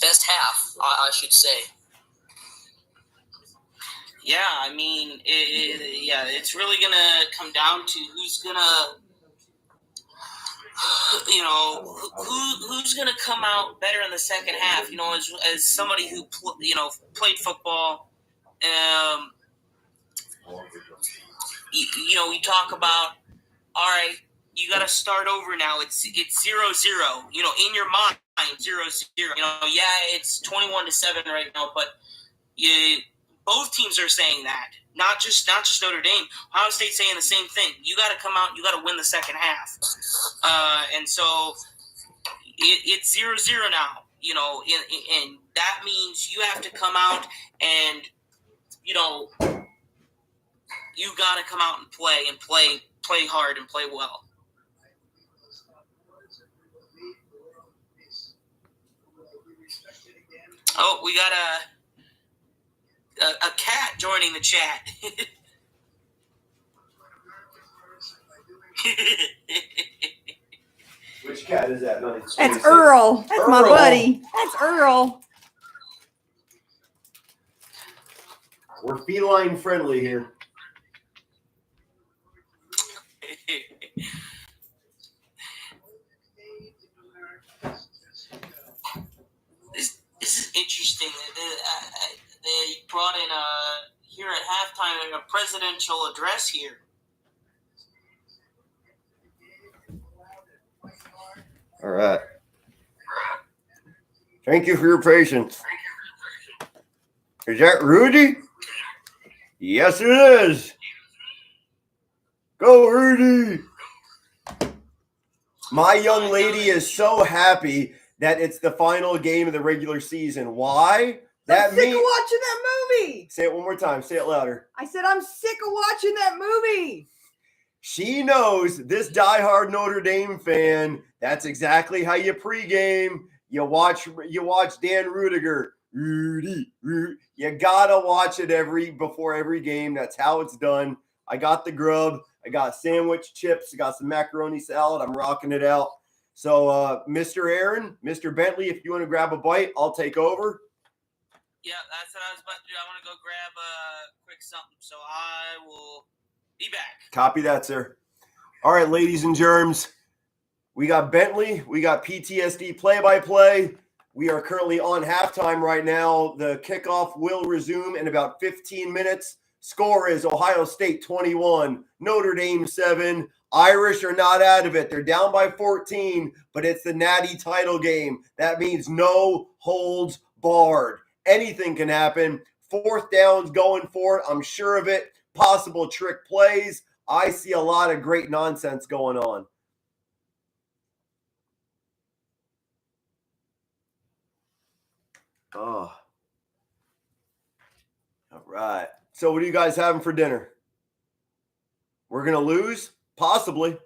Best half, I should say. Yeah, it's really gonna come down to who's gonna, who's gonna come out better in the second half. As somebody who played football, we talk about, all right, you got to start over now. It's 0-0. In your mind, 0-0. It's 21-7 right now, but both teams are saying that. Not just Notre Dame. Ohio State's saying the same thing. You got to come out. You got to win the second half. And so it's 0-0 now. And that means you have to come out and you got to come out and play hard and play well. Oh, we got a cat joining the chat. Which cat is that? That's Earl. That's my buddy. That's Earl. We're feline friendly here. presidential address here. All right. Thank you for your patience. Is that Rudy? Yes, it is. Go, Rudy. My young lady is so happy that it's the final game of the regular season. Why? I'm sick of watching that movie. Say it one more time. Say it louder. I said I'm sick of watching that movie. She knows, this diehard Notre Dame fan, that's exactly how you pregame. You watch Dan Rudiger. Rudy. You gotta watch it before every game. That's how it's done. I got the grub. I got sandwich, chips. I got some macaroni salad. I'm rocking it out. So, Mr. Aaron, Mr. Bentley, if you want to grab a bite, I'll take over. Yeah, that's what I was about to do. I want to go grab a quick something, so I will be back. Copy that, sir. All right, ladies and germs, we got Bentley. We got PTSD play-by-play. We are currently on halftime right now. The kickoff will resume in about 15 minutes. Score is Ohio State 21, Notre Dame 7. Irish are not out of it. They're down by 14, but it's the Natty title game. That means no holds barred. Anything can happen. Fourth downs going for it. I'm sure of it. Possible trick plays. I see a lot of great nonsense going on. Oh. All right. So what are you guys having for dinner? We're going to lose? Possibly.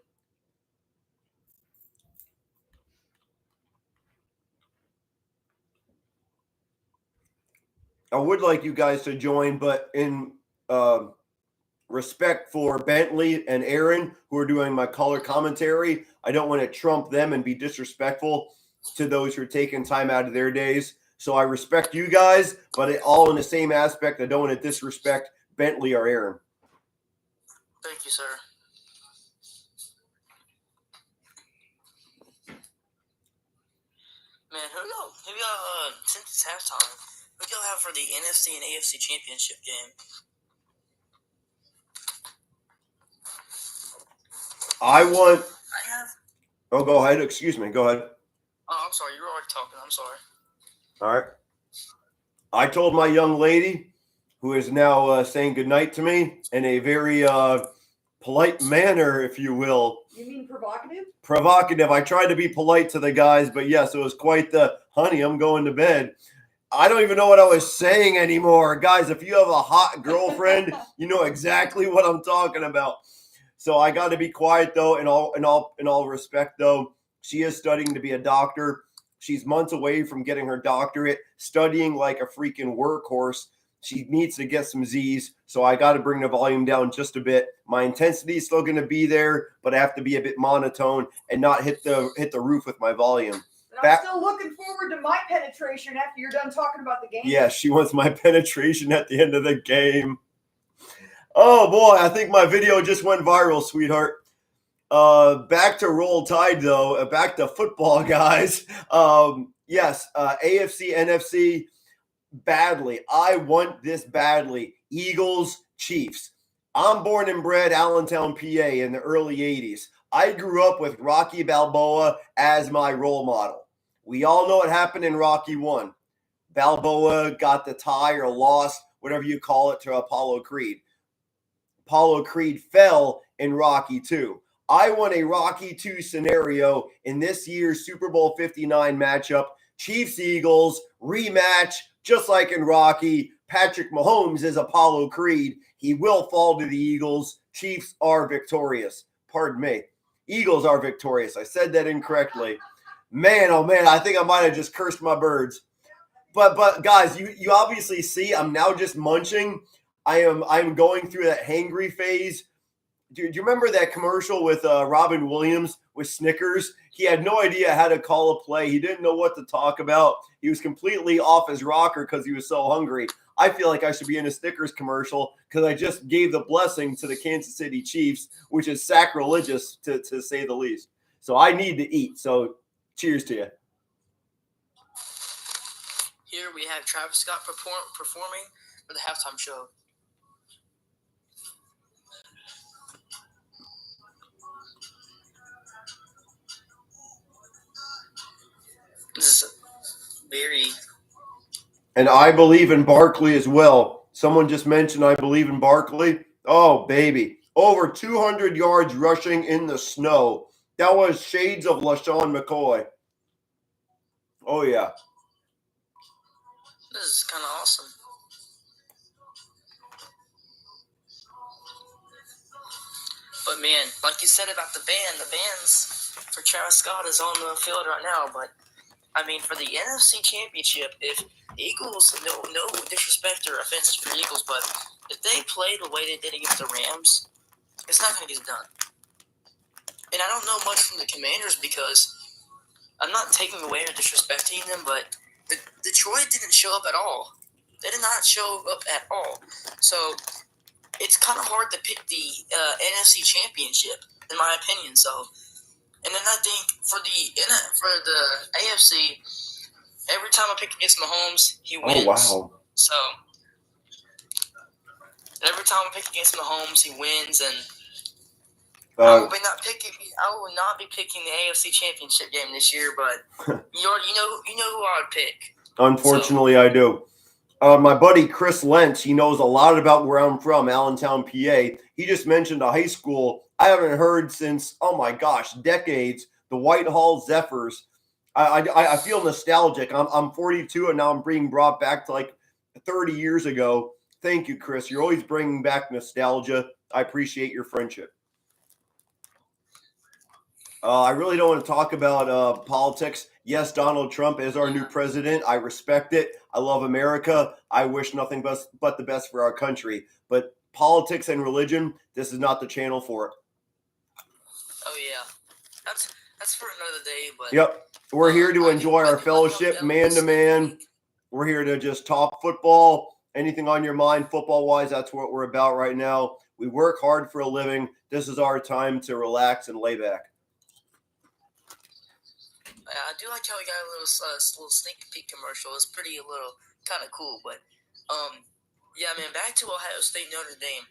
I would like you guys to join, but in respect for Bentley and Aaron, who are doing my color commentary, I don't want to trump them and be disrespectful to those who are taking time out of their days. So I respect you guys, but all in the same aspect, I don't want to disrespect Bentley or Aaron. Thank you, sir. Man, who y'all, since it's halftime, who y'all have for the NFC and AFC championship game? I have. Oh, go ahead. Excuse me. Go ahead. Oh, I'm sorry. You were already talking. I'm sorry. All right. I told my young lady, who is now saying goodnight to me in a very polite manner, if you will. You mean provocative? Provocative. I tried to be polite to the guys, but yes, it was quite the, honey, I'm going to bed. I don't even know what I was saying anymore. Guys, if you have a hot girlfriend, you know exactly what I'm talking about. So I got to be quiet, though, in all respect, though. She is studying to be a doctor. She's months away from getting her doctorate, studying like a freaking workhorse. She needs to get some Z's, so I got to bring the volume down just a bit. My intensity is still going to be there, but I have to be a bit monotone and not hit the roof with my volume. I'm still looking forward to my penetration after you're done talking about the game. Yeah, she wants my penetration at the end of the game. Oh, boy, I think my video just went viral, sweetheart. Back to Roll Tide, though. Back to football, guys. Yes, AFC, NFC, badly. I want this badly. Eagles, Chiefs. I'm born and bred Allentown, PA in the early 80s. I grew up with Rocky Balboa as my role model. We all know what happened in Rocky 1. Balboa got the tie or lost, whatever you call it, to Apollo Creed. Apollo Creed fell in Rocky 2. I want a Rocky 2 scenario in this year's Super Bowl 59 matchup. Chiefs-Eagles rematch, just like in Rocky. Patrick Mahomes is Apollo Creed. He will fall to the Eagles. Chiefs are victorious. Pardon me. Eagles are victorious. I said that incorrectly. Man, oh man, I think I might have just cursed my birds. But guys, you obviously see I'm now just munching. I'm going through that hangry phase. Do you remember that commercial with Robin Williams with Snickers? He had no idea how to call a play. He didn't know what to talk about. He was completely off his rocker because he was so hungry. I feel like I should be in a Snickers commercial because I just gave the blessing to the Kansas City Chiefs, which is sacrilegious to say the least. So I need to eat. So cheers to you. Here we have Travis Scott performing for the halftime show. Very. And I believe in Barkley as well. Someone just mentioned I believe in Barkley. Oh, baby. Over 200 yards rushing in the snow. That was shades of LaShawn McCoy. Oh, yeah. This is kind of awesome. But man, like you said about the band's for Travis Scott is on the field right now. But I mean, for the NFC Championship, if Eagles, no disrespect or offense for Eagles, but if they play the way they did against the Rams, it's not going to get done. And I don't know much from the Commanders because I'm not taking away or disrespecting them, but Detroit didn't show up at all. They did not show up at all. So it's kind of hard to pick the NFC Championship, in my opinion. So, and then I think for the AFC, every time I pick against Mahomes, he wins. Oh, wow. So every time I pick against Mahomes, he wins, and I will not be picking the AFC Championship game this year. But you know who I would pick. Unfortunately, I do. My buddy Chris Lentz, he knows a lot about where I'm from, Allentown, PA. He just mentioned a high school I haven't heard since, oh my gosh, decades, the Whitehall Zephyrs. I feel nostalgic. I'm 42 and now I'm being brought back to like 30 years ago. Thank you, Chris. You're always bringing back nostalgia. I appreciate your friendship. I really don't want to talk about politics. Yes, Donald Trump is our new president. I respect it. I love America. I wish nothing but the best for our country. But politics and religion, this is not the channel for it. Oh yeah, that's for another day. But yep, we're here to enjoy our fellowship, man to man. We're here to just talk football. Anything on your mind, football wise, that's what we're about right now. We work hard for a living. This is our time to relax and lay back. I do like how we got a little sneak peek commercial. It's pretty kind of cool. But yeah, man, back to Ohio State, Notre Dame.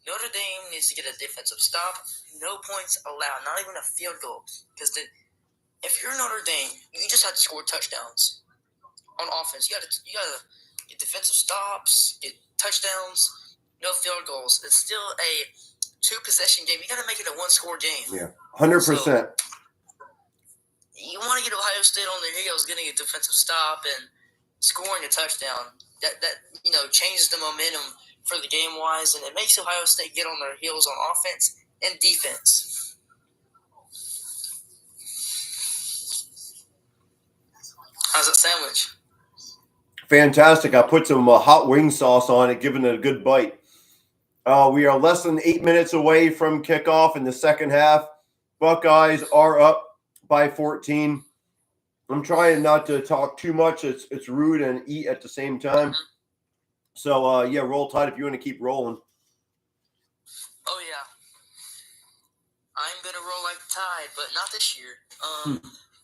Notre Dame needs to get a defensive stop. No points allowed, not even a field goal. Because if you're Notre Dame, you just have to score touchdowns on offense. You gotta get defensive stops, get touchdowns, no field goals. It's still a 2-possession game. You gotta make it a 1-score game. Yeah, 100%. So, you want to get Ohio State on their heels, getting a defensive stop and scoring a touchdown. That changes the momentum for the game wise, and it makes Ohio State get on their heels on offense and defense. How's that sandwich? Fantastic. I put some hot wing sauce on it, giving it a good bite. We are less than 8 minutes away from kickoff in the second half. Buckeyes are up by 14. I'm trying not to talk too much. It's rude and eat at the same time. So, yeah, roll tide if you want to keep rolling. Oh, yeah. I'm going to roll like the tide, but not this year.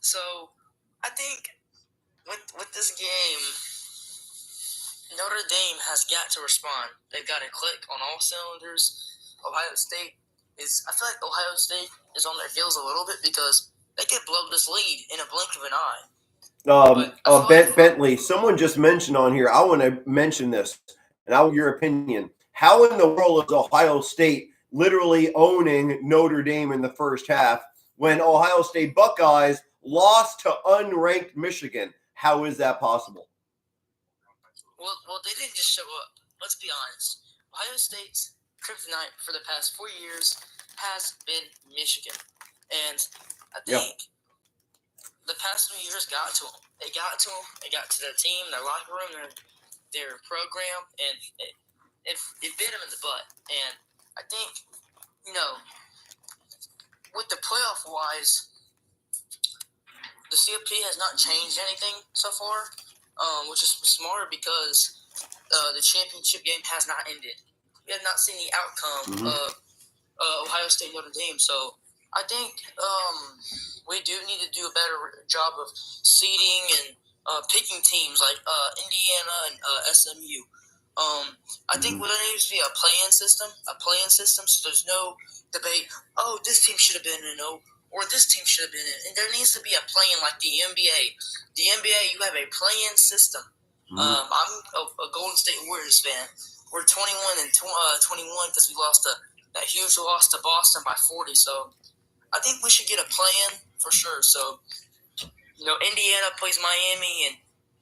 So, I think with this game, Notre Dame has got to respond. They've got to click on all cylinders. Ohio State I feel like Ohio State is on their heels a little bit because they could blow this lead in a blink of an eye. Bentley, someone just mentioned on here, I want to mention this, and I want your opinion. How in the world is Ohio State literally owning Notre Dame in the first half when Ohio State Buckeyes lost to unranked Michigan? How is that possible? Well, they didn't just show up. Let's be honest. Ohio State's kryptonite for the past 4 years has been Michigan. And I think the past 3 years got to them. They got to them. They got to their team, their locker room, their program, and it bit them in the butt. And I think, with the playoff-wise, the CFP has not changed anything so far, which is smart because the championship game has not ended. We have not seen the outcome of Ohio State Notre Dame. So I think we do need to do a better job of seeding and picking teams like Indiana and SMU. I think there needs to be a play-in system, so there's no debate, this team should have been in or this team should have been in. And there needs to be a play-in like the NBA. The NBA, you have a play-in system. I'm a Golden State Warriors fan. We're 21 and 21 because we lost that huge loss to Boston by 40. So I think we should get a play-in for sure. So, Indiana plays Miami and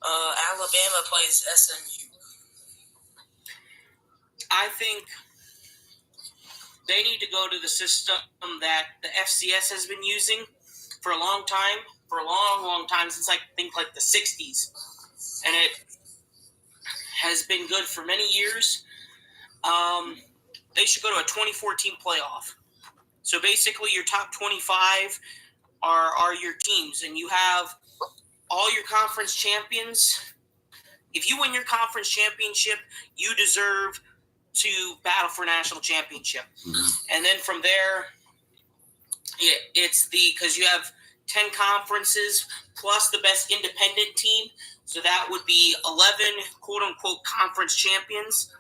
Alabama plays SMU. I think they need to go to the system that the FCS has been using for a long time, long time, since I think like the 60s. And it has been good for many years. They should go to a 24-team playoff. So basically your top 25 are your teams, and you have all your conference champions. If you win your conference championship, you deserve to battle for national championship. And then from there, it's because you have 10 conferences plus the best independent team. So that would be 11 quote-unquote conference champions.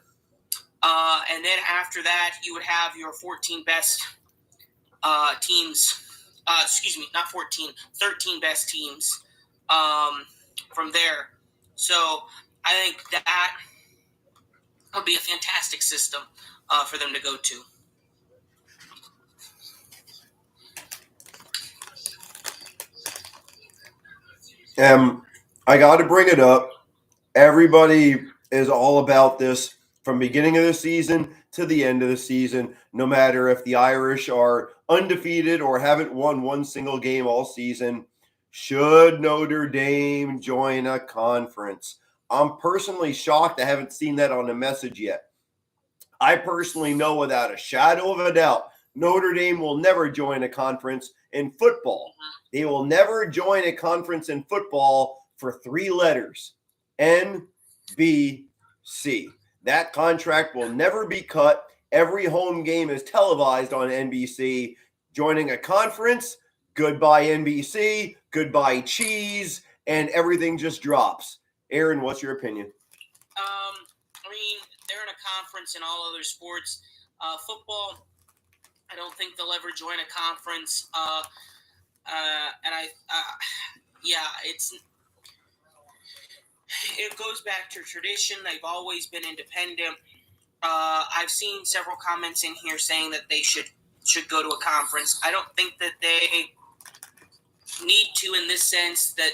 And then after that, you would have your 14 best teams. Not 14, 13 best teams from there. So I think that would be a fantastic system for them to go to. I got to bring it up. Everybody is all about this from beginning of the season to the end of the season, no matter if the Irish are undefeated or haven't won one single game all season. Should Notre Dame join a conference? I'm personally shocked I haven't seen that on the message yet. I personally know without a shadow of a doubt, Notre Dame will never join a conference in football. They will never join a conference in football for 3 letters. NBC. That contract will never be cut. Every home game is televised on NBC. Joining a conference, goodbye NBC, goodbye cheese, and everything just drops. Aaron, what's your opinion? They're in a conference in all other sports. Football, I don't think they'll ever join a conference. It goes back to tradition. They've always been independent. I've seen several comments in here saying that they should go to a conference. I don't think that they need to, in this sense that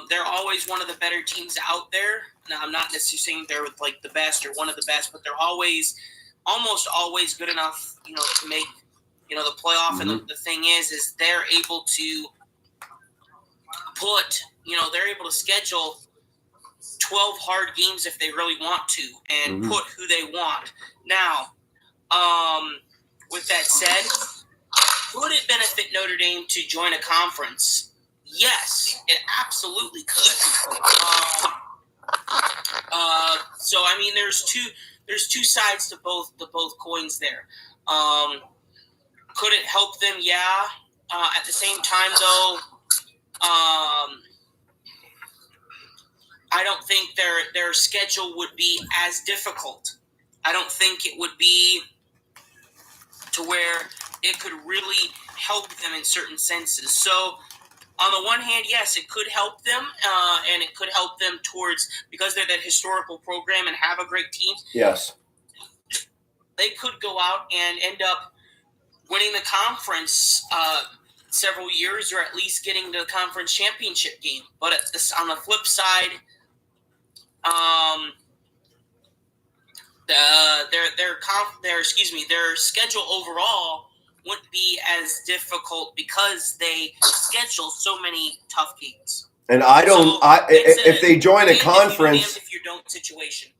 they're always one of the better teams out there. Now, I'm not necessarily saying they're like the best or one of the best, but they're almost always good enough, to make, the playoff. And the thing is they're able to they're able to schedule 12 hard games if they really want to and put who they want. Now, with that said, would it benefit Notre Dame to join a conference? Yes, it absolutely could. There's two sides to both coins there. Could it help them? Yeah. At the same time, though, I don't think their schedule would be as difficult. I don't think it would be to where it could really help them in certain senses. So, on the one hand, yes, it could help them, and it could help them because they're that historical program and have a great team. Yes. They could go out and end up winning the conference several years, or at least getting to the conference championship game. But on the flip side, their schedule overall wouldn't be as difficult because they schedule so many tough games. And if they join a conference, if you don't situation.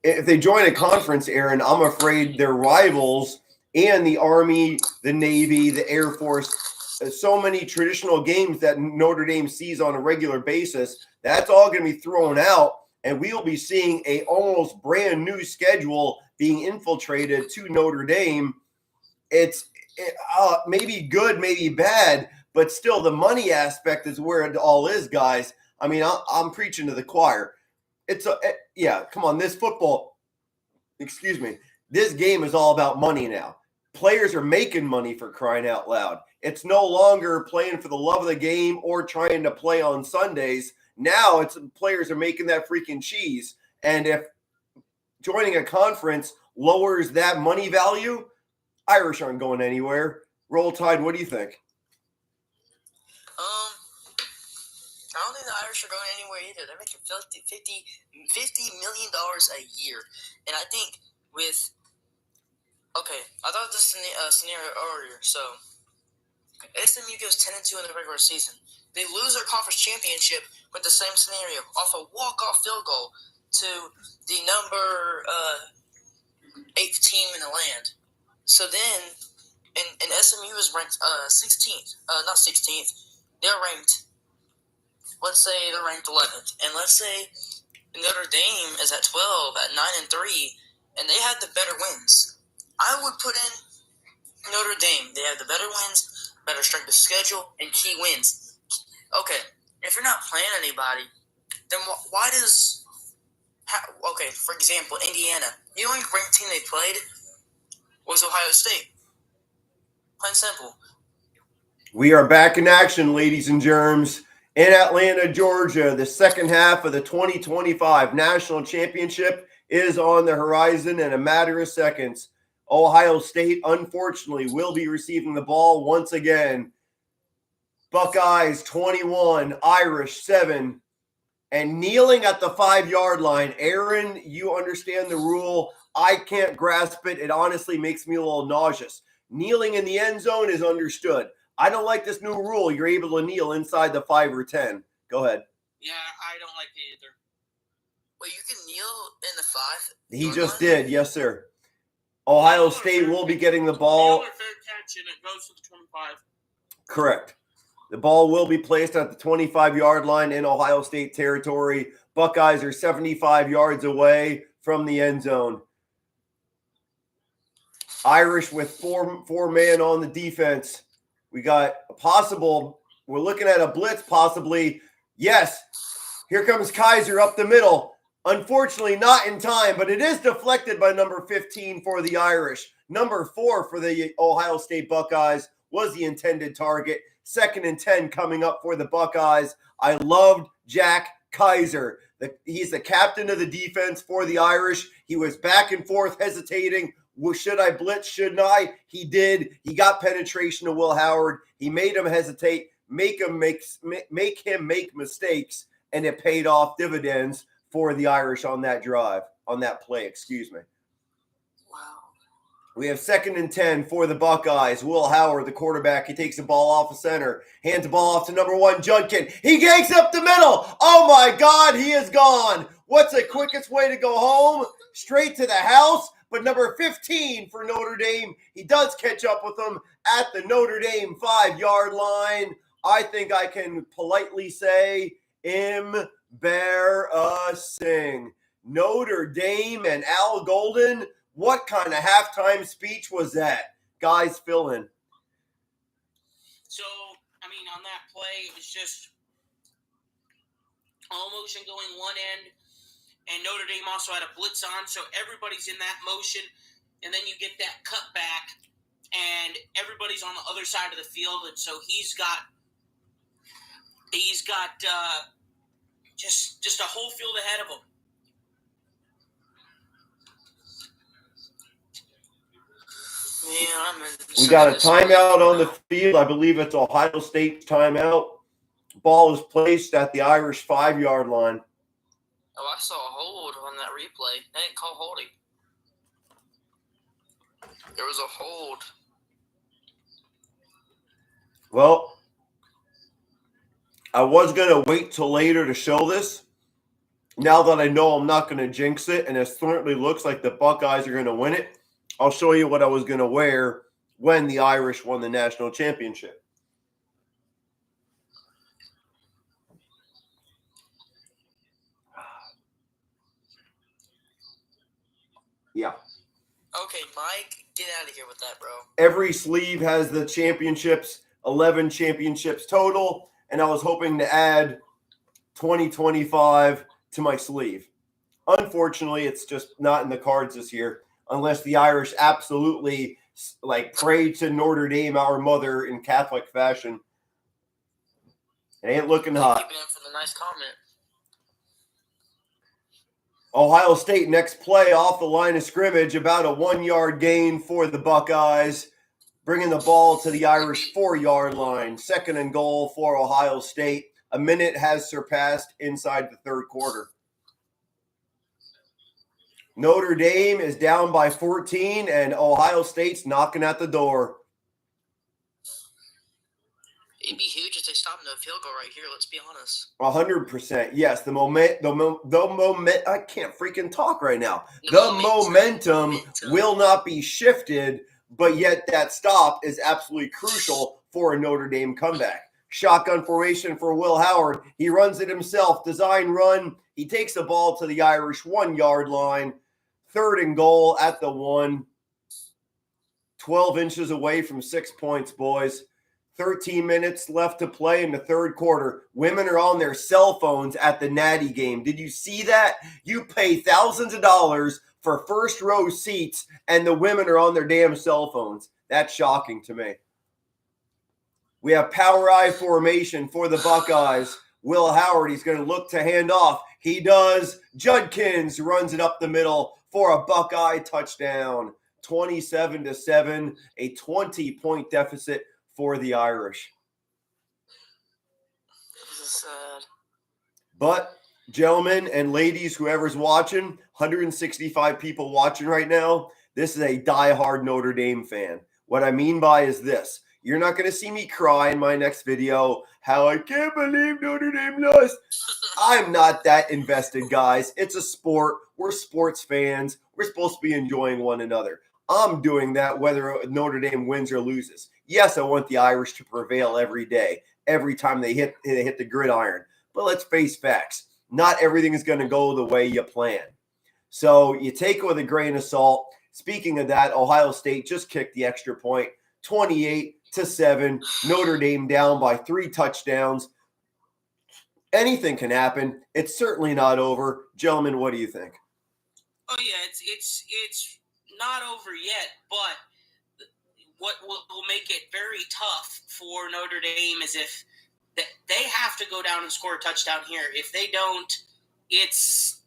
If they join a conference, Aaron, I'm afraid their rivals and the Army, the Navy, the Air Force, so many traditional games that Notre Dame sees on a regular basis, that's all going to be thrown out, and we'll be seeing a almost brand new schedule being infiltrated to Notre Dame. It's maybe good, maybe bad, but still the money aspect is where it all is, guys. I mean, I'm preaching to the choir. Come on, this game is all about money now. Players are making money, for crying out loud. It's no longer playing for the love of the game or trying to play on Sundays. Now it's players are making that freaking cheese. And if joining a conference lowers that money value, Irish aren't going anywhere. Roll Tide, what do you think? I don't think the Irish are going anywhere either. They're making $50 million a year. And I think with – okay, I thought this scenario earlier. So SMU goes 10-2 in the regular season. They lose their conference championship with the same scenario off a walk-off field goal to the number 8th team in the land. So then and SMU is ranked 16th. Not 16th. They're ranked – let's say they're ranked 11th, and let's say Notre Dame is at 12, at 9-3, and they had the better wins. I would put in Notre Dame. They have the better wins, better strength of schedule, and key wins. Okay, if you're not playing anybody, then why does okay, for example, Indiana, the only ranked team they played was Ohio State. Plain simple. We are back in action, ladies and germs. In Atlanta, Georgia, the second half of the 2025 National Championship is on the horizon in a matter of seconds. Ohio State, unfortunately, will be receiving the ball once again. Buckeyes 21, Irish 7, and kneeling at the 5-yard line. Aaron, you understand the rule. I can't grasp it. It honestly makes me a little nauseous. Kneeling in the end zone is understood. I don't like this new rule. You're able to kneel inside the 5 or 10. Go ahead. Yeah, I don't like it either. Wait, you can kneel in the 5? He just did. Yes, sir. Ohio State will be getting the ball. Fair catch, and it goes to the 25. Correct. The ball will be placed at the 25-yard line in Ohio State territory. Buckeyes are 75 yards away from the end zone. Irish with four man on the defense. We got a possible, we're looking at a blitz possibly. Yes, here comes Kaiser up the middle. Unfortunately, not in time, but it is deflected by number 15 for the Irish. Number 4 for the Ohio State Buckeyes was the intended target. 2nd and 10 coming up for the Buckeyes. I loved Jack Kaiser. He's the captain of the defense for the Irish. He was back and forth hesitating. Well, should I blitz? Shouldn't I? He did. He got penetration to Will Howard. He made him hesitate, make him make mistakes, and it paid off dividends for the Irish on that drive, on that play, excuse me. Wow. We have 2nd and 10 for the Buckeyes. Will Howard, the quarterback, he takes the ball off the center, hands the ball off to number 1, Judkin. He yanks up the middle. Oh, my God, he is gone. What's the quickest way to go home? Straight to the house. But number 15 for Notre Dame, he does catch up with them at the Notre Dame 5-yard line. I think I can politely say embarrassing. Notre Dame and Al Golden, what kind of halftime speech was that? Guys, fill in. So, I mean, on that play, it was just all motion going one end. And Notre Dame also had a blitz on, so everybody's in that motion. And then you get that cut back, and everybody's on the other side of the field. And so he's got just a whole field ahead of him. Yeah, we got a timeout on the field. I believe it's Ohio State's timeout. Ball is placed at the Irish 5-yard line. Oh, I saw a hold on that replay. They didn't call holding. There was a hold. Well, I was going to wait till later to show this. Now that I know I'm not going to jinx it, and it certainly looks like the Buckeyes are going to win it, I'll show you what I was going to wear when the Irish won the national championship. Yeah. Okay, Mike, get out of here with that, bro. Every sleeve has the championships, 11 championships total, and I was hoping to add 2025 to my sleeve. Unfortunately, it's just not in the cards this year, unless the Irish absolutely like pray to Notre Dame, our mother, in Catholic fashion. It ain't looking hot. Keep it in for the nice comment. Ohio State next play off the line of scrimmage, about a 1-yard gain for the Buckeyes, bringing the ball to the Irish 4-yard line. 2nd and goal for Ohio State. A minute has surpassed inside the third quarter. Notre Dame is down by 14, and Ohio State's knocking at the door. It'd be huge if they stopped no field goal right here. Let's be honest. 100%. Yes, the moment. I can't freaking talk right now. The momentum will not be shifted, but yet that stop is absolutely crucial for a Notre Dame comeback. Shotgun formation for Will Howard. He runs it himself. Design run. He takes the ball to the Irish 1-yard line. 3rd and goal at the 1. 12 inches away from 6 points, boys. 13 minutes left to play in the third quarter. Women are on their cell phones at the Natty game. Did you see that? You pay thousands of dollars for first row seats, and the women are on their damn cell phones. That's shocking to me. We have power I formation for the Buckeyes. Will Howard, he's going to look to hand off. He does. Judkins runs it up the middle for a Buckeye touchdown. 27-7, a 20-point deficit for the Irish. This is sad. But, gentlemen and ladies, whoever's watching, 165 people watching right now, this is a diehard Notre Dame fan. What I mean by is this. You're not going to see me cry in my next video, how I can't believe Notre Dame lost. I'm not that invested, guys. It's a sport. We're sports fans. We're supposed to be enjoying one another. I'm doing that whether Notre Dame wins or loses. Yes, I want the Irish to prevail every day, every time they hit the gridiron. But let's face facts. Not everything is going to go the way you plan. So you take it with a grain of salt. Speaking of that, Ohio State just kicked the extra point, 28-7. Notre Dame down by 3 touchdowns. Anything can happen. It's certainly not over. Gentlemen, what do you think? Oh yeah, it's not over yet, but what will make it very tough for Notre Dame is if they have to go down and score a touchdown here. If they don't, it's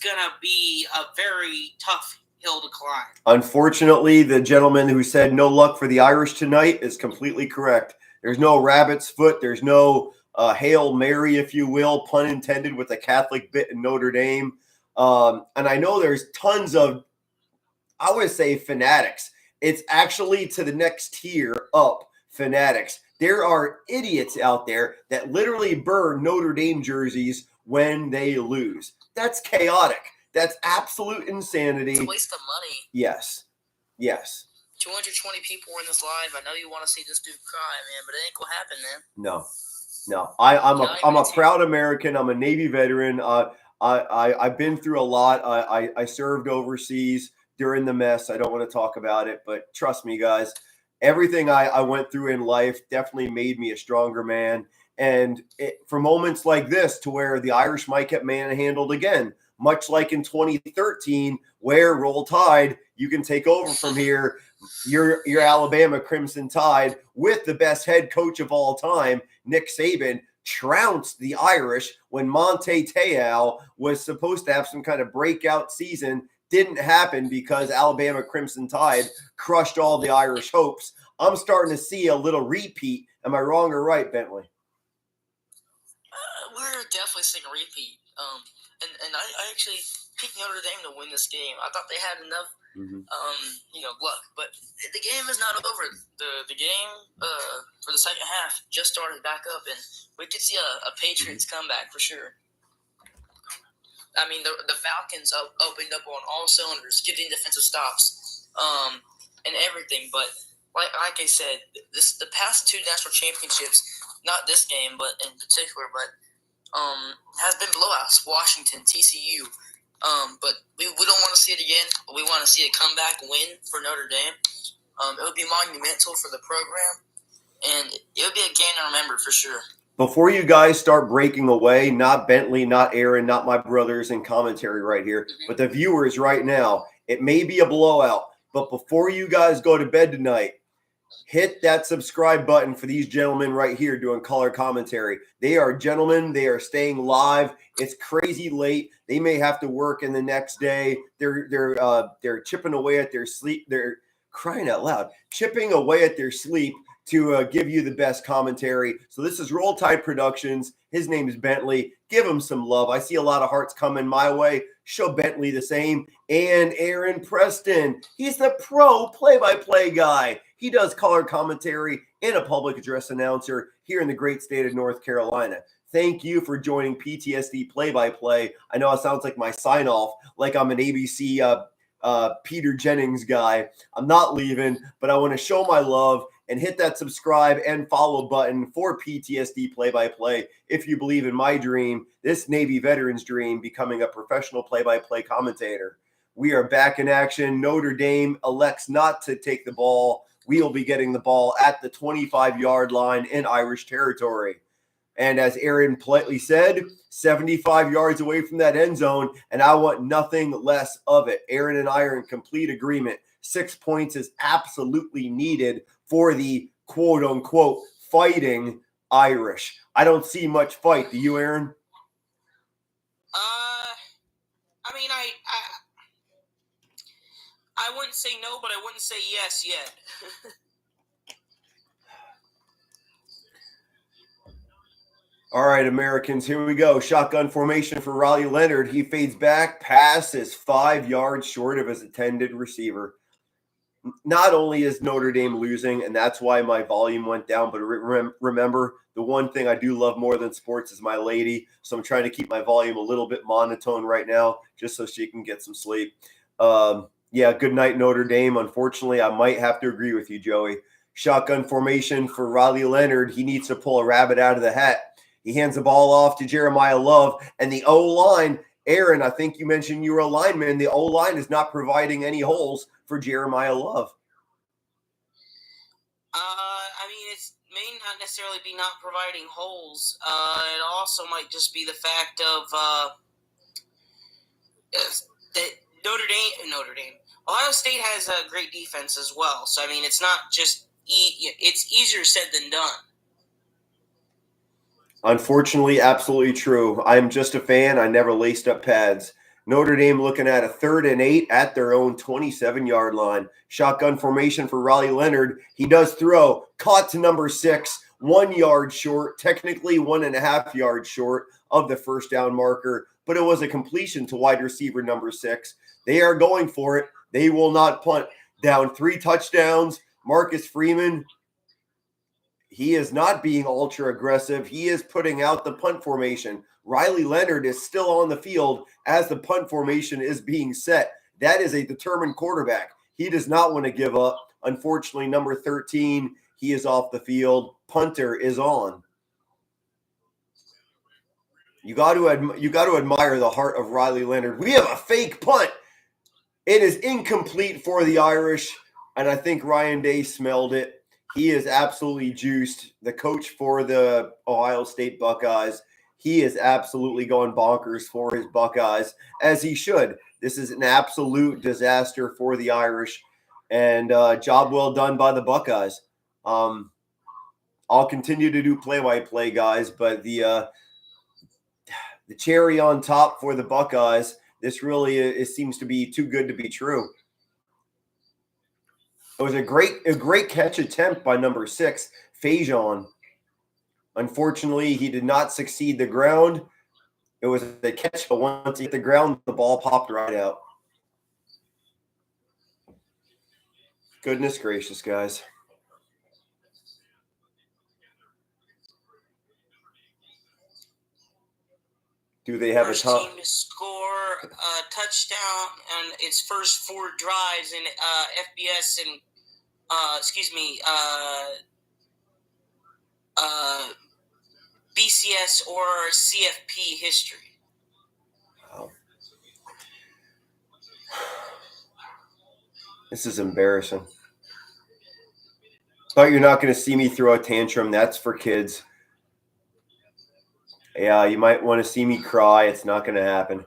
gonna be a very tough hill to climb. Unfortunately, the gentleman who said no luck for the Irish tonight is completely correct. There's no rabbit's foot. There's no Hail Mary, if you will, pun intended, with a Catholic bit in Notre Dame. And I know there's tons of, I would say, fanatics. It's actually to the next tier up, fanatics. There are idiots out there that literally burn Notre Dame jerseys when they lose. That's chaotic. That's absolute insanity. It's a waste of money. Yes. 220 people were in this live. I know you want to see this dude cry, man, but it ain't gonna happen, man. No. I'm a proud American. I'm a Navy veteran. I've been through a lot. I served overseas during the mess. I don't want to talk about it, but trust me, guys, everything I went through in life definitely made me a stronger man. And for moments like this, to where the Irish might get manhandled again, much like in 2013, where Roll Tide, you can take over from here. Your Alabama Crimson Tide, with the best head coach of all time, Nick Saban, trounced the Irish when Monte Te'o was supposed to have some kind of breakout season. Didn't happen because Alabama Crimson Tide crushed all the Irish hopes. I'm starting to see a little repeat. Am I wrong or right, Bentley? We're definitely seeing a repeat. And I actually picked Notre Dame to win this game. I thought they had enough, luck. But the game is not over. The game for the second half just started back up, and we could see a Patriots comeback for sure. I mean, the Falcons opened up on all cylinders, getting defensive stops, and everything. But like I said, the past 2 national championships, not this game, but in particular, has been blowouts. Washington, TCU. But we don't want to see it again. We want to see a comeback win for Notre Dame. It would be monumental for the program, and it would be a game to remember for sure. Before you guys start breaking away, not Bentley, not Aaron, not my brothers in commentary right here, but the viewers right now, it may be a blowout, But before you guys go to bed tonight, hit that subscribe button for these gentlemen right here doing color commentary. They are gentlemen. They are staying live. It's crazy late. They may have to work in the next day. They're chipping away at their sleep. They're crying out loud, chipping away at their sleep to give you the best commentary. So this is Roll Tide Productions. His name is Bentley. Give him some love. I see a lot of hearts coming my way. Show Bentley the same. And Aaron Preston. He's the pro play-by-play guy. He does color commentary and a public address announcer here in the great state of North Carolina. Thank you for joining PTSD Play-by-Play. I know it sounds like my sign-off, like I'm an ABC Peter Jennings guy. I'm not leaving, but I want to show my love and hit that subscribe and follow button for PTSD Play-by-Play if you believe in my dream, this Navy veteran's dream, becoming a professional play-by-play commentator. We are back in action. Notre Dame elects not to take the ball. We will be getting the ball at the 25-yard line in Irish territory. And as Aaron politely said, 75 yards away from that end zone, and I want nothing less of it. Aaron and I are in complete agreement. 6 points is absolutely needed for the quote-unquote fighting Irish. I don't see much fight. Do you, Aaron? I mean, I wouldn't say no, but I wouldn't say yes yet. All right, Americans, here we go. Shotgun formation for Riley Leonard. He fades back. Pass is 5 yards short of his intended receiver. Not only is Notre Dame losing, and that's why my volume went down, but remember, the one thing I do love more than sports is my lady, so I'm trying to keep my volume a little bit monotone right now just so she can get some sleep. Yeah, good night, Notre Dame. Unfortunately, I might have to agree with you, Joey. Shotgun formation for Riley Leonard. He needs to pull a rabbit out of the hat. He hands the ball off to Jeremiah Love, and the O-line, Aaron, I think you mentioned you were a lineman. The O-line is not providing any holes for Jeremiah Love. I mean, it may not necessarily be not providing holes. It also might just be the fact of that Notre Dame, Ohio State has a great defense as well. So I mean, it's not just it's easier said than done. Unfortunately, absolutely true. I'm just a fan. I never laced up pads. Notre Dame looking at a 3rd and 8 at their own 27-yard line. Shotgun formation for Riley Leonard. He does throw. Caught to number 6, 1 yard short, technically 1.5 yards short of the first down marker, but it was a completion to wide receiver number 6. They are going for it. They will not punt. Down 3 touchdowns. Marcus Freeman, he is not being ultra aggressive. He is putting out the punt formation. Riley Leonard is still on the field as the punt formation is being set. That is a determined quarterback. He does not want to give up. Unfortunately, number 13, he is off the field. Punter is on. You got to admire the heart of Riley Leonard. We have a fake punt. It is incomplete for the Irish, and I think Ryan Day smelled it. He is absolutely juiced. The coach for the Ohio State Buckeyes, he is absolutely going bonkers for his Buckeyes, as he should. This is an absolute disaster for the Irish, and job well done by the Buckeyes. I'll continue to do play-by-play, guys, but the cherry on top for the Buckeyes, this really it seems to be too good to be true. It was a great catch attempt by number 6, Fajon. Unfortunately, he did not succeed the ground. It was a catch, but once he hit the ground, the ball popped right out. Goodness gracious, guys. Do they have first a top team to score a touchdown on its first 4 drives in FBS and BCS or CFP history? Wow. This is embarrassing. But you're not going to see me throw a tantrum. That's for kids. Yeah, you might want to see me cry. It's not going to happen.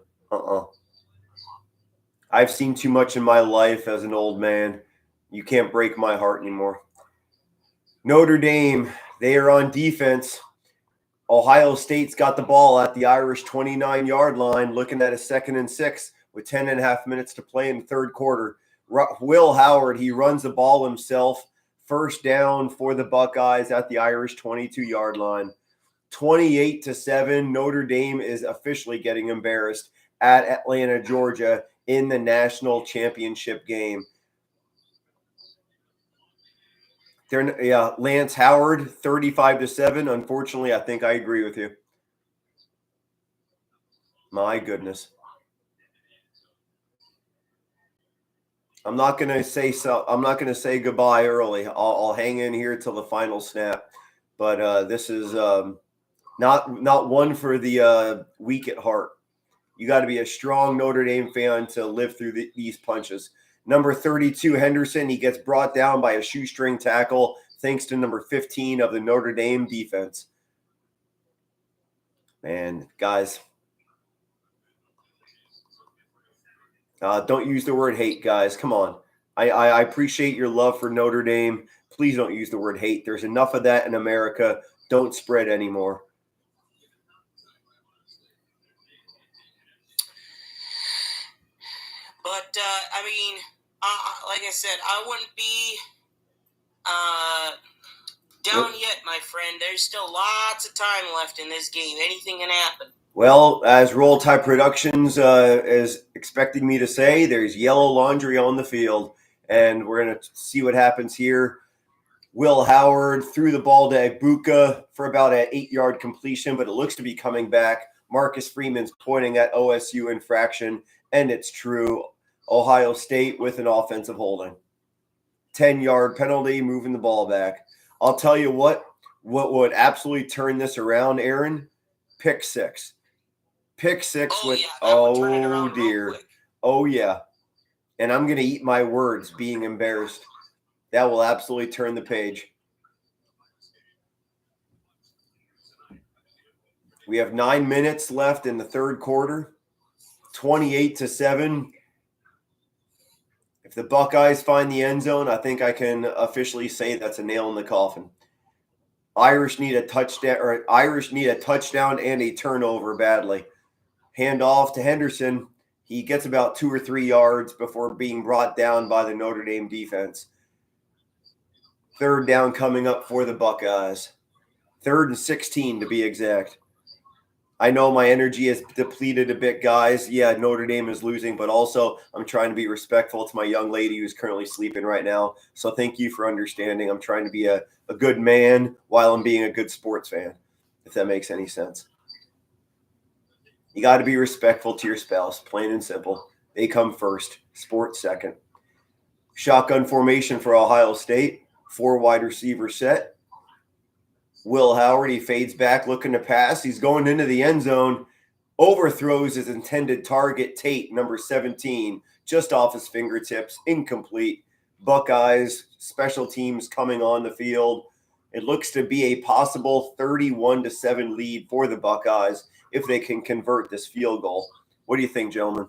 I've seen too much in my life as an old man. You can't break my heart anymore. Notre Dame, they are on defense. Ohio State's got the ball at the Irish 29-yard line, looking at a 2nd and 6 with 10 and a half minutes to play in the third quarter. Will Howard, he runs the ball himself. First down for the Buckeyes at the Irish 22-yard line. 28-7, Notre Dame is officially getting embarrassed at Atlanta, Georgia in the national championship game. Lance Howard, 35-7. Unfortunately, I think I agree with you. My goodness. I'm not gonna say goodbye early. I'll hang in here till the final snap. But this is not one for the weak at heart. You got to be a strong Notre Dame fan to live through these punches. Number 32, Henderson, he gets brought down by a shoestring tackle thanks to number 15 of the Notre Dame defense. Man, guys, don't use the word hate, guys. Come on. I appreciate your love for Notre Dame. Please don't use the word hate. There's enough of that in America. Don't spread anymore. But, I mean, like I said, I wouldn't be down yet, my friend. There's still lots of time left in this game. Anything can happen. Well, as Roll Tide Productions is expecting me to say, there's yellow laundry on the field, and we're going to see what happens here. Will Howard threw the ball to Egbuka for about an 8-yard completion, but it looks to be coming back. Marcus Freeman's pointing at OSU infraction, and it's true. Ohio State with an offensive holding. 10-yard penalty, moving the ball back. I'll tell you what would absolutely turn this around, Aaron? Pick six. Pick six with, oh dear. Oh, yeah. And I'm going to eat my words being embarrassed. That will absolutely turn the page. We have 9 minutes left in the third quarter. 28-7. If the Buckeyes find the end zone, I think I can officially say that's a nail in the coffin. Irish need a touchdown and a turnover badly. Hand off to Henderson. He gets about 2 or 3 yards before being brought down by the Notre Dame defense. Third down coming up for the Buckeyes. 3rd and 16 to be exact. I know my energy is depleted a bit, guys. Yeah, Notre Dame is losing, but also I'm trying to be respectful to my young lady who's currently sleeping right now. So thank you for understanding. I'm trying to be a good man while I'm being a good sports fan, if that makes any sense. You got to be respectful to your spouse, plain and simple. They come first, sports second. Shotgun formation for Ohio State. 4 wide receiver set. Will Howard, he fades back looking to pass. He's going into the end zone. Overthrows his intended target, Tate, number 17, just off his fingertips. Incomplete. Buckeyes, special teams coming on the field. It looks to be a possible 31-7 lead for the Buckeyes if they can convert this field goal. What do you think, gentlemen?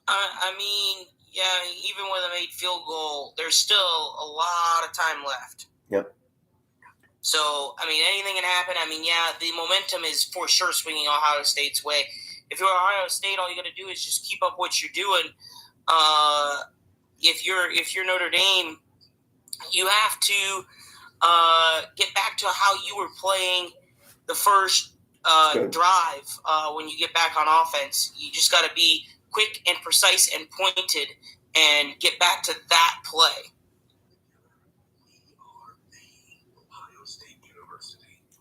I mean, yeah, even with a made field goal, there's still a lot of time left. Yep. So, I mean, anything can happen. I mean, yeah, the momentum is for sure swinging Ohio State's way. If you're Ohio State, all you got to do is just keep up what you're doing. If you're Notre Dame, you have to get back to how you were playing the first drive when you get back on offense. You just got to be quick and precise and pointed and get back to that play.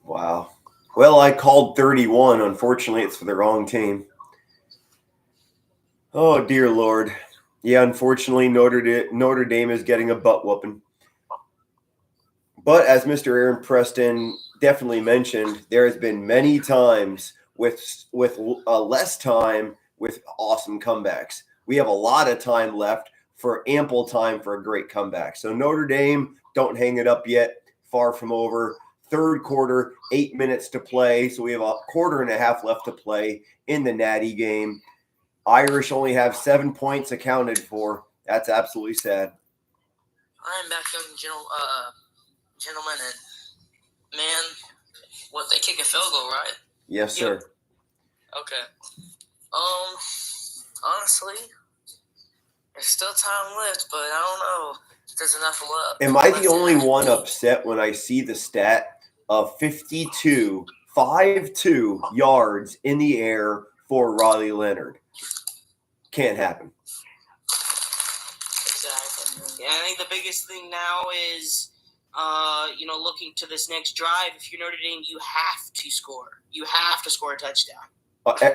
Wow. Well, I called 31. Unfortunately, it's for the wrong team. Oh, dear Lord. Yeah, unfortunately, Notre Dame is getting a butt whooping. But as Mr. Aaron Preston definitely mentioned, there has been many times with less time with awesome comebacks. We have a lot of time left for ample time for a great comeback. So Notre Dame, don't hang it up yet. Far from over. Third quarter, 8 minutes to play. So we have a quarter and a half left to play in the Natty game. Irish only have 7 points accounted for. That's absolutely sad. I'm back, gentlemen, and man, what, they kick a field goal, right? Yes, sir. Okay. Honestly, there's still time left, but I don't know if there's enough left. Am I the only one upset when I see the stat of 52, 5-2 yards in the air for Riley Leonard? Can't happen. Exactly. Yeah, I think the biggest thing now is, looking to this next drive. If you're Notre Dame, you have to score. You have to score a touchdown.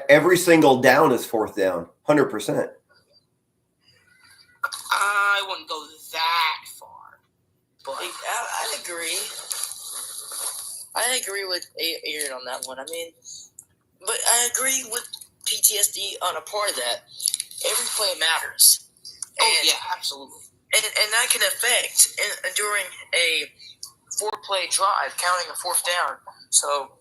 Every single down is fourth down, 100%. I wouldn't go that far, but I agree. I agree with Aaron on that one. I mean, but I agree with PTSD on a part of that. Every play matters. Yeah, absolutely. And that can affect during a 4-play drive, counting a fourth down. So,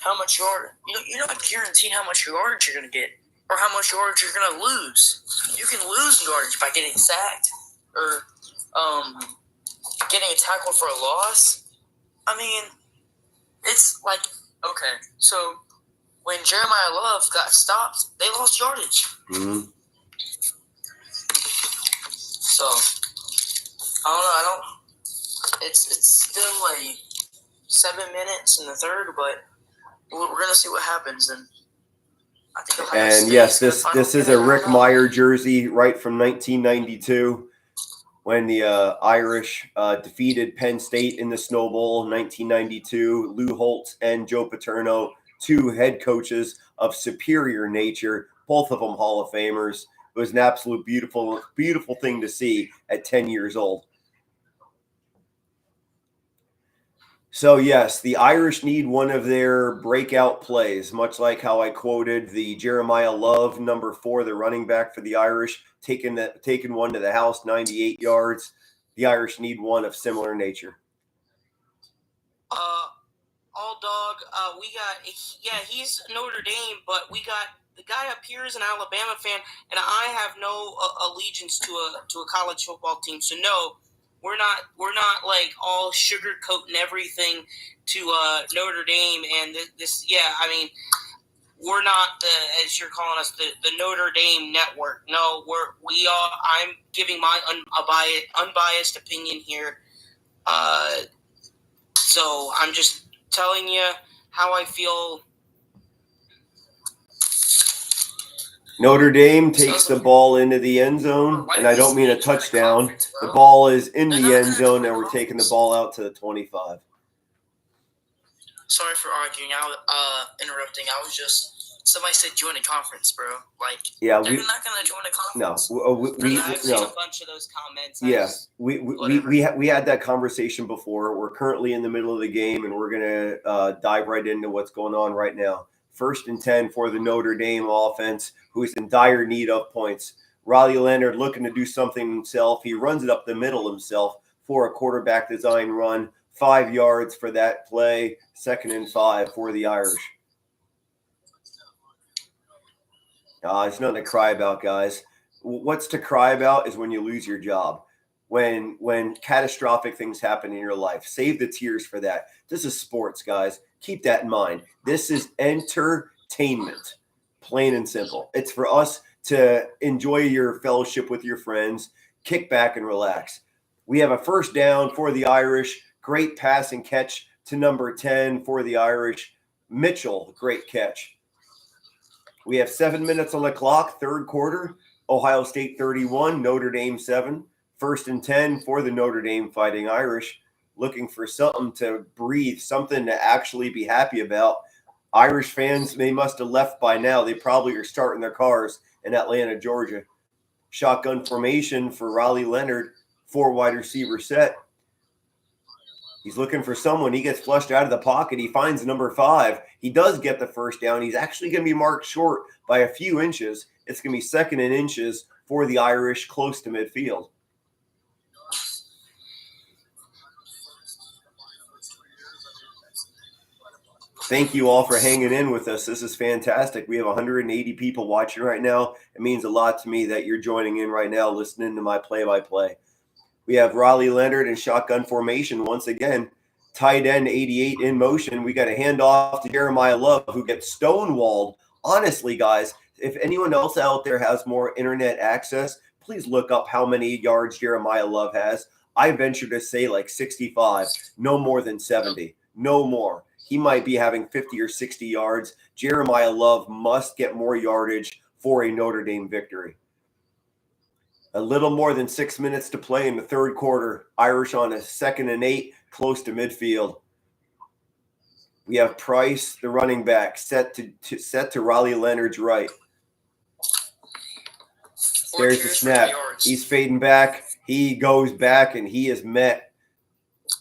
how much you're not guaranteed how much yardage you're going to get or how much yardage you're going to lose. You can lose yardage by getting sacked or getting a tackle for a loss. I mean, it's like, okay, so when Jeremiah Love got stopped, they lost yardage. Mm-hmm. So, I don't know. It's still like 7 minutes in the third, but we're gonna see what happens. And I think Ohio And State yes, is gonna this is a Rick Meyer jersey right from 1992 when the Irish defeated Penn State in the Snow Bowl. 1992. Lou Holtz and Joe Paterno, two head coaches of superior nature, both of them Hall of Famers. It was an absolute beautiful thing to see at 10 years old. So, yes, the Irish need one of their breakout plays, much like how I quoted the Jeremiah Love, number 4, the running back for the Irish, taking one to the house, 98 yards. The Irish need one of similar nature. All dog, he's Notre Dame, but we got the guy up here is an Alabama fan, and I have no allegiance to a college football team. So no, we're not like all sugarcoating everything to Notre Dame and this. Yeah, I mean, we're not as you're calling us the Notre Dame network. No, we are. I'm giving my unbiased opinion here. So I'm just telling you how I feel. Notre Dame takes the ball into the end zone, and I don't mean a touchdown. The ball is in the end zone, and we're taking the ball out to the 25. Sorry for arguing. Interrupting. I was just somebody said join a conference, bro. Like, yeah, they're not gonna join a conference. I've seen a bunch of those comments. Yeah, we had that conversation before. We're currently in the middle of the game, and we're gonna dive right into what's going on right now. 1st and 10 for the Notre Dame offense, who is in dire need of points. Riley Leonard looking to do something himself. He runs it up the middle himself for a quarterback design run. 5 yards for that play. 2nd and 5 for the Irish. It's nothing to cry about, guys. What's to cry about is when you lose your job. When catastrophic things happen in your life. Save the tears for that. This is sports, guys. Keep that in mind. This is entertainment, plain and simple. It's for us to enjoy your fellowship with your friends, kick back and relax. We have a 1st down for the Irish. Great pass and catch to number 10 for the Irish. Mitchell, great catch. We have 7 minutes on the clock, 3rd quarter. Ohio State 31, Notre Dame 7. 1st and 10 for the Notre Dame Fighting Irish. Looking for something to breathe, something to actually be happy about. Irish fans, they must have left by now. They probably are starting their cars in Atlanta, Georgia. Shotgun formation for Riley Leonard, 4 wide receiver set. He's looking for someone. He gets flushed out of the pocket. He finds number 5. He does get the 1st down. He's actually going to be marked short by a few inches. It's going to be 2nd and inches for the Irish, close to midfield. Thank you all for hanging in with us. This is fantastic. We have 180 people watching right now. It means a lot to me that you're joining in right now, listening to my play-by-play. We have Raleigh Leonard in shotgun formation once again. Tight end 88 in motion. We got a handoff to Jeremiah Love, who gets stonewalled. Honestly, guys, if anyone else out there has more internet access, please look up how many yards Jeremiah Love has. I venture to say like 65, no more than 70, no more. He might be having 50 or 60 yards. Jeremiah Love must get more yardage for a Notre Dame victory. A little more than 6 minutes to play in the third quarter. Irish on a 2nd and 8, close to midfield. We have Price, the running back, set to Raleigh Leonard's right. There's the snap. He's fading back. He goes back, and he is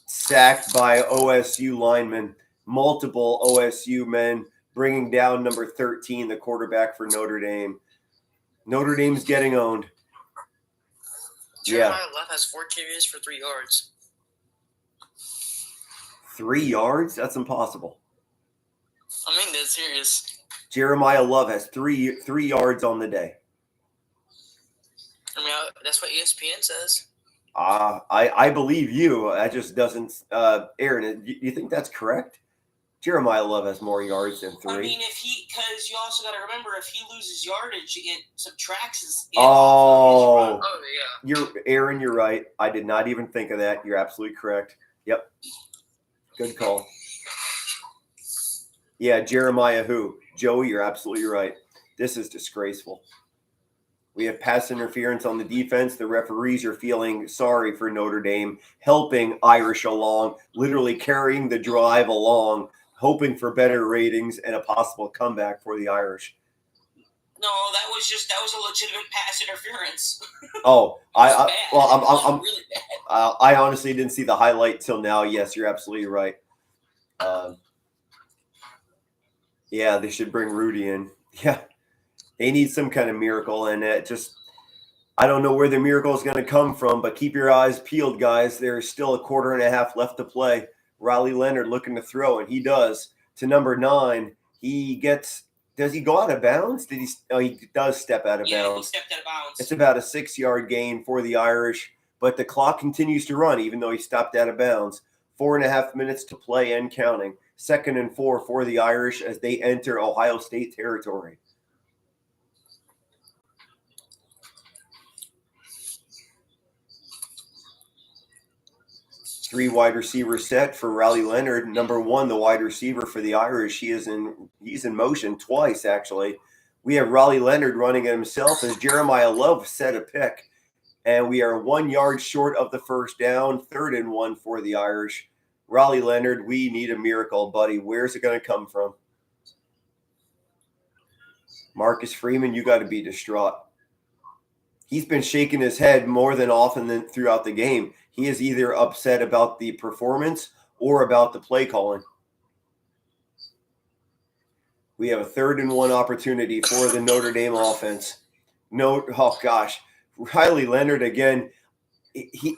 sacked by OSU linemen. Multiple OSU men bringing down number 13, the quarterback for Notre Dame. Notre Dame's getting owned. Jeremiah Love has 4 carries for 3 yards. 3 yards? That's impossible. I mean, that's serious. Jeremiah Love has 3 yards on the day. I mean, that's what ESPN says. I believe you. That just doesn't. Aaron, do you think that's correct? Jeremiah Love has more yards than 3. I mean, because you also got to remember, if he loses yardage, it subtracts his. Oh, yeah. You're right. I did not even think of that. You're absolutely correct. Yep. Good call. Yeah, Jeremiah who? Joey, you're absolutely right. This is disgraceful. We have pass interference on the defense. The referees are feeling sorry for Notre Dame, helping Irish along, literally carrying the drive along, hoping for better ratings and a possible comeback for the Irish. No, that was a legitimate pass interference. Oh, I'm really bad. I honestly didn't see the highlight till now. Yes, you're absolutely right. Yeah, they should bring Rudy in. Yeah, they need some kind of miracle, and I don't know where the miracle is going to come from, but keep your eyes peeled, guys. There's still a quarter and a half left to play. Raleigh Leonard looking to throw, and he does. To number 9, does he go out of bounds? He does step out of bounds. Yeah, he stepped out of bounds. It's about a 6-yard gain for the Irish, but the clock continues to run, even though he stopped out of bounds. 4.5 minutes to play and counting. 2nd and 4 for the Irish as they enter Ohio State territory. Three wide receiver set for Raleigh Leonard. Number 1, the wide receiver for the Irish. He's in motion twice, actually. We have Raleigh Leonard running at himself as Jeremiah Love set a pick. And we are 1 yard short of the first down. 3rd and 1 for the Irish. Raleigh Leonard, we need a miracle, buddy. Where's it going to come from? Marcus Freeman, you got to be distraught. He's been shaking his head more than often than throughout the game. He is either upset about the performance or about the play calling. We have a 3rd and 1 opportunity for the Notre Dame offense. Raleigh Leonard again.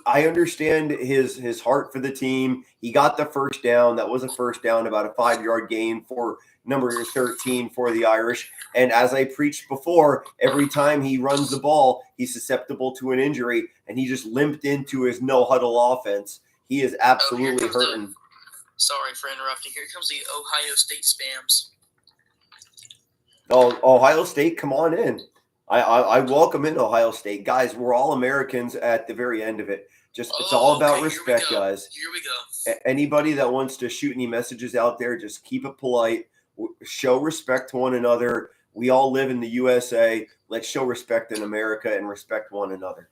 I understand his heart for the team. He got the first down. That was a first down, about a 5-yard gain for number 13 for the Irish. And as I preached before, every time he runs the ball, he's susceptible to an injury, and he just limped into his no-huddle offense. He is absolutely hurting. Sorry for interrupting. Here comes the Ohio State spams. Oh, Ohio State, come on in. I welcome in Ohio State. Guys, we're all Americans at the very end of it. It's all about respect, guys. Here we go. Anybody that wants to shoot any messages out there, just keep it polite. Show respect to one another. We all live in the USA. Let's show respect in America and respect one another.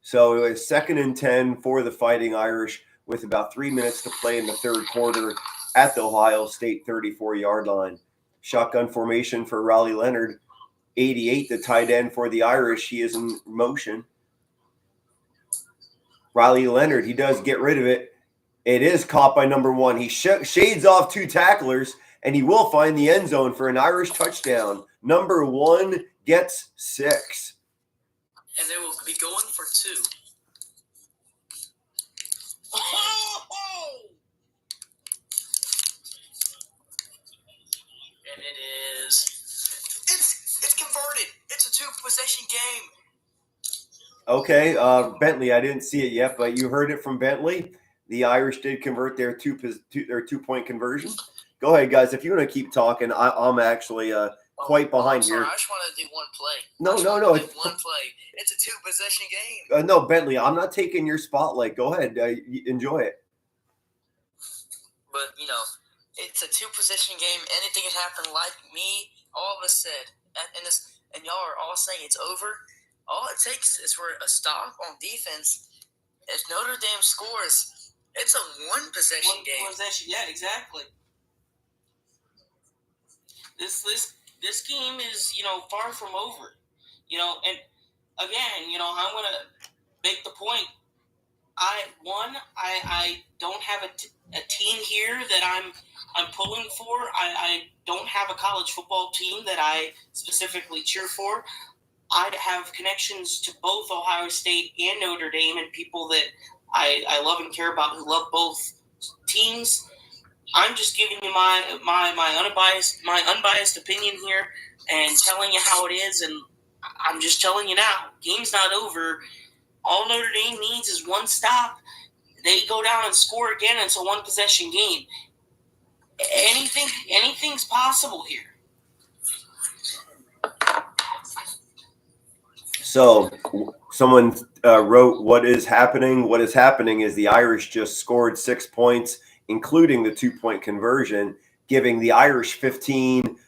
So it was 2nd and 10 for the Fighting Irish with about 3 minutes to play in the third quarter at the Ohio State 34-yard line. Shotgun formation for Raleigh Leonard. 88, the tight end for the Irish. He is in motion. Raleigh Leonard, he does get rid of it. It is caught by number 1. He shades off 2 tacklers, and he will find the end zone for an Irish touchdown. Number 1 gets 6. And they will be going for 2. two-possession game. Okay, Bentley, I didn't see it yet, but you heard it from Bentley. The Irish did convert their two-point conversion. Go ahead, guys. If you want to keep talking, I'm actually quite behind sorry, here. I just want to do one play. No. It's one play. It's a two-possession game. No, Bentley, I'm not taking your spotlight. Go ahead. Enjoy it. But, it's a two-possession game. Anything can happen. Like me, all of us said, and y'all are all saying it's over. All it takes is for a stop on defense. If Notre Dame scores, it's a one-possession game. One-possession, yeah, exactly. This game is, far from over. And again, I'm going to make the point. I don't have a team here that I'm pulling for. I don't have a college football team that I specifically cheer for. I have connections to both Ohio State and Notre Dame, and people that I love and care about who love both teams. I'm just giving you my unbiased opinion here and telling you how it is, and I'm just telling you now, game's not over. All Notre Dame needs is one stop. They go down and score again, and it's a one-possession game. Anything's possible here. So someone wrote, what is happening? What is happening is the Irish just scored 6 points, including the 2-point conversion, giving the Irish 15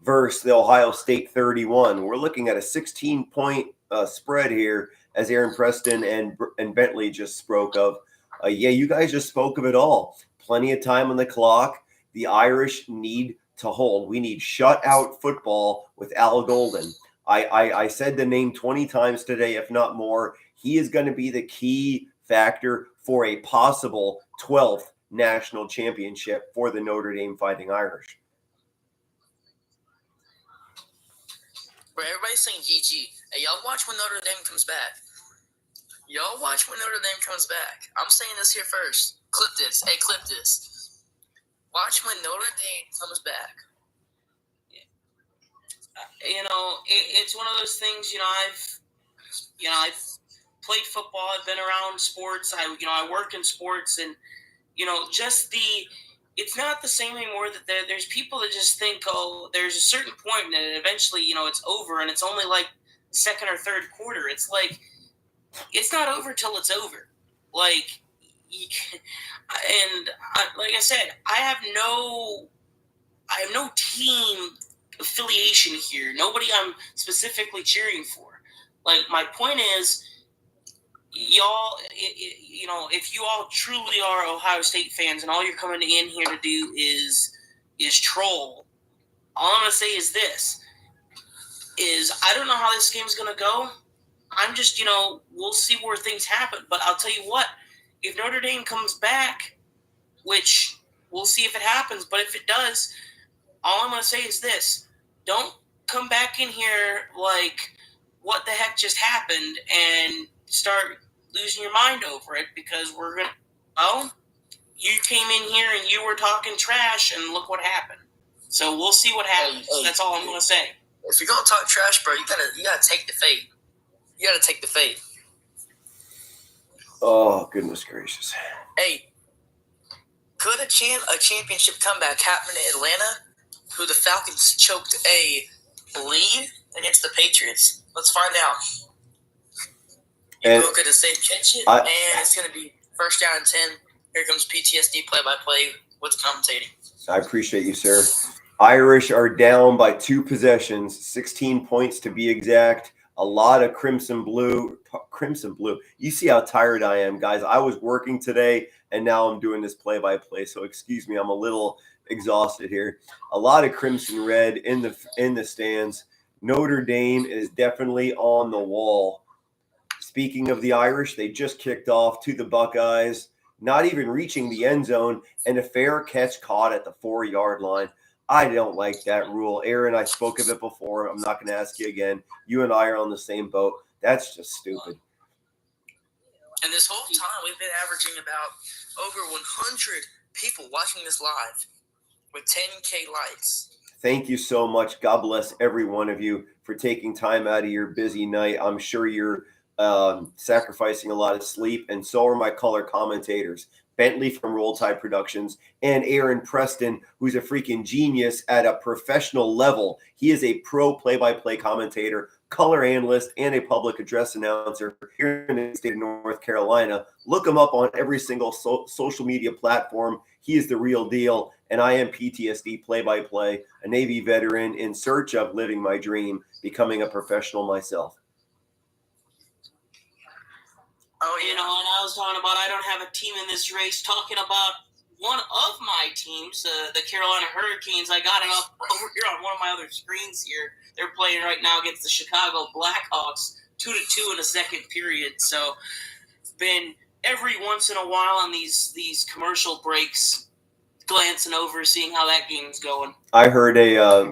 versus the Ohio State 31. We're looking at a 16-point spread here, as Aaron Preston and Bentley just spoke of. You guys just spoke of it all. Plenty of time on the clock. The Irish need to hold. We need shutout football with Al Golden. I said the name 20 times today, if not more. He is going to be the key factor for a possible 12th national championship for the Notre Dame Fighting Irish. Bro, everybody's saying GG. Hey, y'all watch when Notre Dame comes back. I'm saying this here first. Clip this. Hey, clip this. Watch when Notre Dame comes back. It's one of those things. I've played football. I've been around sports. I work in sports, and it's not the same anymore. That there's people that just think, oh, there's a certain point, and then eventually, it's over, and it's only like second or third quarter. It's like it's not over till it's over. Like, and like I said, I have no team affiliation here. Nobody I'm specifically cheering for. Like, my point is, y'all, if you all truly are Ohio State fans and all you're coming in here to do is troll, all I'm going to say is this, I don't know how this game's going to go. I'm just, we'll see where things happen. But I'll tell you what, if Notre Dame comes back, which we'll see if it happens, but if it does, all I'm going to say is this. Don't come back in here like, what the heck just happened, and start losing your mind over it, because we're going to, you came in here and you were talking trash, and look what happened. So we'll see what happens. That's all I'm going to say. If you're going to talk trash, bro, you gotta take the fate. You got to take the fate. Oh, goodness gracious. Hey, could a championship comeback happen in Atlanta, who the Falcons choked a lead against the Patriots? Let's find out. You could have said catch it, and it's going to be first down and 10. Here comes PTSD play-by-play with commentating. I appreciate you, sir. Irish are down by 2 possessions, 16 points to be exact. A lot of crimson blue. You see how tired I am, guys. I was working today, and now I'm doing this play-by-play. So excuse me, I'm a little exhausted here. A lot of crimson red in the stands. Notre Dame is definitely on the wall. Speaking of the Irish, they just kicked off to the Buckeyes, not even reaching the end zone, and a fair catch caught at the 4-yard line. I don't like that rule. Aaron, I spoke of it before. I'm not going to ask you again. You and I are on the same boat. That's just stupid. And this whole time, we've been averaging about over 100 people watching this live with 10K likes. Thank you so much. God bless every one of you for taking time out of your busy night. I'm sure you're sacrificing a lot of sleep, and so are my color commentators. Bentley from Roll Tide Productions and Aaron Preston, who's a freaking genius at a professional level. He is a pro play-by-play commentator, color analyst, and a public address announcer here in the state of North Carolina. Look him up on every single social media platform. He is the real deal. And I am PTSD play-by-play, a Navy veteran in search of living my dream, becoming a professional myself. Oh, and I was talking about I don't have a team in this race. Talking about one of my teams, the Carolina Hurricanes. I got it up over here on one of my other screens here. They're playing right now against the Chicago Blackhawks, 2-2 in the second period. So, been every once in a while on these commercial breaks, glancing over, seeing how that game's going. I heard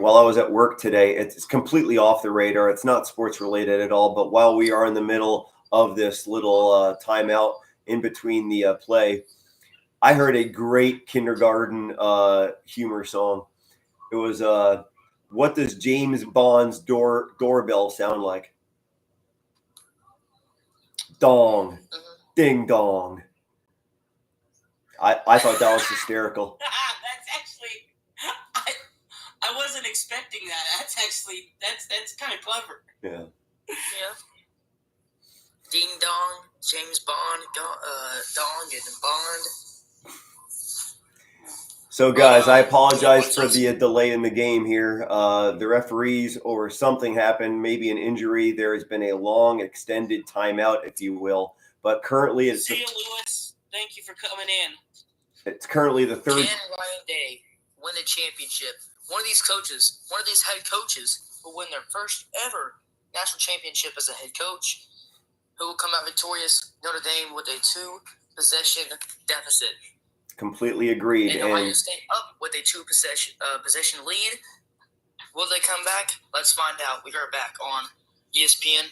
while I was at work today, it's completely off the radar. It's not sports related at all. But while we are in the middle of this little timeout in between the play, I heard a great kindergarten humor song. It was what does James Bond's doorbell sound like? Dong, ding dong. I thought that was hysterical. That's actually, I wasn't expecting that. That's kind of clever. Yeah. Yeah. Ding dong, James Bond, dong and Bond. So, guys, I apologize for the delay in the game here. The referees or something happened, maybe an injury. There has been a long, extended timeout, if you will. But currently, it's see you, Lewis. Thank you for coming in. It's currently the third. Can Ryan Day win the championship? One of these head coaches, will win their first ever national championship as a head coach, who will come out victorious, Notre Dame, with a 2-possession deficit. Completely agreed. And Ohio State up with a 2-possession lead. Will they come back? Let's find out. We are back on ESPN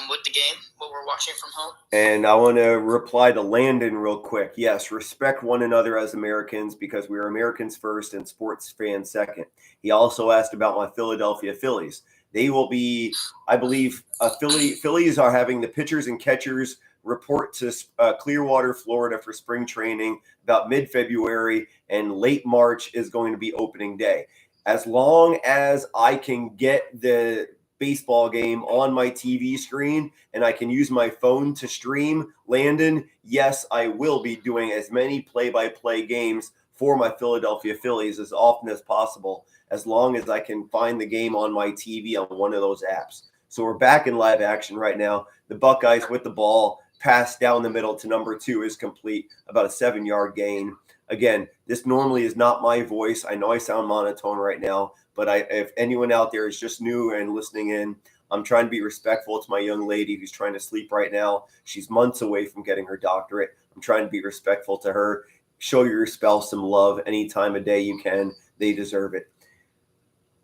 with the game, what we're watching from home. And I want to reply to Landon real quick. Yes, respect one another as Americans because we are Americans first and sports fans second. He also asked about my Philadelphia Phillies. They will be, I believe, Phillies are having the pitchers and catchers report to Clearwater, Florida for spring training about mid-February, and late March is going to be opening day. As long as I can get the baseball game on my TV screen and I can use my phone to stream, Landon, yes, I will be doing as many play-by-play games for my Philadelphia Phillies as often as possible, as long as I can find the game on my TV on one of those apps. So we're back in live action right now. The Buckeyes with the ball, pass down the middle to number 2 is complete, about a 7-yard gain. Again, this normally is not my voice. I know I sound monotone right now, but if anyone out there is just new and listening in, I'm trying to be respectful to my young lady who's trying to sleep right now. She's months away from getting her doctorate. I'm trying to be respectful to her. Show your spouse some love any time of day you can. They deserve it.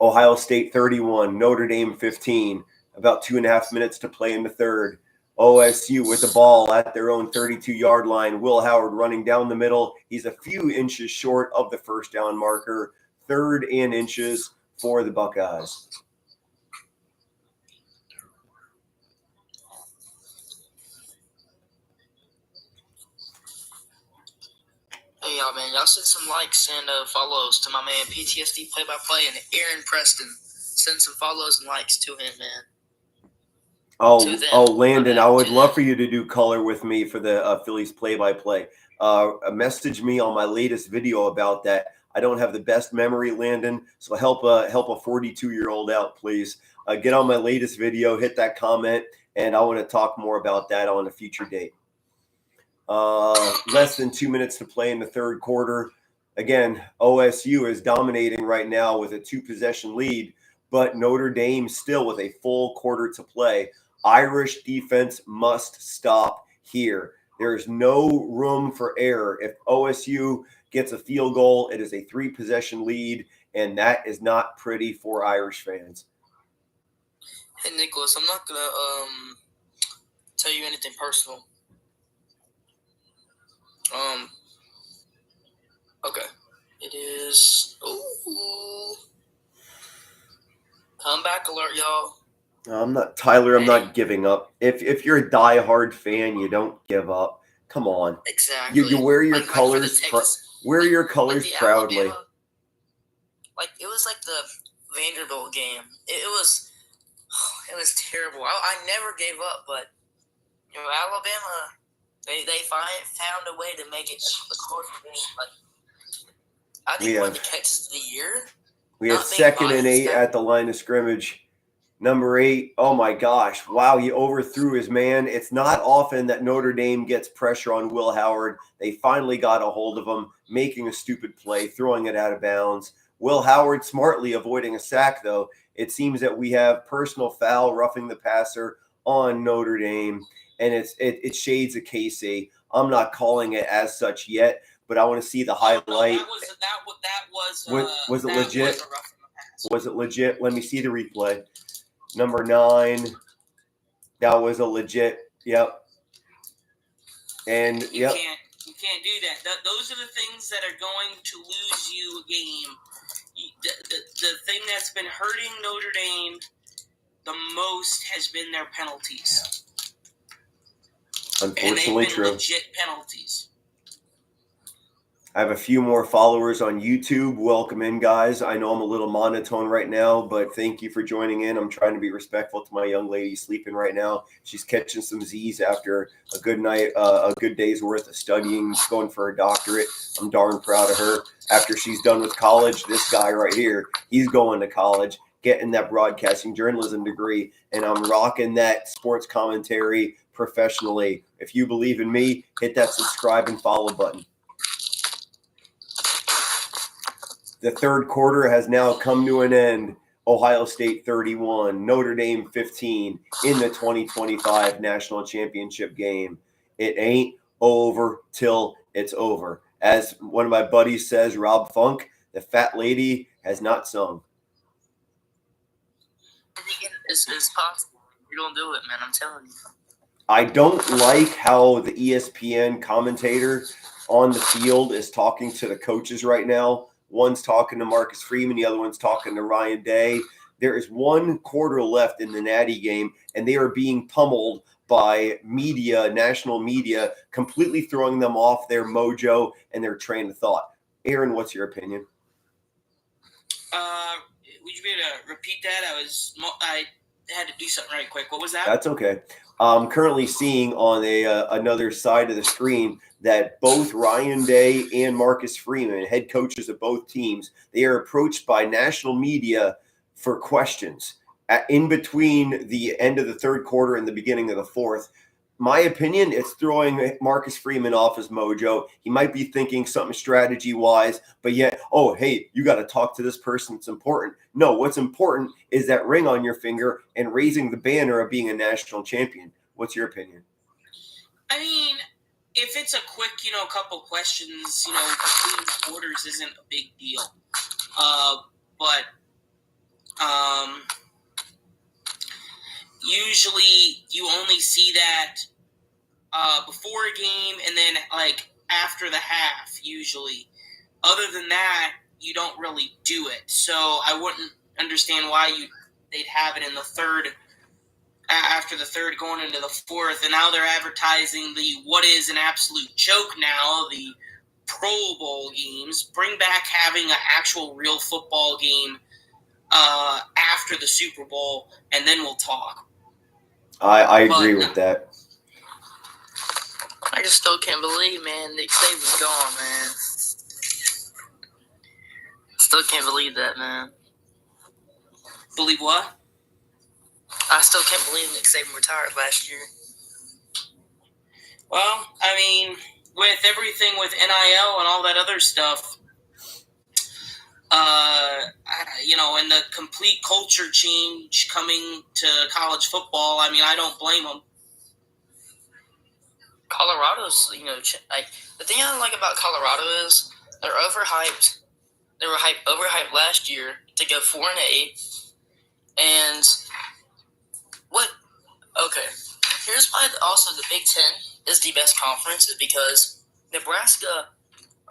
Ohio State 31, Notre Dame 15. About 2.5 minutes to play in the third. OSU with the ball at their own 32-yard line. Will Howard running down the middle. He's a few inches short of the first down marker. 3rd and inches for the Buckeyes. Hey, y'all, man. Y'all send some likes and follows to my man PTSD Play-by-Play and Aaron Preston. Send some follows and likes to him, man. Landon, I would love for you to do color with me for the Phillies play-by-play. Message me on my latest video about that. I don't have the best memory, Landon, so help a 42-year-old out, please. Get on my latest video, hit that comment, and I want to talk more about that on a future date. Less than 2 minutes to play in the third quarter. Again, OSU is dominating right now with a 2-possession lead, but Notre Dame still with a full quarter to play. Irish defense must stop here. There is no room for error. If OSU gets a field goal, it is a 3-possession lead, and that is not pretty for Irish fans. Hey, Nicholas, I'm not going to tell you anything personal. Okay. It is. Ooh. alert, y'all. I'm not Tyler. I'm not giving up. If you're a diehard fan, you don't give up. Come on. Exactly. You wear your Like for the colors. Texas- Wear your colors the proudly. Alabama- it was like the Vanderbilt game. It was terrible. I never gave up, but Alabama, they found a way to make it a close game. I think one of the catches of the year. We have 2nd and 8 at the line of scrimmage. Number 8, oh my gosh, wow, he overthrew his man. It's not often that Notre Dame gets pressure on Will Howard. They finally got a hold of him, making a stupid play, throwing it out of bounds. Will Howard smartly avoiding a sack, though. It seems that we have personal foul, roughing the passer on Notre Dame, and it shades of KC. I'm not calling it as such yet, but I want to see the highlight. Was it legit? Was it legit? Let me see the replay. Number 9, that was a legit. Yep. And you can't do that. Those are the things that are going to lose you a game. The thing that's been hurting Notre Dame the most has been their penalties. Unfortunately, and they've been true. Legit penalties. I have a few more followers on YouTube. Welcome in, guys. I know I'm a little monotone right now, but thank you for joining in. I'm trying to be respectful to my young lady sleeping right now. She's catching some Z's after a good night, a good day's worth of studying, going for a doctorate. I'm darn proud of her. After she's done with college, this guy right here, he's going to college, getting that broadcasting journalism degree, and I'm rocking that sports commentary professionally. If you believe in me, hit that subscribe and follow button. The third quarter has now come to an end. Ohio State 31, Notre Dame 15 in the 2025 National Championship game. It ain't over till it's over. As one of my buddies says, Rob Funk, the fat lady has not sung. It's possible. You're going to do it, man. I'm telling you. I don't like how the ESPN commentator on the field is talking to the coaches right now. One's talking to Marcus Freeman. The other one's talking to Ryan Day. There is 1 quarter left in the Natty game, and they are being pummeled by media, national media, completely throwing them off their mojo and their train of thought. Aaron, what's your opinion? Would you be able to repeat that? I had to do something right quick. What was that? That's okay. I'm currently seeing on another side of the screen that both Ryan Day and Marcus Freeman, head coaches of both teams, they are approached by national media for questions in between the end of the third quarter and the beginning of the fourth. My opinion, it's throwing Marcus Freeman off his mojo. He might be thinking something strategy-wise, but yet, oh, hey, you got to talk to this person. It's important. No, what's important is that ring on your finger and raising the banner of being a national champion. What's your opinion? I mean, if it's a quick, couple questions, between quarters isn't a big deal. But usually you only see that before a game and then after the half usually. Other than that, you don't really do it. So I wouldn't understand why they'd have it in the third, after the third going into the fourth. And now they're advertising what is an absolute joke now, the Pro Bowl games. Bring back having an actual real football game after the Super Bowl, and then we'll talk. I agree with that. I just still can't believe, man, Nick Saban's gone, man. Still can't believe that, man. Believe what? I still can't believe Nick Saban retired last year. Well, I mean, with everything with NIL and all that other stuff, and the complete culture change coming to college football, I mean, I don't blame them. Colorado's, the thing I don't like about Colorado is they're overhyped. They were overhyped last year to go 4-8. And what? Okay, here's why also the Big Ten is the best conference is because Nebraska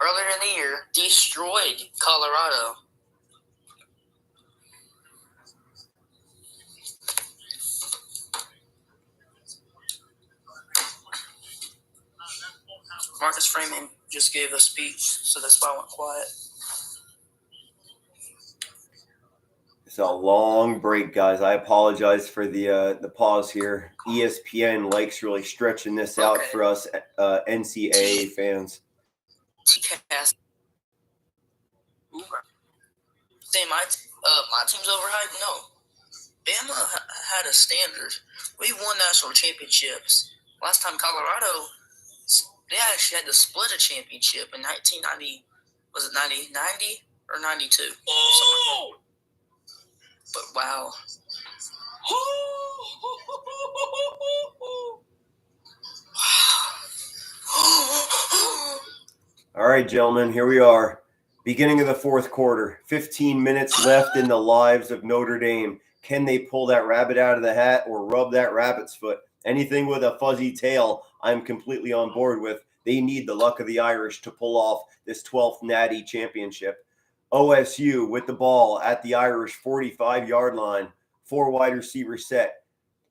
earlier in the year destroyed Colorado. Marcus Freeman just gave a speech, so that's why I went quiet. It's a long break, guys. I apologize for the pause here. ESPN likes really stretching this out for us NCAA fans. TCAS. Say my team's overhyped? No. Bama had a standard. We won national championships. Last time Colorado, they actually had to split a championship in 1990. Was it 90 or 92? Oh! But wow. All right, gentlemen, here we are. Beginning of the fourth quarter. 15 minutes left in the lives of Notre Dame. Can they pull that rabbit out of the hat or rub that rabbit's foot? Anything with a fuzzy tail, I'm completely on board with. They need the luck of the Irish to pull off this 12th Natty championship. OSU with the ball at the Irish 45-yard line. 4 wide receiver set.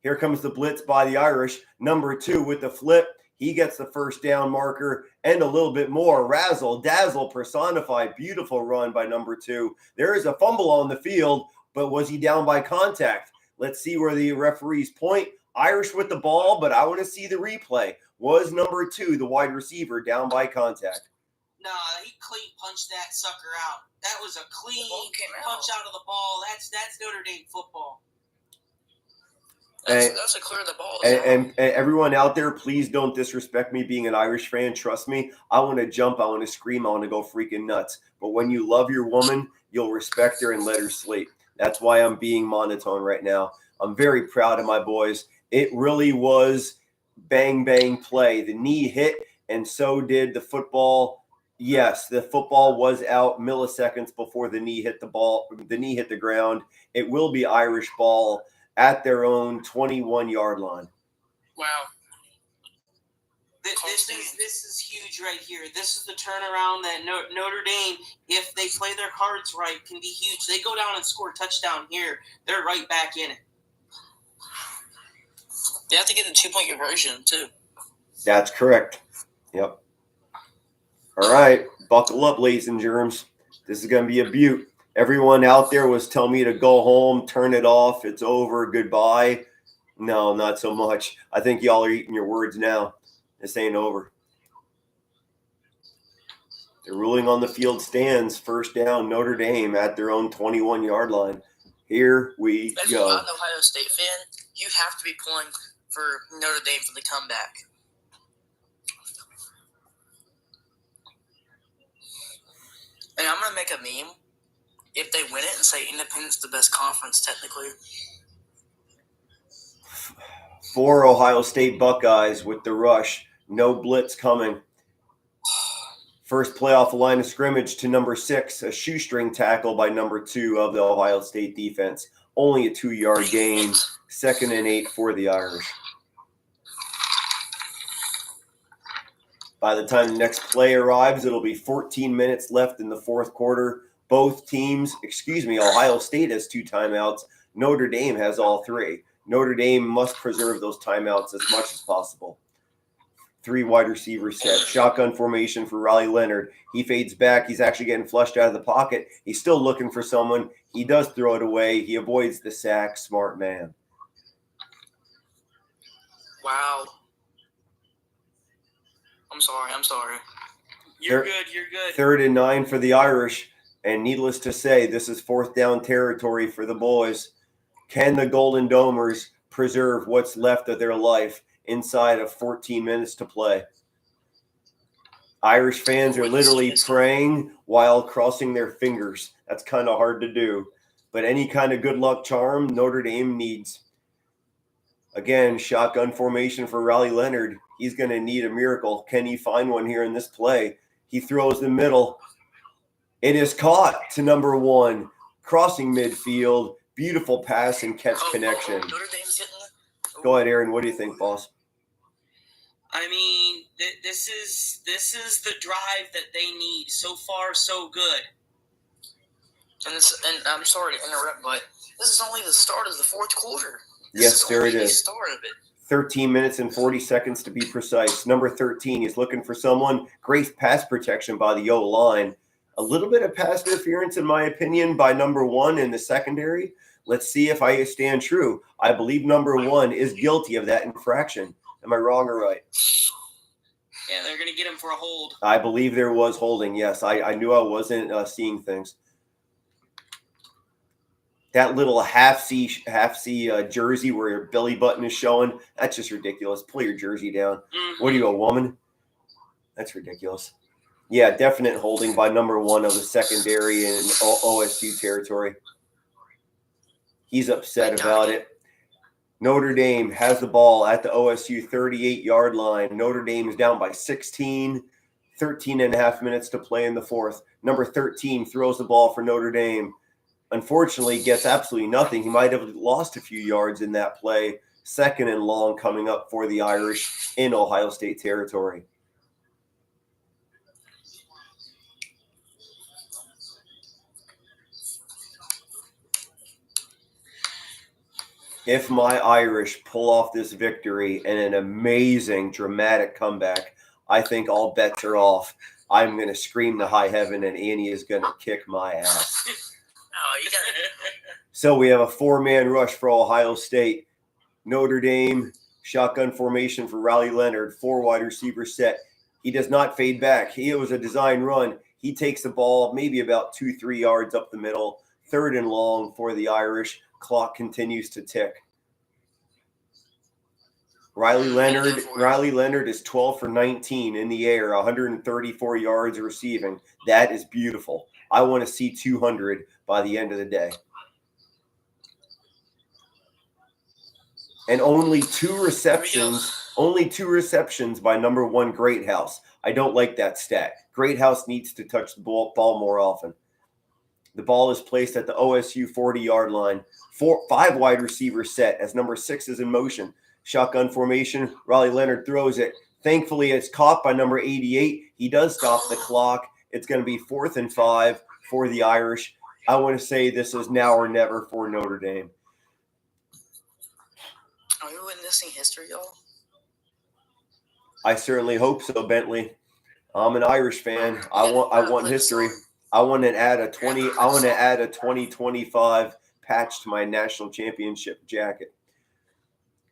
Here comes the blitz by the Irish. Number 2 with the flip. He gets the first down marker and a little bit more. Razzle, dazzle, personified. Beautiful run by number 2. There is a fumble on the field, but was he down by contact? Let's see where the referees point. Irish with the ball, but I want to see the replay. Was number 2, the wide receiver, down by contact? Nah, he clean punched that sucker out. That was a clean punch out of the ball. That's Notre Dame football. That's a clear the ball. And everyone out there, please don't disrespect me being an Irish fan. Trust me, I want to jump, I want to scream, I want to go freaking nuts. But when you love your woman, you'll respect her and let her sleep. That's why I'm being monotone right now. I'm very proud of my boys. It really was bang, bang play. The knee hit, and so did the football. Yes, the football was out milliseconds before the knee hit the ball. The knee hit the ground. It will be Irish ball at their own 21-yard line. Wow. This is huge right here. This is the turnaround that Notre Dame, if they play their cards right, can be huge. They go down and score a touchdown here. They're right back in it. They have to get the 2-point conversion, too. That's correct. Yep. All right. Buckle up, ladies and germs. This is going to be a beaut. Everyone out there was telling me to go home, turn it off. It's over. Goodbye. No, not so much. I think y'all are eating your words now. This ain't over. The ruling on the field stands. First down, Notre Dame at their own 21-yard line. Here we As go. an Ohio State fan, you have to be pulling for Notre Dame for the comeback. And I'm going to make a meme if they win it and say Independent's the best conference technically. 4 Ohio State Buckeyes with the rush. No blitz coming. First play off the line of scrimmage to number 6, a shoestring tackle by number 2 of the Ohio State defense. Only a 2-yard gain. 2nd and 8 for the Irish. By the time the next play arrives, it'll be 14 minutes left in the fourth quarter. Both teams, Ohio State has 2 timeouts. Notre Dame has all 3. Notre Dame must preserve those timeouts as much as possible. 3 wide receiver set. Shotgun formation for Riley Leonard. He fades back. He's actually getting flushed out of the pocket. He's still looking for someone. He does throw it away. He avoids the sack. Smart man. Wow. I'm sorry. You're good. 3rd and 9 for the Irish. And needless to say, this is 4th down territory for the boys. Can the Golden Domers preserve what's left of their life inside of 14 minutes to play? Irish fans are literally praying while crossing their fingers. That's kind of hard to do. But any kind of good luck charm Notre Dame needs. Again, shotgun formation for Riley Leonard. He's going to need a miracle. Can he find one here in this play? He throws the middle. It is caught to number 1. Crossing midfield. Beautiful pass and catch connection. Notre Dame's getting the... Go ahead, Aaron. What do you think, boss? I mean, this is the drive that they need. So far, so good. And I'm sorry to interrupt, but this is only the start of the fourth quarter. Yes, there it is. The start of it. 13 minutes and 40 seconds to be precise. Number 13 is looking for someone. Great pass protection by the O-line. A little bit of pass interference, in my opinion, by number 1 in the secondary. Let's see if I stand true. I believe number 1 is guilty of that infraction. Am I wrong or right? Yeah, they're going to get him for a hold. I believe there was holding, yes. I knew I wasn't seeing things. That little half-C jersey where your belly button is showing, that's just ridiculous. Pull your jersey down. Mm-hmm. What are you, a woman? That's ridiculous. Yeah, definite holding by number 1 of the secondary in OSU territory. He's upset about it. Notre Dame has the ball at the OSU 38-yard line. Notre Dame is down by 16, 13 and a half minutes to play in the fourth. Number 13 throws the ball for Notre Dame. Unfortunately, gets absolutely nothing. He might have lost a few yards in that play. Second and long coming up for the Irish in Ohio State territory. If my Irish pull off this victory and an amazing, dramatic comeback, I think all bets are off. I'm going to scream to high heaven, and Annie is going to kick my ass. Oh, you got it. So we have a 4-man rush for Ohio State. Notre Dame, shotgun formation for Riley Leonard, 4 wide receiver set. He does not fade back. It was a design run. He takes the ball maybe about 2-3 yards up the middle. Third and long for the Irish. Clock continues to tick. Riley Leonard is 12 for 19 in the air, 134 yards receiving. That is beautiful. I want to see 200 by the end of the day. And only 2 receptions by number 1 Greathouse. I don't like that stat. Greathouse needs to touch the ball more often. The ball is placed at the OSU 40-yard line. 5 wide receiver set as number 6 is in motion. Shotgun formation. Riley Leonard throws it. Thankfully, it's caught by number 88. He does stop the clock. It's going to be 4th and 5 for the Irish. I want to say this is now or never for Notre Dame. Are we witnessing history, y'all? I certainly hope so, Bentley. I'm an Irish fan. I want history. I want to add a 2025 patch to my national championship jacket.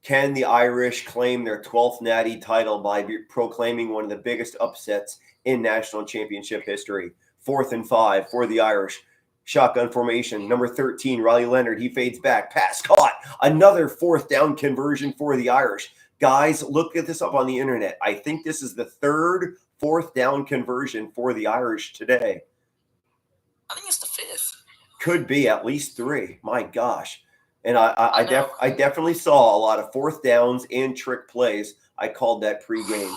Can the Irish claim their 12th natty title by proclaiming one of the biggest upsets in national championship history? 4th and 5 for the Irish. Shotgun formation. Number 13, Riley Leonard. He fades back. Pass caught. Another 4th down conversion for the Irish. Guys, look at this up on the internet. I think this is the 3rd 4th down conversion for the Irish today. I think it's the 5th. Could be at least 3. My gosh. And I definitely saw a lot of 4th downs and trick plays. I called that pregame.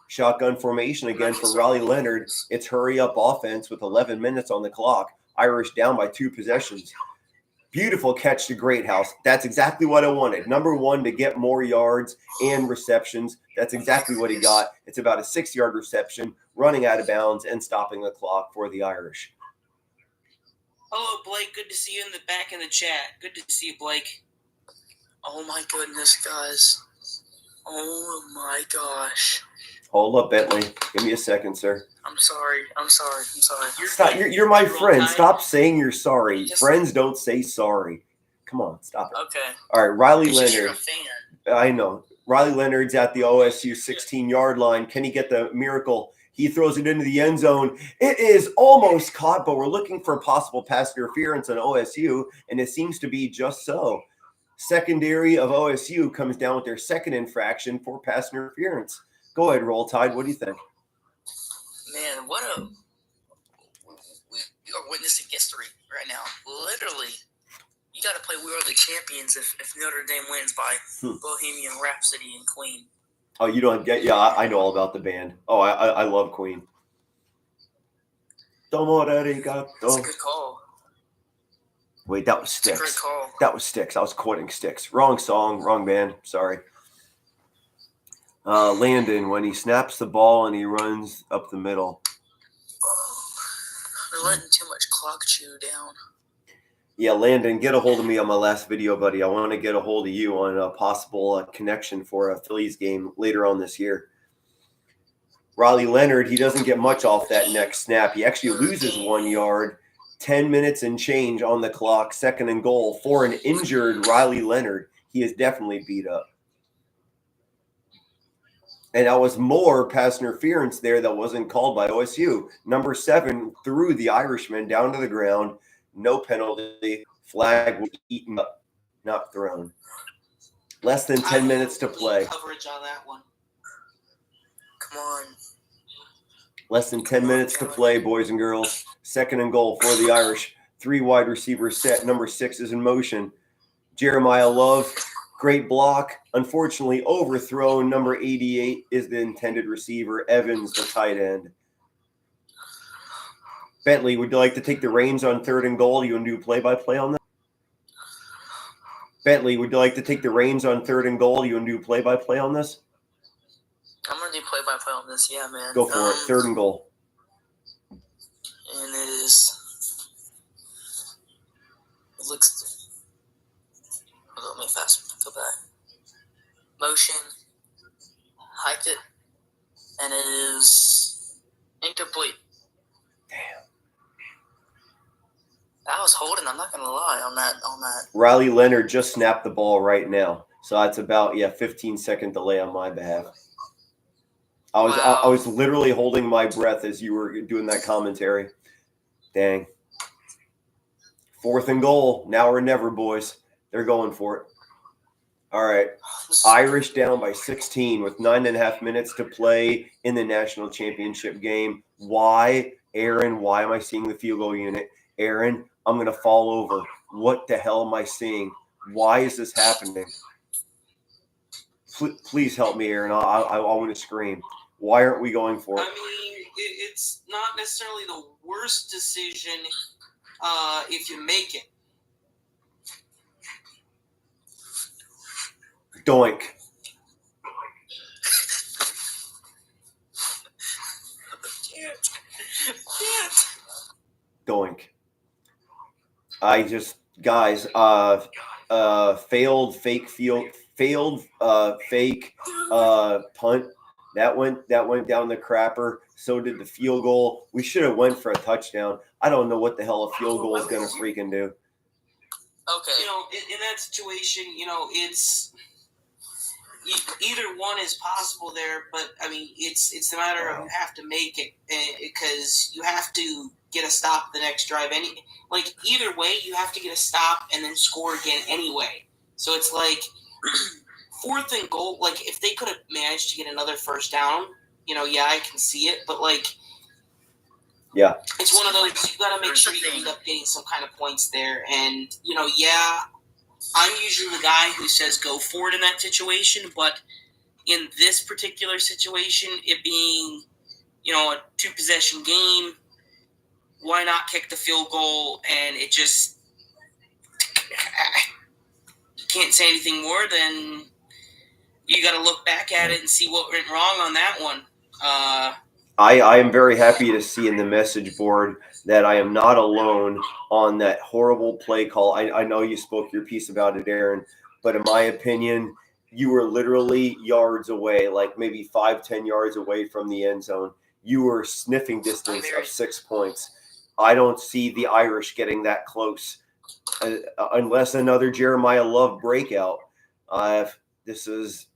Shotgun formation again for Riley Leonard. It's hurry-up offense with 11 minutes on the clock. Irish down by 2 possessions. Beautiful catch to Greathouse. That's exactly what I wanted. Number 1 to get more yards and receptions. That's exactly what he got. It's about a 6-yard reception, running out of bounds and stopping the clock for the Irish. Hello, Blake. Good to see you in the back in the chat. Good to see you, Blake. Oh, my goodness, guys. Oh, my gosh. Hold up, Bentley. Give me a second, sir. I'm sorry. Stop. You're my friend. Stop saying you're sorry. Friends don't say sorry. Come on, stop it. Okay. All right, Riley You're Leonard. a fan. I know. Riley Leonard's at the OSU 16-yard line. Can he get the miracle? He throws it into the end zone. It is almost caught, but we're looking for possible pass interference on OSU, and it seems to be just so. Secondary of OSU comes down with their 2nd infraction for pass interference. Go ahead, Roll Tide. What do you think? Man, we are witnessing history right now. Literally, you got to play We Are the Champions if Notre Dame wins by Bohemian Rhapsody and Queen. Oh, you don't get? Yeah, I know all about the band. Oh, I love Queen. That's a good call. Wait, that was It's a great Styx. call. That was Styx. I was quoting Styx. Wrong song, wrong band. Sorry. Landon, when he snaps the ball and he runs up the middle. Oh, they're letting too much clock chew down. Yeah, Landon, get a hold of me on my last video, buddy. I want to get a hold of you on a possible connection for a Phillies game later on this year. Riley Leonard, he doesn't get much off that next snap. He actually loses 1 yard, 10 minutes and change on the clock, 2nd and goal. For an injured Riley Leonard, he is definitely beat up. And that was more pass interference there that wasn't called by OSU. Number 7 threw the Irishman down to the ground. No penalty. Flag was eaten up, not thrown. Less than 10 minutes to play. Coverage on that one. Come on. Less than 10 minutes to play, boys and girls. 2nd and goal for the Irish. 3 wide receivers set. Number 6 is in motion. Jeremiah Love, great block. Unfortunately, overthrown. Number 88 is the intended receiver. Evans, the tight end. Bentley, would you like to take the reins on 3rd and goal? You want to do play-by-play on that? Bentley, would you like to take the reins on 3rd and goal? You want to do play-by-play on this? I'm going to do play-by-play on this. Yeah, man. Go for it. 3rd and goal. And it looks, let me go back. Motion, hiked it, and it is incomplete. Damn. I was holding, I'm not going to lie on that. Riley Leonard just snapped the ball right now. So that's about, 15-second delay on my behalf. I was literally holding my breath as you were doing that commentary. Dang. 4th and goal. Now or never, boys. They're going for it. All right. Irish down by 16 with 9.5 minutes to play in the national championship game. Why, Aaron? Why am I seeing the field goal unit? Aaron, I'm going to fall over. What the hell am I seeing? Why is this happening? Please help me, Aaron. I want to scream. Why aren't we going for it? I mean, it's not necessarily the worst decision if you make it. Doink. Doink. Failed fake punt. That went down the crapper. So did the field goal. We should have went for a touchdown. I don't know what the hell a field goal is going to freaking do. Okay. In that situation, it's either one is possible there, but I mean, it's a matter of you have to make it because you have to get a stop the next drive. Either way, you have to get a stop and then score again anyway. So it's like 4th and goal. Like if they could have managed to get another first down, I can see it, but yeah, it's one of those you got to make sure you end up getting some kind of points there, and I'm usually the guy who says go for it in that situation, but in this particular situation, it being, a 2-possession game, why not kick the field goal? And it just you can't say anything more than you got to look back at it and see what went wrong on that one. I am very happy to see in the message board that I am not alone on that horrible play call. I know you spoke your piece about it, Aaron, but in my opinion, you were literally yards away, like maybe 5-10 yards away from the end zone. You were sniffing distance of 6 points. I don't see the Irish getting that close unless another Jeremiah Love breakout. This is...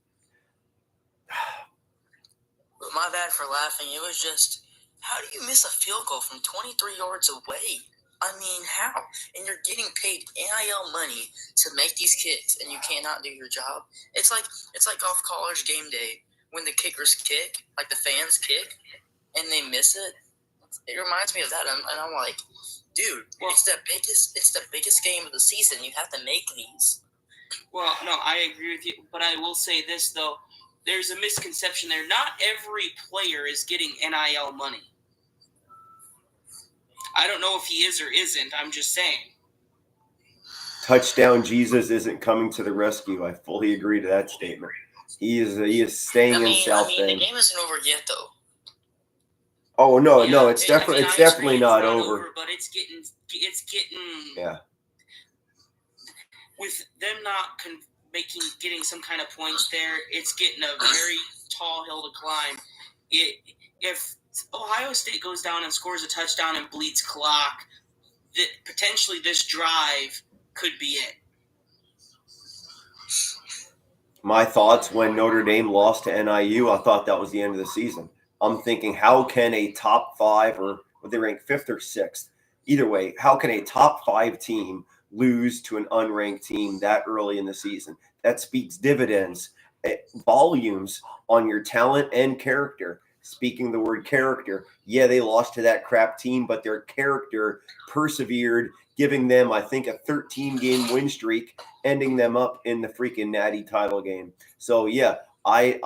My bad for laughing. It was just, how do you miss a field goal from 23 yards away? I mean, how? And you're getting paid NIL money to make these kicks, and you cannot do your job. It's like off college game day when the kickers kick, like the fans kick, and they miss it. It reminds me of that, and I'm like, dude, it's the biggest game of the season. You have to make these. Well, no, I agree with you, but I will say this though. There's a misconception there. Not every player is getting NIL money. I don't know if he is or isn't. I'm just saying. Touchdown Jesus isn't coming to the rescue. I fully agree to that statement. He is staying in South Bend. The game isn't over yet, though. Oh no, it's definitely not over. But it's getting. Yeah. with them not getting some kind of points there, it's getting a very tall hill to climb. If Ohio State goes down and scores a touchdown and bleeds clock, potentially this drive could be it. My thoughts when Notre Dame lost to NIU, I thought that was the end of the season. I'm thinking, how can a top 5, or would they rank 5th or 6th? Either way, how can a top 5 team lose to an unranked team that early in the season? That speaks dividends, volumes on your talent and character. Speaking the word character, yeah, they lost to that crap team, but their character persevered, giving them, I think, a 13-game win streak, ending them up in the freaking Natty title game. So, yeah, I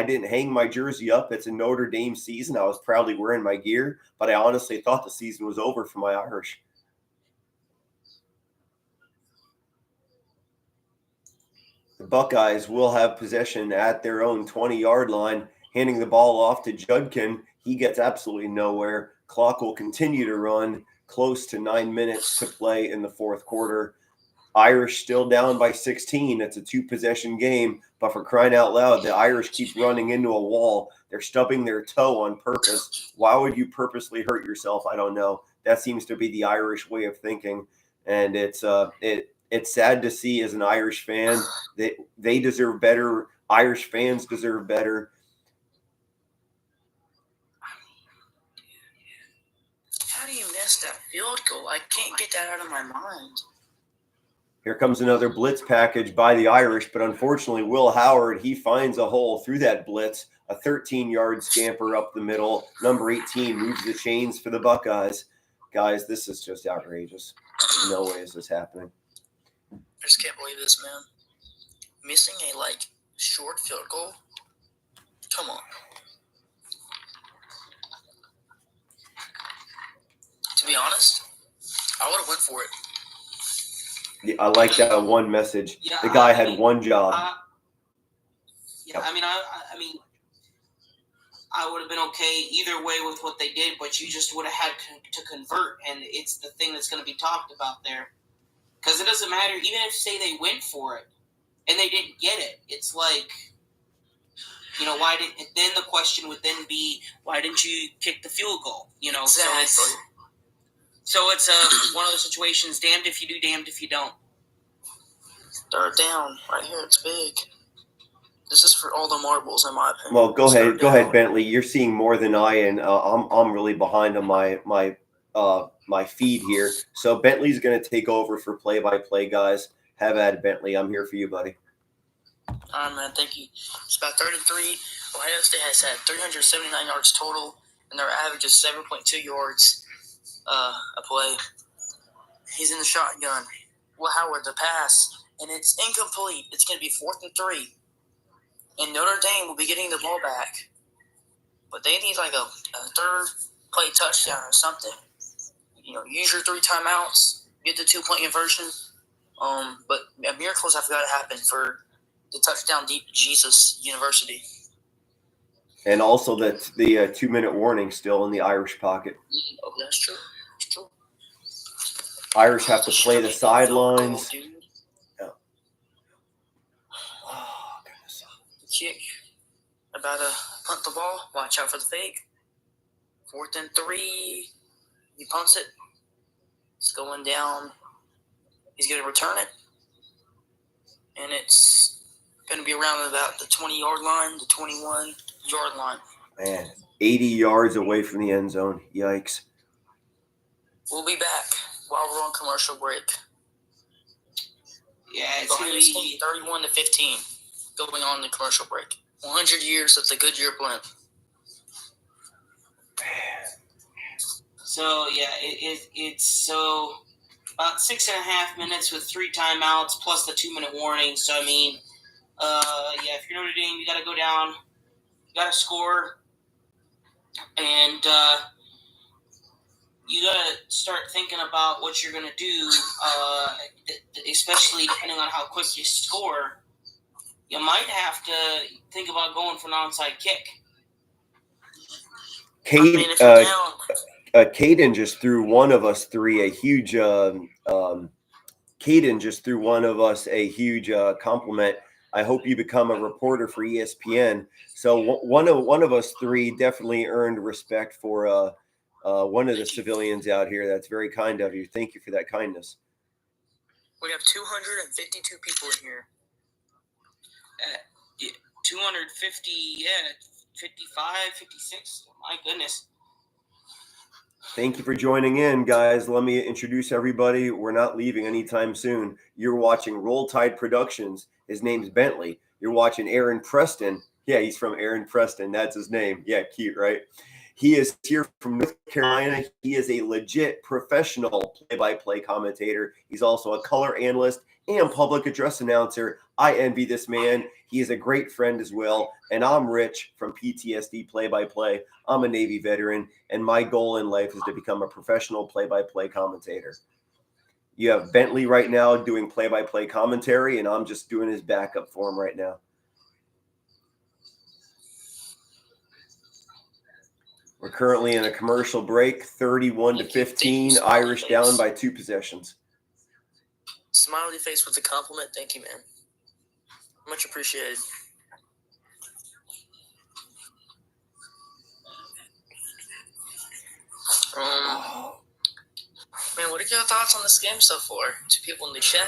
didn't hang my jersey up. It's a Notre Dame season. I was proudly wearing my gear, but I honestly thought the season was over for my Irish. The Buckeyes will have possession at their own 20-yard line, handing the ball off to Judkin. He gets absolutely nowhere. Clock will continue to run, close to 9 minutes to play in the fourth quarter. Irish still down by 16. It's a 2-possession game, but for crying out loud, the Irish keep running into a wall. They're stubbing their toe on purpose. Why would you purposely hurt yourself? I don't know. That seems to be the Irish way of thinking, and it's sad to see as an Irish fan. They deserve better. Irish fans deserve better. How do you miss that field goal? I can't get that out of my mind. Here comes another blitz package by the Irish, but unfortunately, Will Howard, he finds a hole through that blitz. A 13-yard scamper up the middle. Number 18 moves the chains for the Buckeyes. Guys, this is just outrageous. No way is this happening. I just can't believe this, man. Missing a, short field goal? Come on. To be honest, I would have went for it. Yeah, I like that one message. Yeah, the guy had one job. I mean, I would have been okay either way with what they did, but you just would have had to convert, and it's the thing that's going to be talked about there. Because it doesn't matter, even if, say, they went for it, and they didn't get it. It's like, then the question would then be, why didn't you kick the field goal? Exactly. So it's one of those situations, damned if you do, damned if you don't. Third down, right here, it's big. This is for all the marbles, in my opinion. Well, go ahead, Bentley. You're seeing more than I, and I'm really behind on my feed here. So Bentley's going to take over for play-by-play, guys. Have at it, Bentley. I'm here for you, buddy. All right, man. Thank you. It's about 33. Ohio State has had 379 yards total, and their average is 7.2 yards a play. He's in the shotgun. Will Howard, the pass, and it's incomplete. It's going to be 4th and 3. And Notre Dame will be getting the ball back. But they need a third play touchdown or something. Use your 3 timeouts, get the 2-point conversion. But miracles have got to happen for the touchdown deep Jesus University. And also that the 2-minute warning still in the Irish pocket. Oh, that's true. That's true. Irish have to play the sidelines. Yeah. Kick. About to punt the ball. Watch out for the fake. 4th and 3. He punts it. It's going down. He's going to return it. And it's going to be around about the 20-yard line, the 21-yard line. Man, 80 yards away from the end zone. Yikes. We'll be back while we're on commercial break. Yeah, it's going to be 31-15 going on the commercial break. 100 years of the Goodyear blimp. So, yeah, it's so about 6.5 minutes with 3 timeouts plus the 2-minute warning. So, I mean, if you're Notre Dame, you got to go down, you got to score, and you got to start thinking about what you're going to do, especially depending on how quick you score. You might have to think about going for an onside kick. Caden just threw one of us 3 a huge Caden just threw one of us a huge compliment. I hope you become a reporter for ESPN. So one of us three definitely earned respect for one of the civilians out here. That's very kind of you. Thank you for that kindness. We have 252 people in here. 250, 55, 56. My goodness. Thank you for joining in, guys. Let me introduce everybody. We're not leaving anytime soon. You're watching Roll Tide Productions. His name's Bentley. You're watching Aaron Preston. Yeah, he's from Aaron Preston. That's his name. Yeah, cute, right? He is here from North Carolina. He is a legit professional play-by-play commentator. He's also a color analyst and public address announcer. I envy this man. He is a great friend as well. And I'm Rich from PTSD Play-by-Play. I'm a Navy veteran, and my goal in life is to become a professional play-by-play commentator. You have Bentley right now doing play-by-play commentary, and I'm just doing his backup for him right now. We're currently in a commercial break, 31-15, Irish down by 2 possessions. Smiley face with a compliment. Thank you, man. Much appreciated. Man, what are your thoughts on this game so far? To people in the chat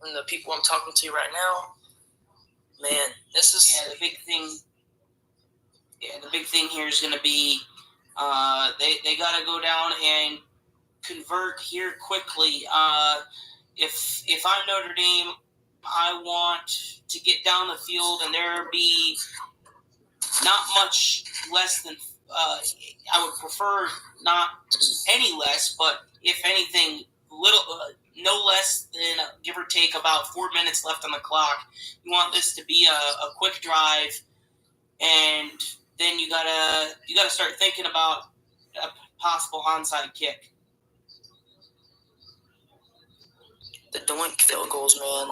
and the people I'm talking to right now. Man, this is the big thing. Yeah, the big thing here is going to be they got to go down and convert here quickly. If I'm Notre Dame, I want to get down the field and there be not much less than. I would prefer not any less, but if anything, no less than give or take about 4 minutes left on the clock. You want this to be a quick drive, and then you gotta start thinking about a possible onside kick. the doink field goals, man.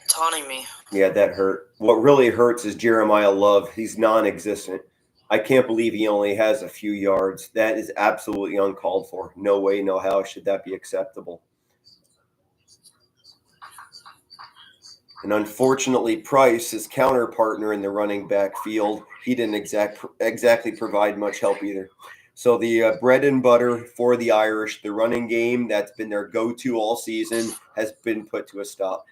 Taunting me. Yeah, that hurt. What really hurts is Jeremiah Love. He's non-existent. I can't believe he only has a few yards. That is absolutely uncalled for. No way, no how should that be acceptable. And unfortunately, Price, his counter partner in the running back field, he didn't exactly provide much help either. So the bread and butter for the Irish, the running game that's been their go-to all season, has been put to a stop.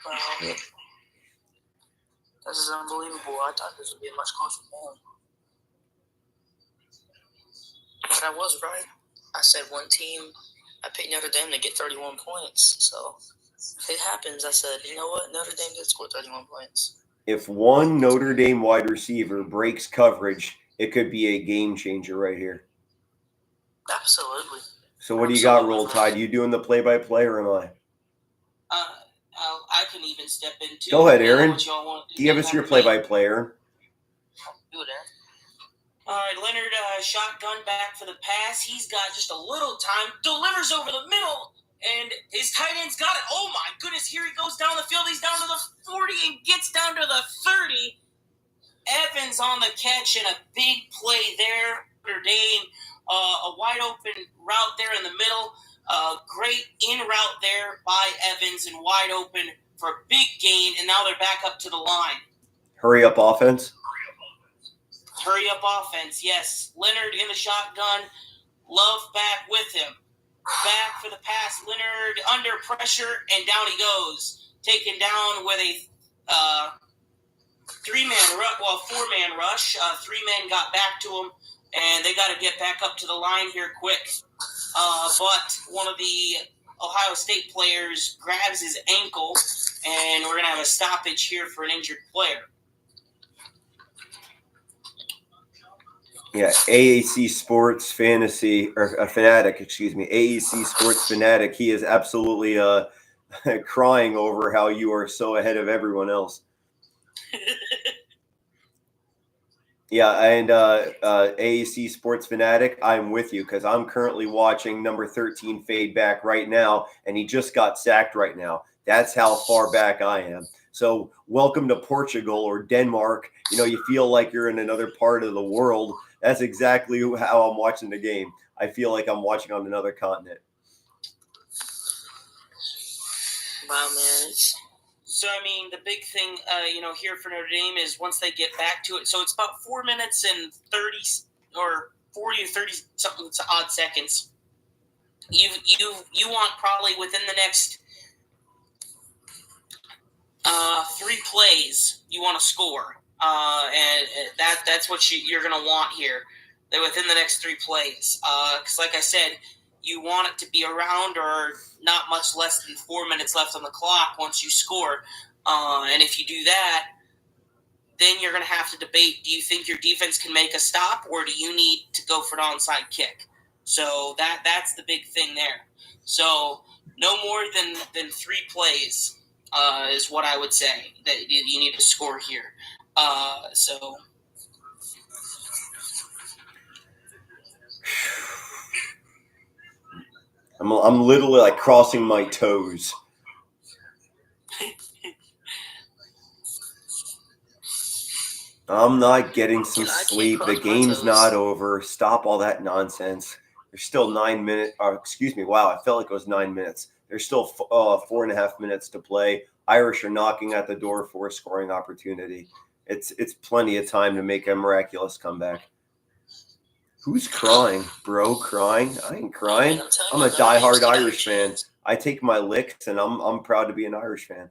Wow. This is unbelievable. I thought this would be a much closer game. But I was right. I said one team. I picked Notre Dame to get 31 points. So if it happens, I said, you know what? Notre Dame did score 31 points. If one Notre Dame wide receiver breaks coverage, it could be a game changer right here. Absolutely. So what do you got, Roll Tide? You doing the play-by-play or am I? I can even step in too. Go ahead, Aaron. Give us your play-by-play, Aaron. Do it, Aaron. All right, Leonard, shotgun back for the pass. He's got just a little time. Delivers over the middle, and his tight end's got it. Oh, my goodness. Here he goes down the field. He's down to the 40 and gets down to the 30. Evans on the catch and a big play there. Notre Dame, a wide-open route there in the middle. Great in route there by Evans and wide open for a big gain, and now they're back up to the line. Hurry up offense. Hurry up offense, yes. Leonard in the shotgun. Love back with him. Back for the pass. Leonard under pressure, and down he goes. Taken down with a four-man rush. 3 men got back to him, and they got to get back up to the line here quick. But one of the Ohio State players grabs his ankle, and we're going to have a stoppage here for an injured player. Yeah, AAC Sports Fantasy, or Fanatic, excuse me. AAC Sports Fanatic. He is absolutely crying over how you are so ahead of everyone else. Yeah, and AAC Sports Fanatic, I'm with you because I'm currently watching number 13 fade back right now, and he just got sacked right now. That's how far back I am. So welcome to Portugal or Denmark. You know, you feel like you're in another part of the world That's exactly how I'm watching the game. I feel like I'm watching on another continent. Wow, man. So, I mean, the big thing, here for Notre Dame is once they get back to it. So it's about 4 minutes and 30 or 40 or 30 something odd seconds. You want probably within the next 3 plays, you want to score. And that's what you're going to want here. That within the next 3 plays. Because like I said, you want it to be around or not much less than 4 minutes left on the clock once you score. And if you do that, then you're going to have to debate, do you think your defense can make a stop or do you need to go for an onside kick? So that's the big thing there. So no more than 3 plays is what I would say that you need to score here. So I'm literally like crossing my toes. I'm not getting some sleep. The game's not over. Stop all that nonsense. There's still 9 minutes. Wow, I felt like it was 9 minutes. There's still 4.5 minutes to play. Irish are knocking at the door for a scoring opportunity. It's plenty of time to make a miraculous comeback. Who's crying? Bro crying? I ain't crying. I'm a diehard Irish fan. I take my licks, and I'm proud to be an Irish fan.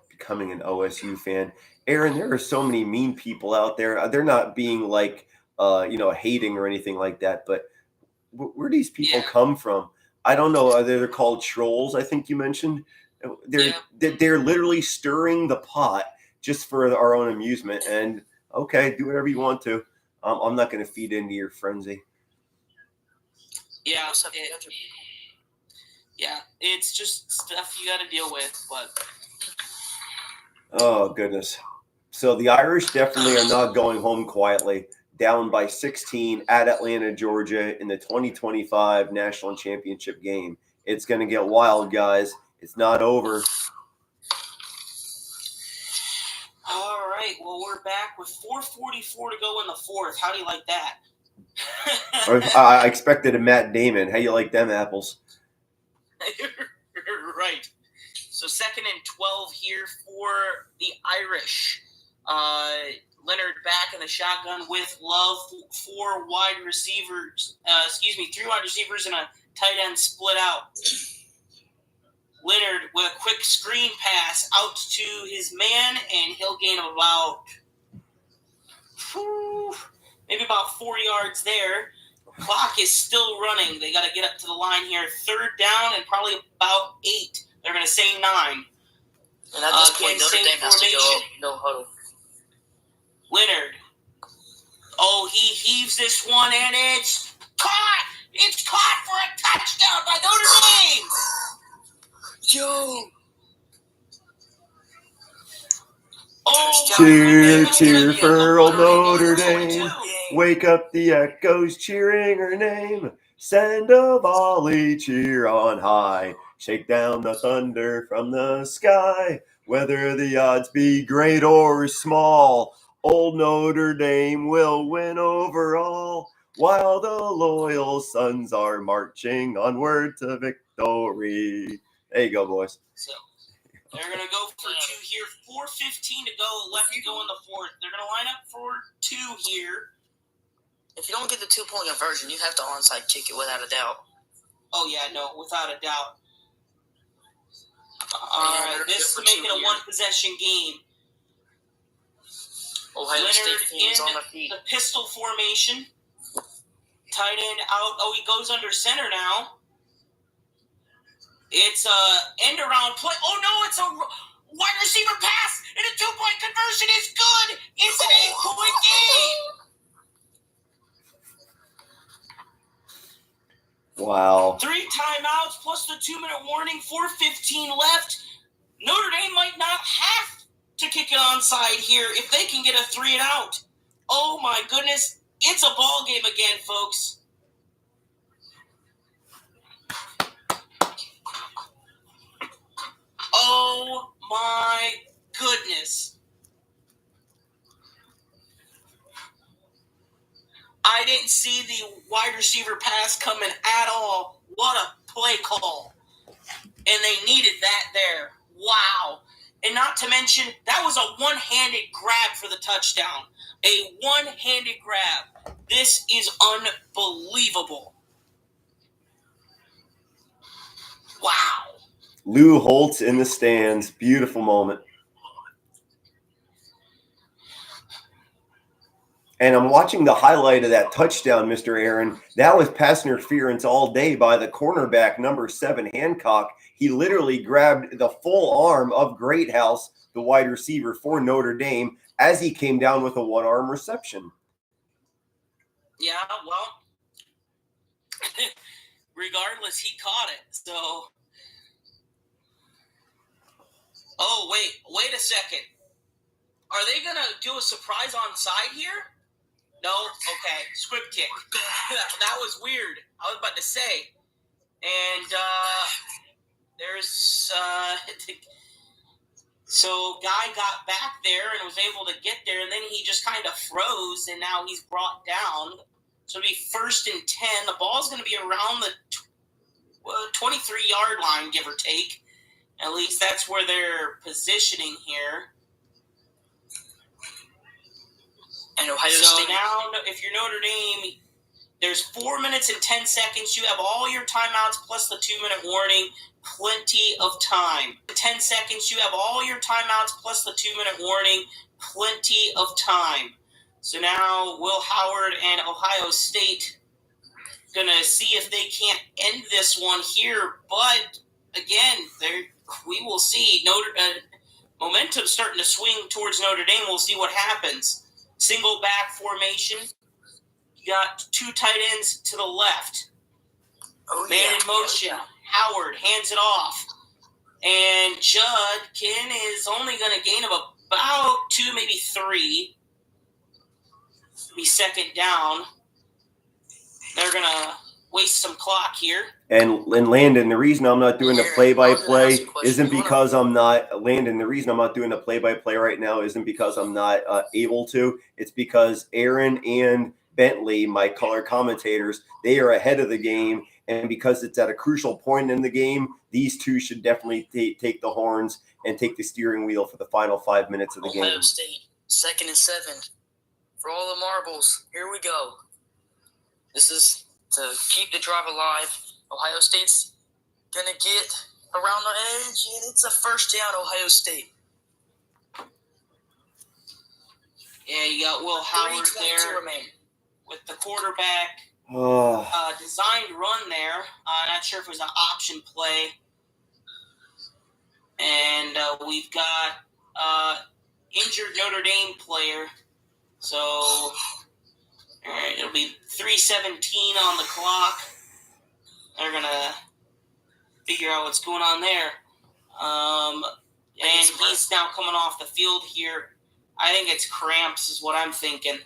Becoming an OSU fan. Aaron, there are so many mean people out there. They're not being like, hating or anything like that, but where do these people come from? I don't know. They're called trolls, I think you mentioned. They're literally stirring the pot just for our own amusement. And okay, do whatever you want to. I'm not going to feed into your frenzy. Yeah, it's just stuff you got to deal with, but... Oh, goodness. So the Irish definitely are not going home quietly. Down by 16 at Atlanta, Georgia in the 2025 National Championship game. It's going to get wild, guys. It's not over. All right. Well, we're back with 4:44 to go in the fourth. How do you like that? I expected a Matt Damon. How you like them apples? Right. So 2nd and 12 here for the Irish. Leonard back in the shotgun with Love, 3 wide receivers and a tight end split out. Leonard with a quick screen pass out to his man, and he'll gain about maybe about 4 yards there. Clock is still running. They got to get up to the line here. 3rd down and probably about 8. They're going to say 9. And at this point, Notre Dame has to go no huddle. Leonard. Oh, he heaves this one, and it's caught! It's caught for a touchdown by Notre Dame! Yo! Oh, cheer for old Notre Dame. Wake up the echoes cheering her name. Send a volley cheer on high. Shake down the thunder from the sky. Whether the odds be great or small, old Notre Dame will win overall. While the loyal sons are marching onward to victory. There you go, boys. So they're going to go for 2 here. 4:15 to go, left to go in the fourth. They're going to line up for 2 here. If you don't get the 2-point conversion, you have to onside kick it without a doubt. Oh, yeah, no, without a doubt. All right, this to make it a 1-possession game. Ohio State teams on the feet. The pistol formation. Tight end out. Oh, he goes under center now. It's a end around play. Oh, no, it's a wide receiver pass, and a 2-point conversion is good. It's an 8-point game. Wow. 3 timeouts plus the 2-minute warning. 4:15 left. Notre Dame might not have to kick it onside here if they can get a 3 and out. Oh, my goodness. It's a ball game again, folks. Oh, my goodness. I didn't see the wide receiver pass coming at all. What a play call. And they needed that there. Wow. And not to mention, that was a one-handed grab for the touchdown. A one-handed grab. This is unbelievable. Wow. Lou Holtz in the stands. Beautiful moment. And I'm watching the highlight of that touchdown, Mr. Aaron. That was pass interference all day by the cornerback, number 7, Hancock. He literally grabbed the full arm of Greathouse, the wide receiver for Notre Dame, as he came down with a one-arm reception. Yeah, well, regardless, he caught it. So, oh, wait a second. Are they going to do a surprise onside here? No? Okay. Script kick. That was weird. I was about to say. And there's so guy got back there and was able to get there, and then he just kind of froze, and now he's brought down. So it'll be 1st and 10. The ball's going to be around the 23-yard line, give or take. At least that's where they're positioning here. And Ohio So State. now, if you're Notre Dame, there's 4 minutes and 10 seconds. You have all your timeouts plus the 2-minute warning. Plenty of time. 10 seconds. You have all your timeouts plus the 2-minute warning. Plenty of time. So now Will Howard and Ohio State going to see if they can't end this one here. But, again, we will see. Momentum starting to swing towards Notre Dame. We'll see what happens. Single back formation. You got 2 tight ends to the left. Man in motion. Yeah. Howard hands it off. And Judkin is only going to gain about 2, maybe 3. Be 2nd down. They're going to waste some clock here. And Landon, the reason I'm not doing the play-by-play isn't because I'm not Landon. The reason I'm not doing the play-by-play right now isn't because I'm not able to. It's because Aaron and Bentley, my color commentators, they are ahead of the game, and because it's at a crucial point in the game, these two should definitely take the horns and take the steering wheel for the final 5 minutes of the game. Ohio State, 2nd and 7. For all the marbles, here we go. This is to keep the drive alive. Ohio State's going to get around the edge, and it's a 1st down, Ohio State. Yeah, you got Will Howard there with the quarterback. Oh. Designed run there. Not sure if it was an option play. And we've got injured Notre Dame player. So, all right, it'll be 3:17 on the clock. They're going to figure out what's going on there. And he's now coming off the field here. I think it's cramps is what I'm thinking.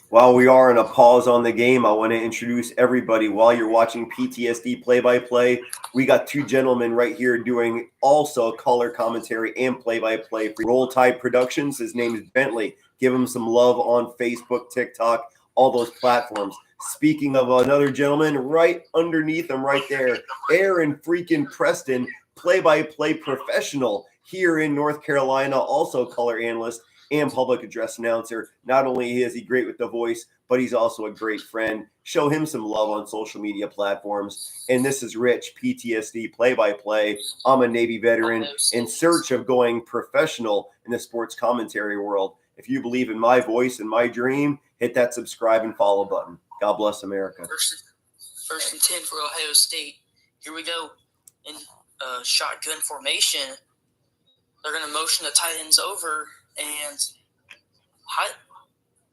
While we are in a pause on the game, I want to introduce everybody. While you're watching PTSD play-by-play, we got 2 gentlemen right here doing also color commentary and play-by-play for Roll Tide Productions. His name is Bentley. Give him some love on Facebook, TikTok, all those platforms. Speaking of another gentleman, right underneath him right there, Aaron freaking Preston, play-by-play professional here in North Carolina, also color analyst and public address announcer. Not only is he great with the voice, but he's also a great friend. Show him some love on social media platforms. And this is Rich, PTSD play-by-play. I'm a Navy veteran in search of going professional in the sports commentary world. If you believe in my voice and my dream, hit that subscribe and follow button. God bless America. 1st and 10 for Ohio State. Here we go. In shotgun formation, they're going to motion the tight ends over, and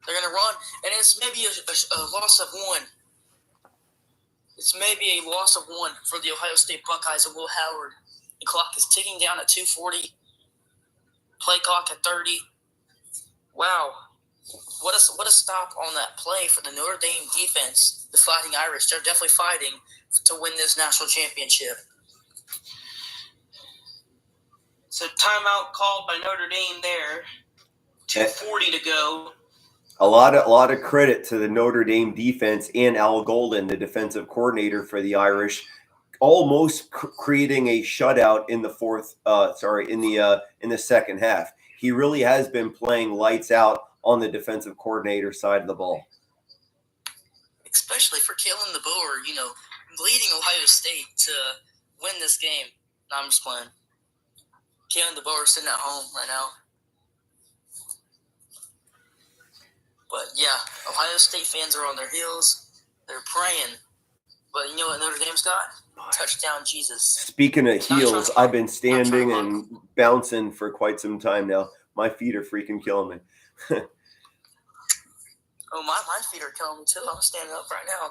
they're going to run. And it's maybe a loss of 1. It's maybe a loss of 1 for the Ohio State Buckeyes and Will Howard. The clock is ticking down at 2:40. Play clock at 30. Wow. What a stop on that play for the Notre Dame defense, the Fighting Irish. They're definitely fighting to win this national championship. So timeout called by Notre Dame there. 2:40 to go. A lot of credit to the Notre Dame defense and Al Golden, the defensive coordinator for the Irish, almost creating a shutout in the in the second half. He really has been playing lights out on the defensive coordinator side of the ball. Especially for Kalen DeBoer, leading Ohio State to win this game. No, I'm just playing. Kalen DeBoer sitting at home right now. But yeah, Ohio State fans are on their heels. They're praying. But you know what Notre Dame's got? Touchdown Jesus. Speaking of heels, I've been standing and bouncing for quite some time now. My feet are freaking killing me. Oh, my feet are killing me too. I'm standing up right now.